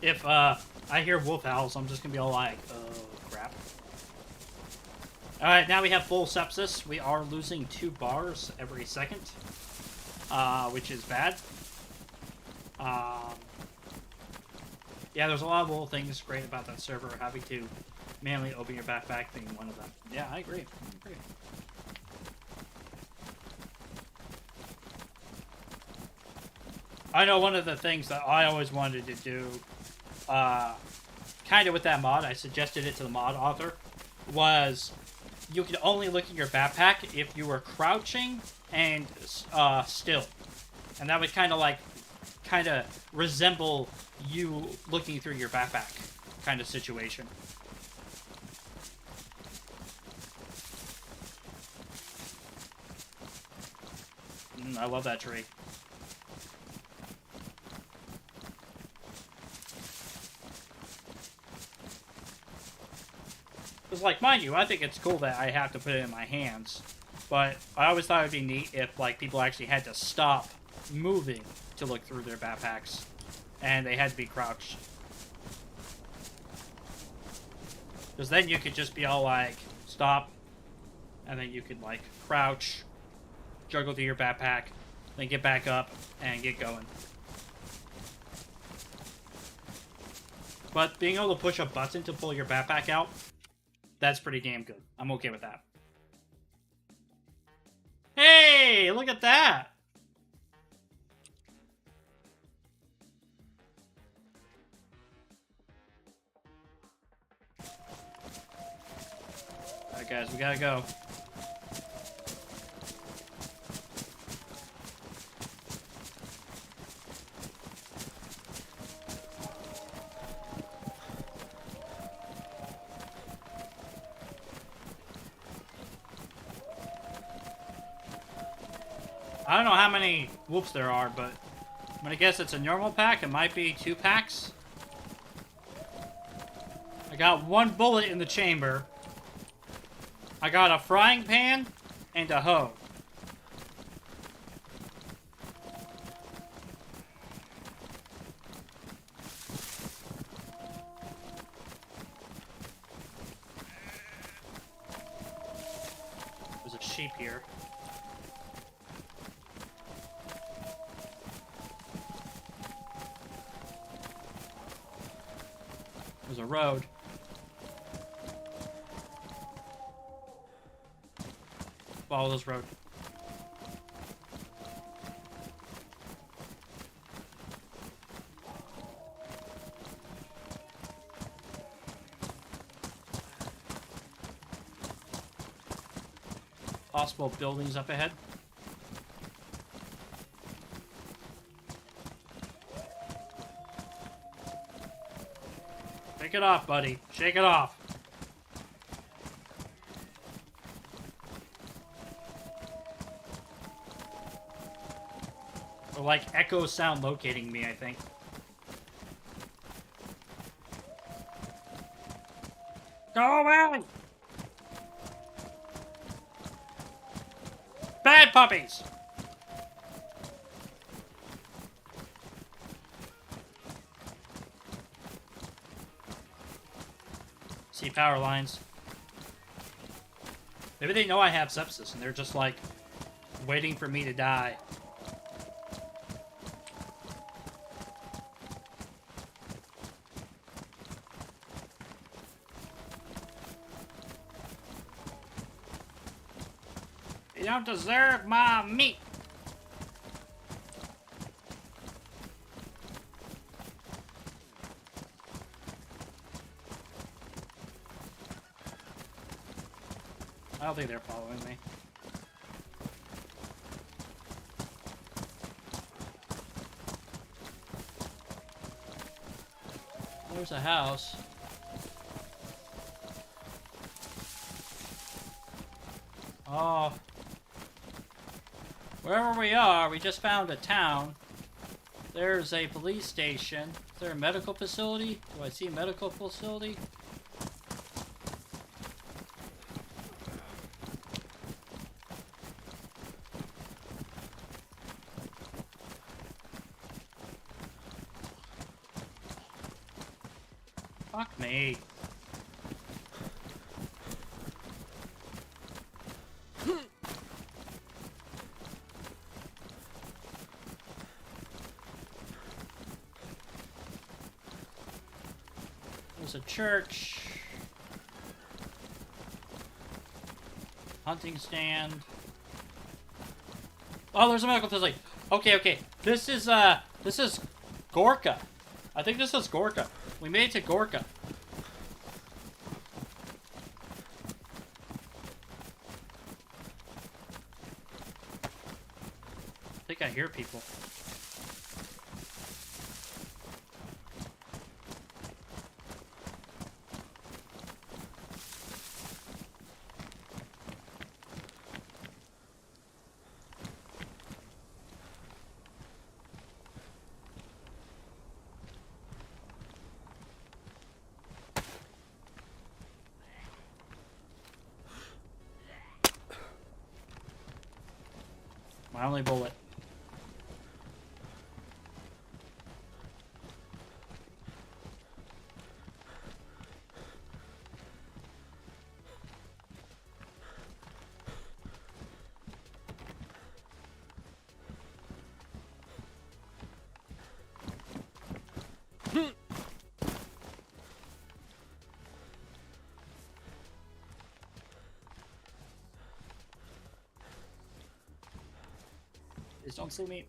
If I hear wolf howls, I'm just gonna be all like, oh crap. Alright, now we have full sepsis. We are losing 2 bars every second, which is bad. Yeah, there's a lot of little things great about that server. Having to manually open your backpack being one of them. Yeah, I agree. I agree. I know one of the things that I always wanted to do, kind of with that mod, I suggested it to the mod author, was you could only look at your backpack if you were crouching and still. And that would kind of resemble you looking through your backpack kind of situation. I love that tree. Because, like, mind you, I think it's cool that I have to put it in my hands. But I always thought it would be neat if, like, people actually had to stop moving to look through their backpacks. And they had to be crouched. Because then you could just be all like, stop. And then you could, like, crouch, juggle through your backpack, then get back up, and get going. But being able to push a button to pull your backpack out, that's pretty damn good. I'm okay with that. Hey, look at that! Alright guys, we gotta go. I don't know how many wolves there are, but I'm gonna guess it's a normal pack. It might be 2 packs. I got 1 bullet in the chamber. I got a frying pan and a hoe. There's a sheep here. There's a road. Follow this road. Possible buildings up ahead. Shake it off, buddy. Shake it off. Or like echo sound locating me, I think. Go away! Bad puppies! See power lines. Maybe they know I have sepsis and they're just like waiting for me to die. You don't deserve my meat. I don't think they're following me. There's a house. Oh. Wherever we are, we just found a town. There's a police station. Is there a medical facility? Do I see a medical facility? Fuck me. There's a church. Hunting stand. Oh, there's a medical facility. Okay, okay. This is Gorka. I think this is Gorka. We made it to Gorka. I think I hear people. My only bullet. Please don't see me.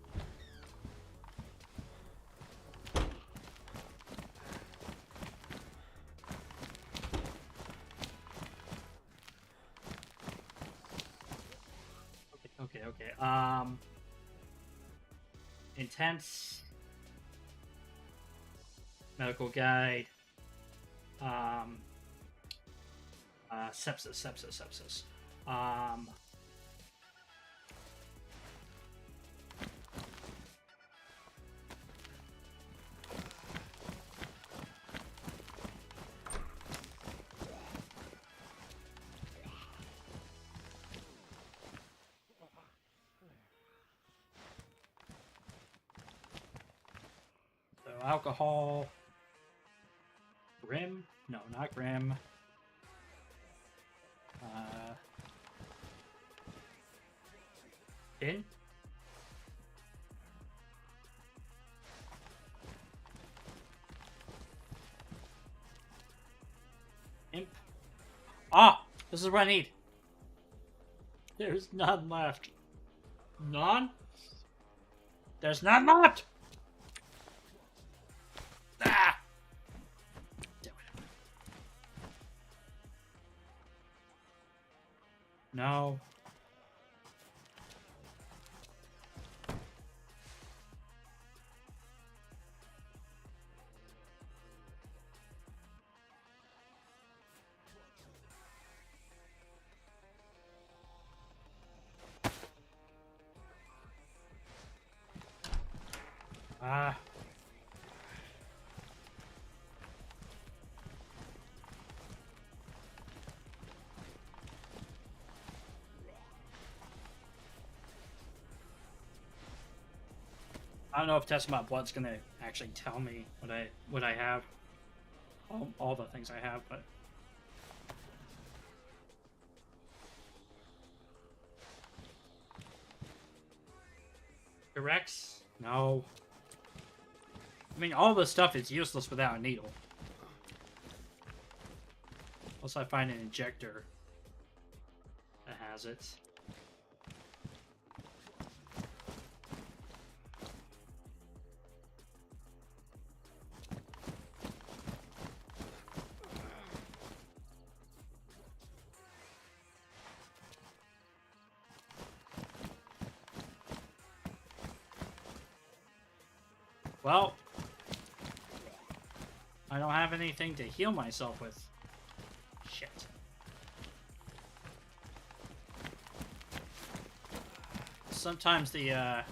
Okay. IntenZ. Medical guide. Sepsis. So alcohol. Grim? No, not Grim. pin. Imp. Ah! This is what I need. There's none left. None? There's none left! Ah! Damn it. No. Ah. I don't know if testing my blood's gonna actually tell me what I have. All the things I have, but Rex? No. I mean, all this stuff is useless without a needle. Unless I find an injector that has it. Well, I don't have anything to heal myself with. Shit. Sometimes the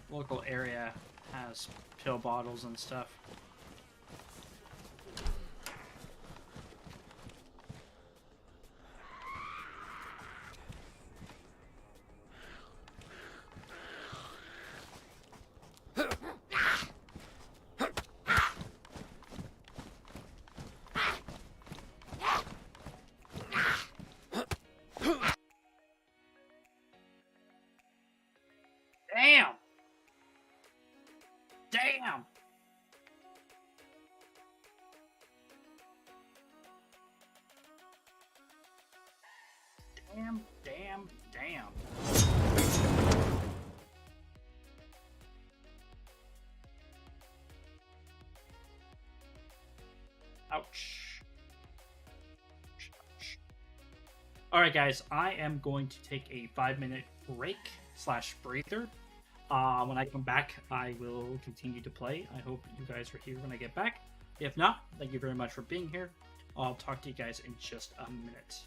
local area has pill bottles and stuff. Damn! Damn! Damn, damn, damn. Ouch. Ouch. Alright guys, I am going to take a 5-minute break / breather. When I come back, I will continue to play. I hope you guys are here when I get back. If not, thank you very much for being here. I'll talk to you guys in just a minute.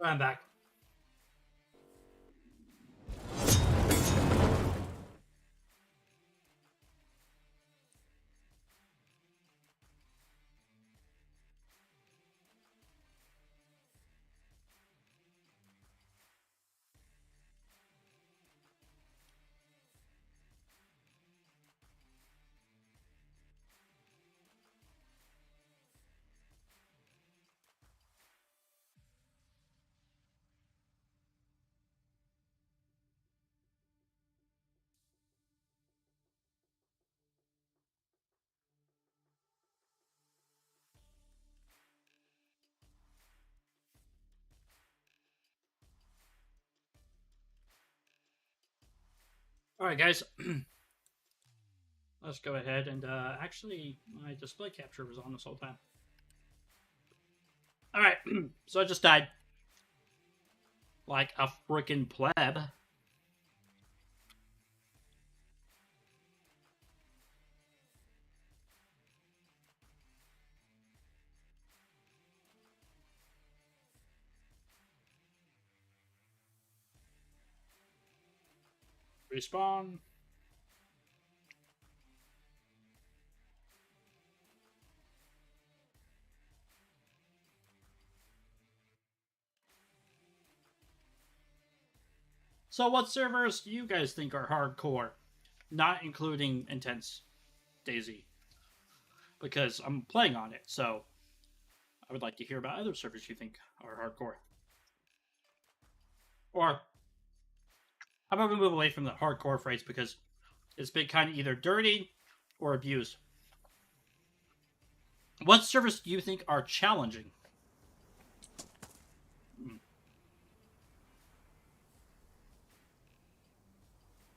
I'm back. All right, guys. Let's go ahead and actually, my display capture was on this whole time. All right, so I just died like a freaking pleb. Respawn. So what servers do you guys think are hardcore? Not including IntenZ DayZ. Because I'm playing on it, so I would like to hear about other servers you think are hardcore. Or how about we move away from the hardcore phrase because it's been kind of either dirty or abused. What servers do you think are challenging?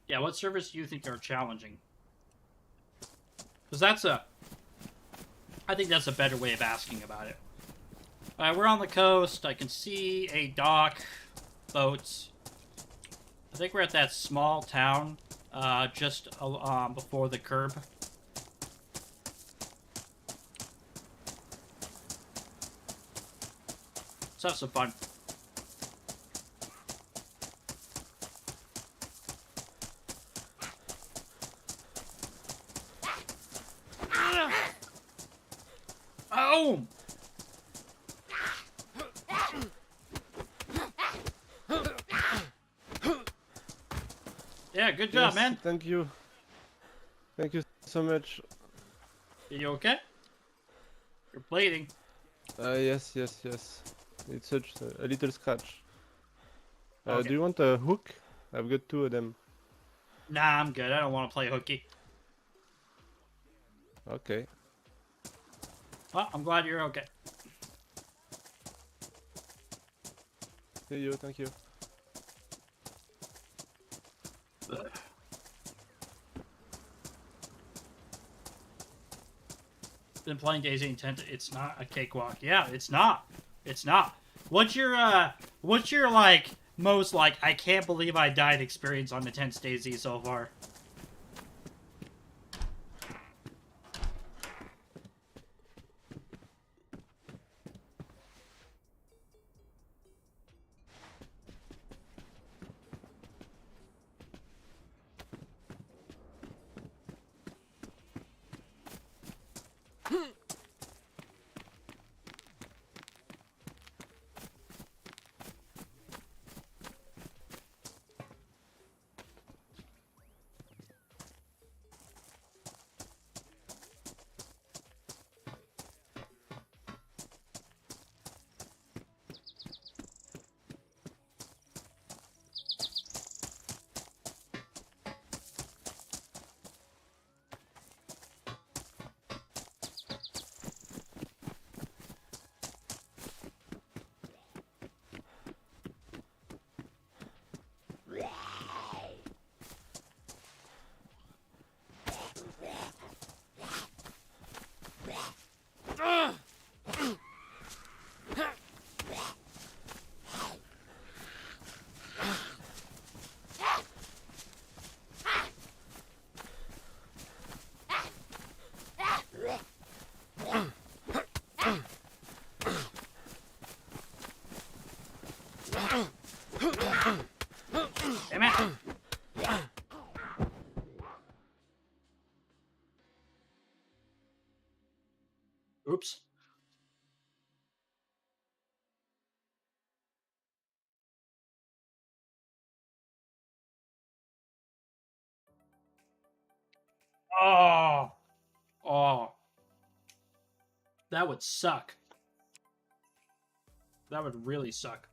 Yeah, what servers do you think are challenging? Because I think that's a better way of asking about it. We're on the coast. I can see a dock, boats. I think we're at that small town just before the curb. Let's have some fun. Oh! Yeah, good job, man. Thank you. Thank you so much. Are you okay? You're bleeding. Yes. It's such a little scratch. Okay. Do you want a hook? I've got 2 of them. Nah, I'm good. I don't want to play hooky. Okay. Well, I'm glad you're okay. See you, thank you. Been playing DayZ Intent. It's not a cakewalk. Yeah, it's not. It's not. What's your like most like I can't believe I died experience on IntenZ DayZ so far? Damn it. Oops. Oh. Oh. That would suck. That would really suck.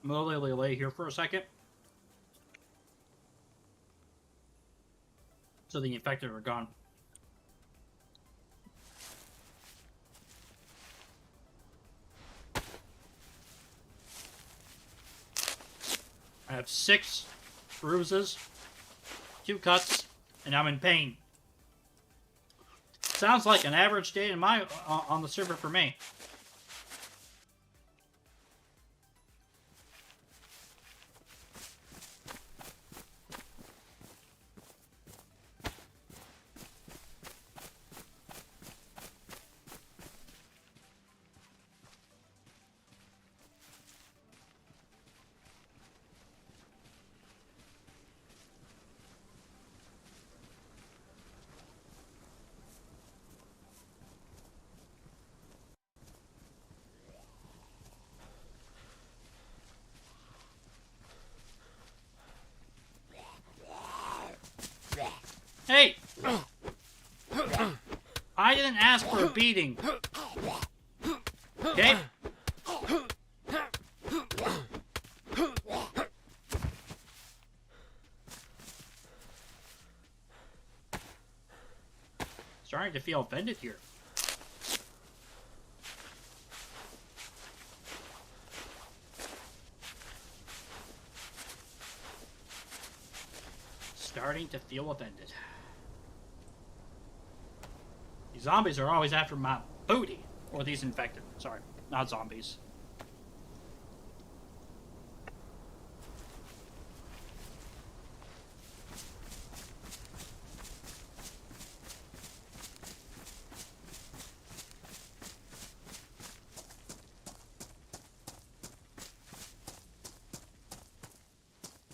I'm gonna literally lay here for a second. So the infected are gone. I have 6 bruises, 2 cuts, and I'm in pain. Sounds like an average day in my on the server for me. Hey! I didn't ask for a beating. Okay? Starting to feel offended here. Starting to feel offended. These zombies are always after my booty. Or these infected. Sorry, not zombies.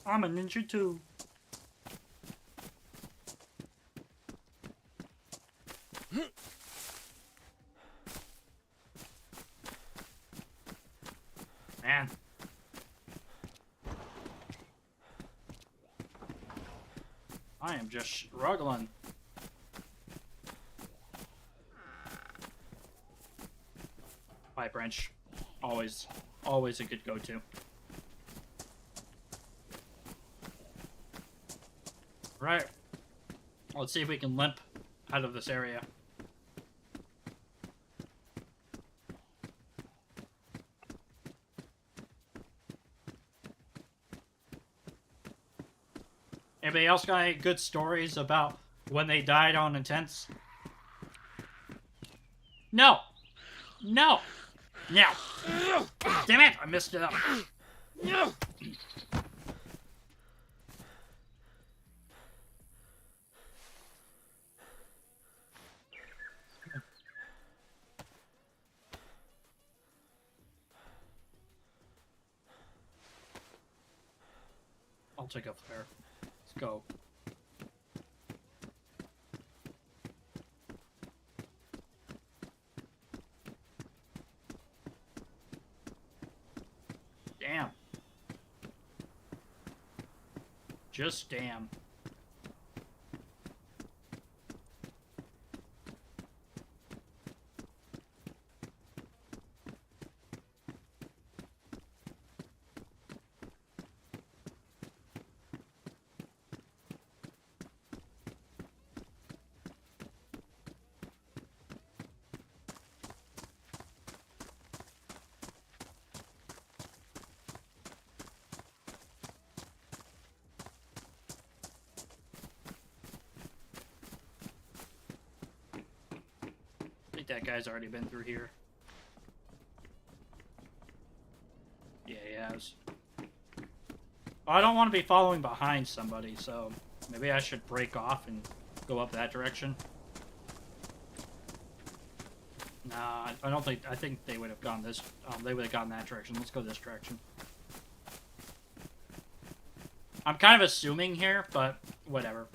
I'm a ninja too. Man. I am just struggling. Pipe wrench. Always a good go-to. Right. Let's see if we can limp out of this area. Anybody else got any good stories about when they died on IntenZ? No! No! No! Damn it! I messed it up. I'll take a flare. Let's go. Damn. Just damn. I think that guy's already been through here. Yeah, he has. Well, I don't want to be following behind somebody, so maybe I should break off and go up that direction. Nah, I don't think. I think they would have gone this. They would have gone that direction. Let's go this direction. I'm kind of assuming here, but whatever.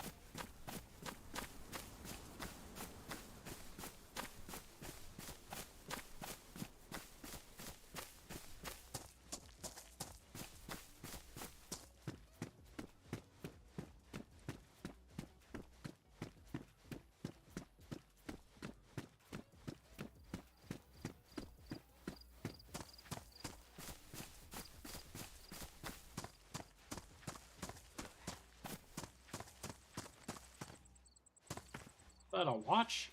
That a watch?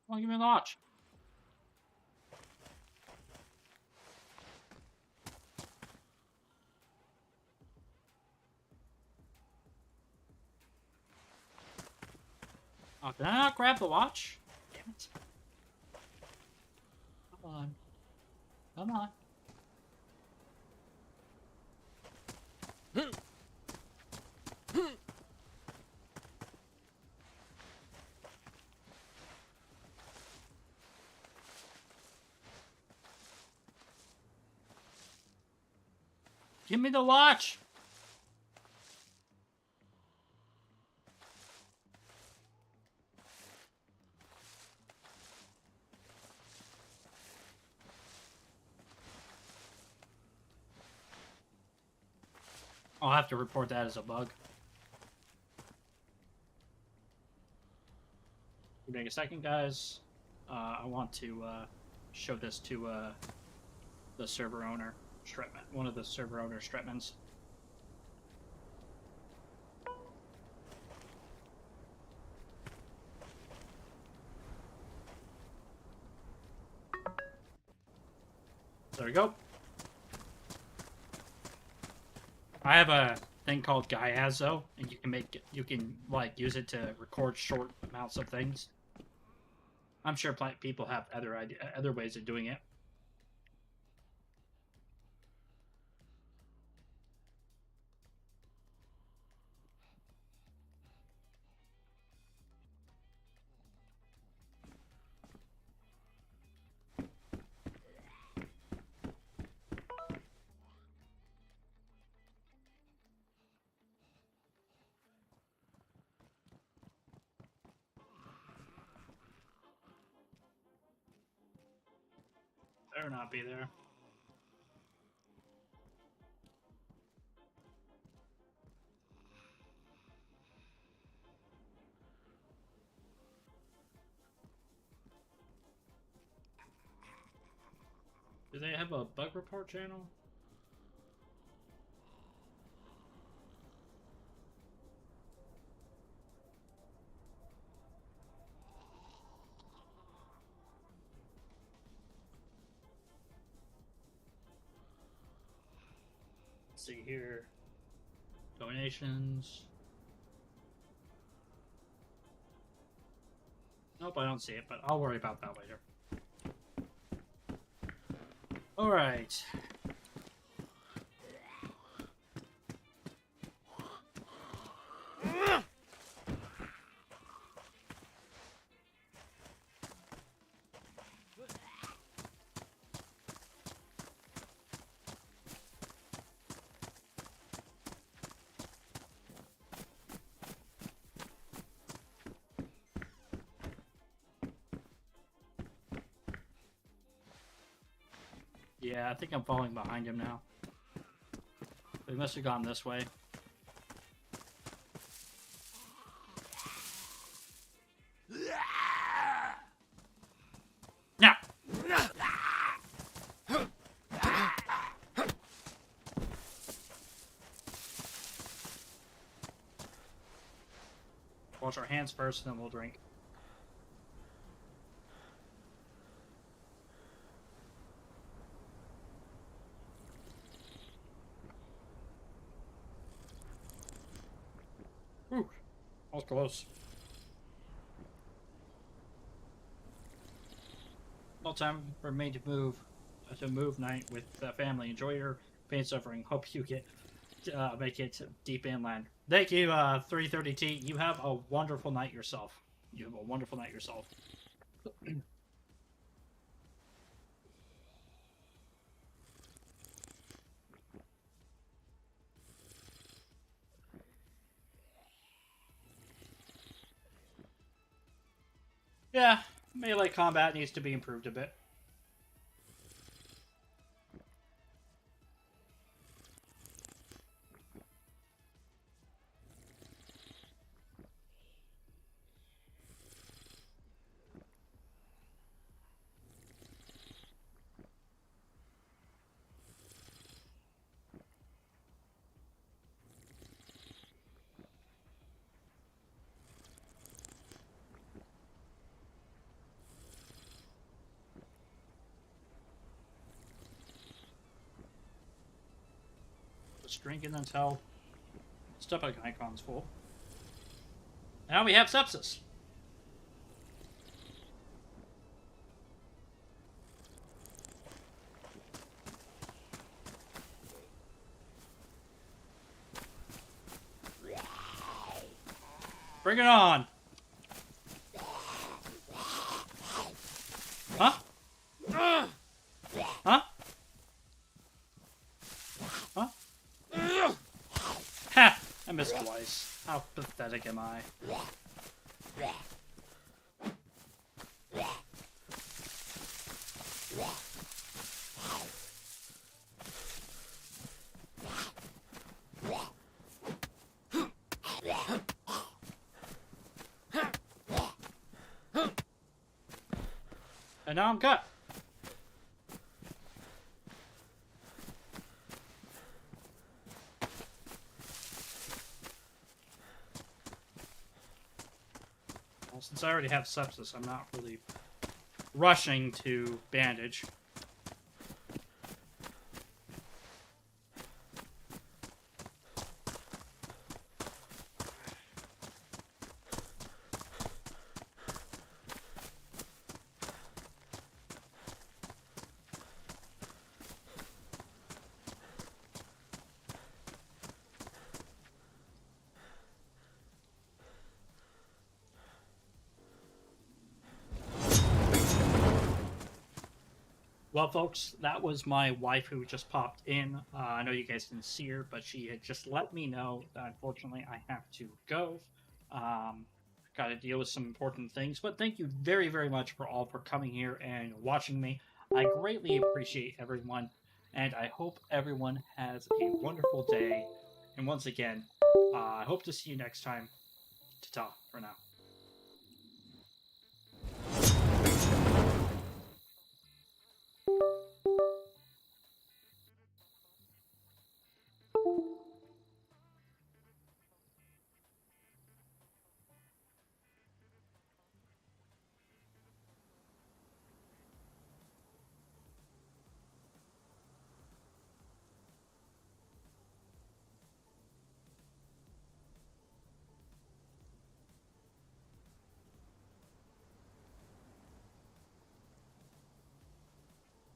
Come on, give me the watch. Oh, did I not grab the watch? Damn it. Come on. Come on. Give me the watch! I'll have to report that as a bug. Give me a second, guys. I want to show this to the server owner, Stretman, one of the server owner Stretmans. There we go. I have a thing called Gaiazo, and you can like use it to record short amounts of things. I'm sure people have other ways of doing it. Better not be there. Do they have a bug report channel? Let's see here. Donations. Nope, I don't see it, but I'll worry about that later. Alright. Yeah, I think I'm falling behind him now. They must have gone this way. Now! Wash our hands first, then we'll drink. Ooh, that was close. All time for me to move night with the family. Enjoy your pain suffering. Hope you get make it deep inland. Thank you, 330T. You have a wonderful night yourself. You have a wonderful night yourself. Yeah, melee combat needs to be improved a bit. Just drinking until stomach icon's full. Now we have sepsis. Bring it on! Huh? Huh? Huh? Ha! I missed twice. How pathetic am I? And now I'm cut. Well, since I already have sepsis, I'm not really rushing to bandage. Well, folks, that was my wife who just popped in. I know you guys didn't see her, but she had just let me know that unfortunately I have to go. Got to deal with some important things. But thank you very, very much for coming here and watching me. I greatly appreciate everyone, and I hope everyone has a wonderful day. And once again, I hope to see you next time. Ta-ta for now.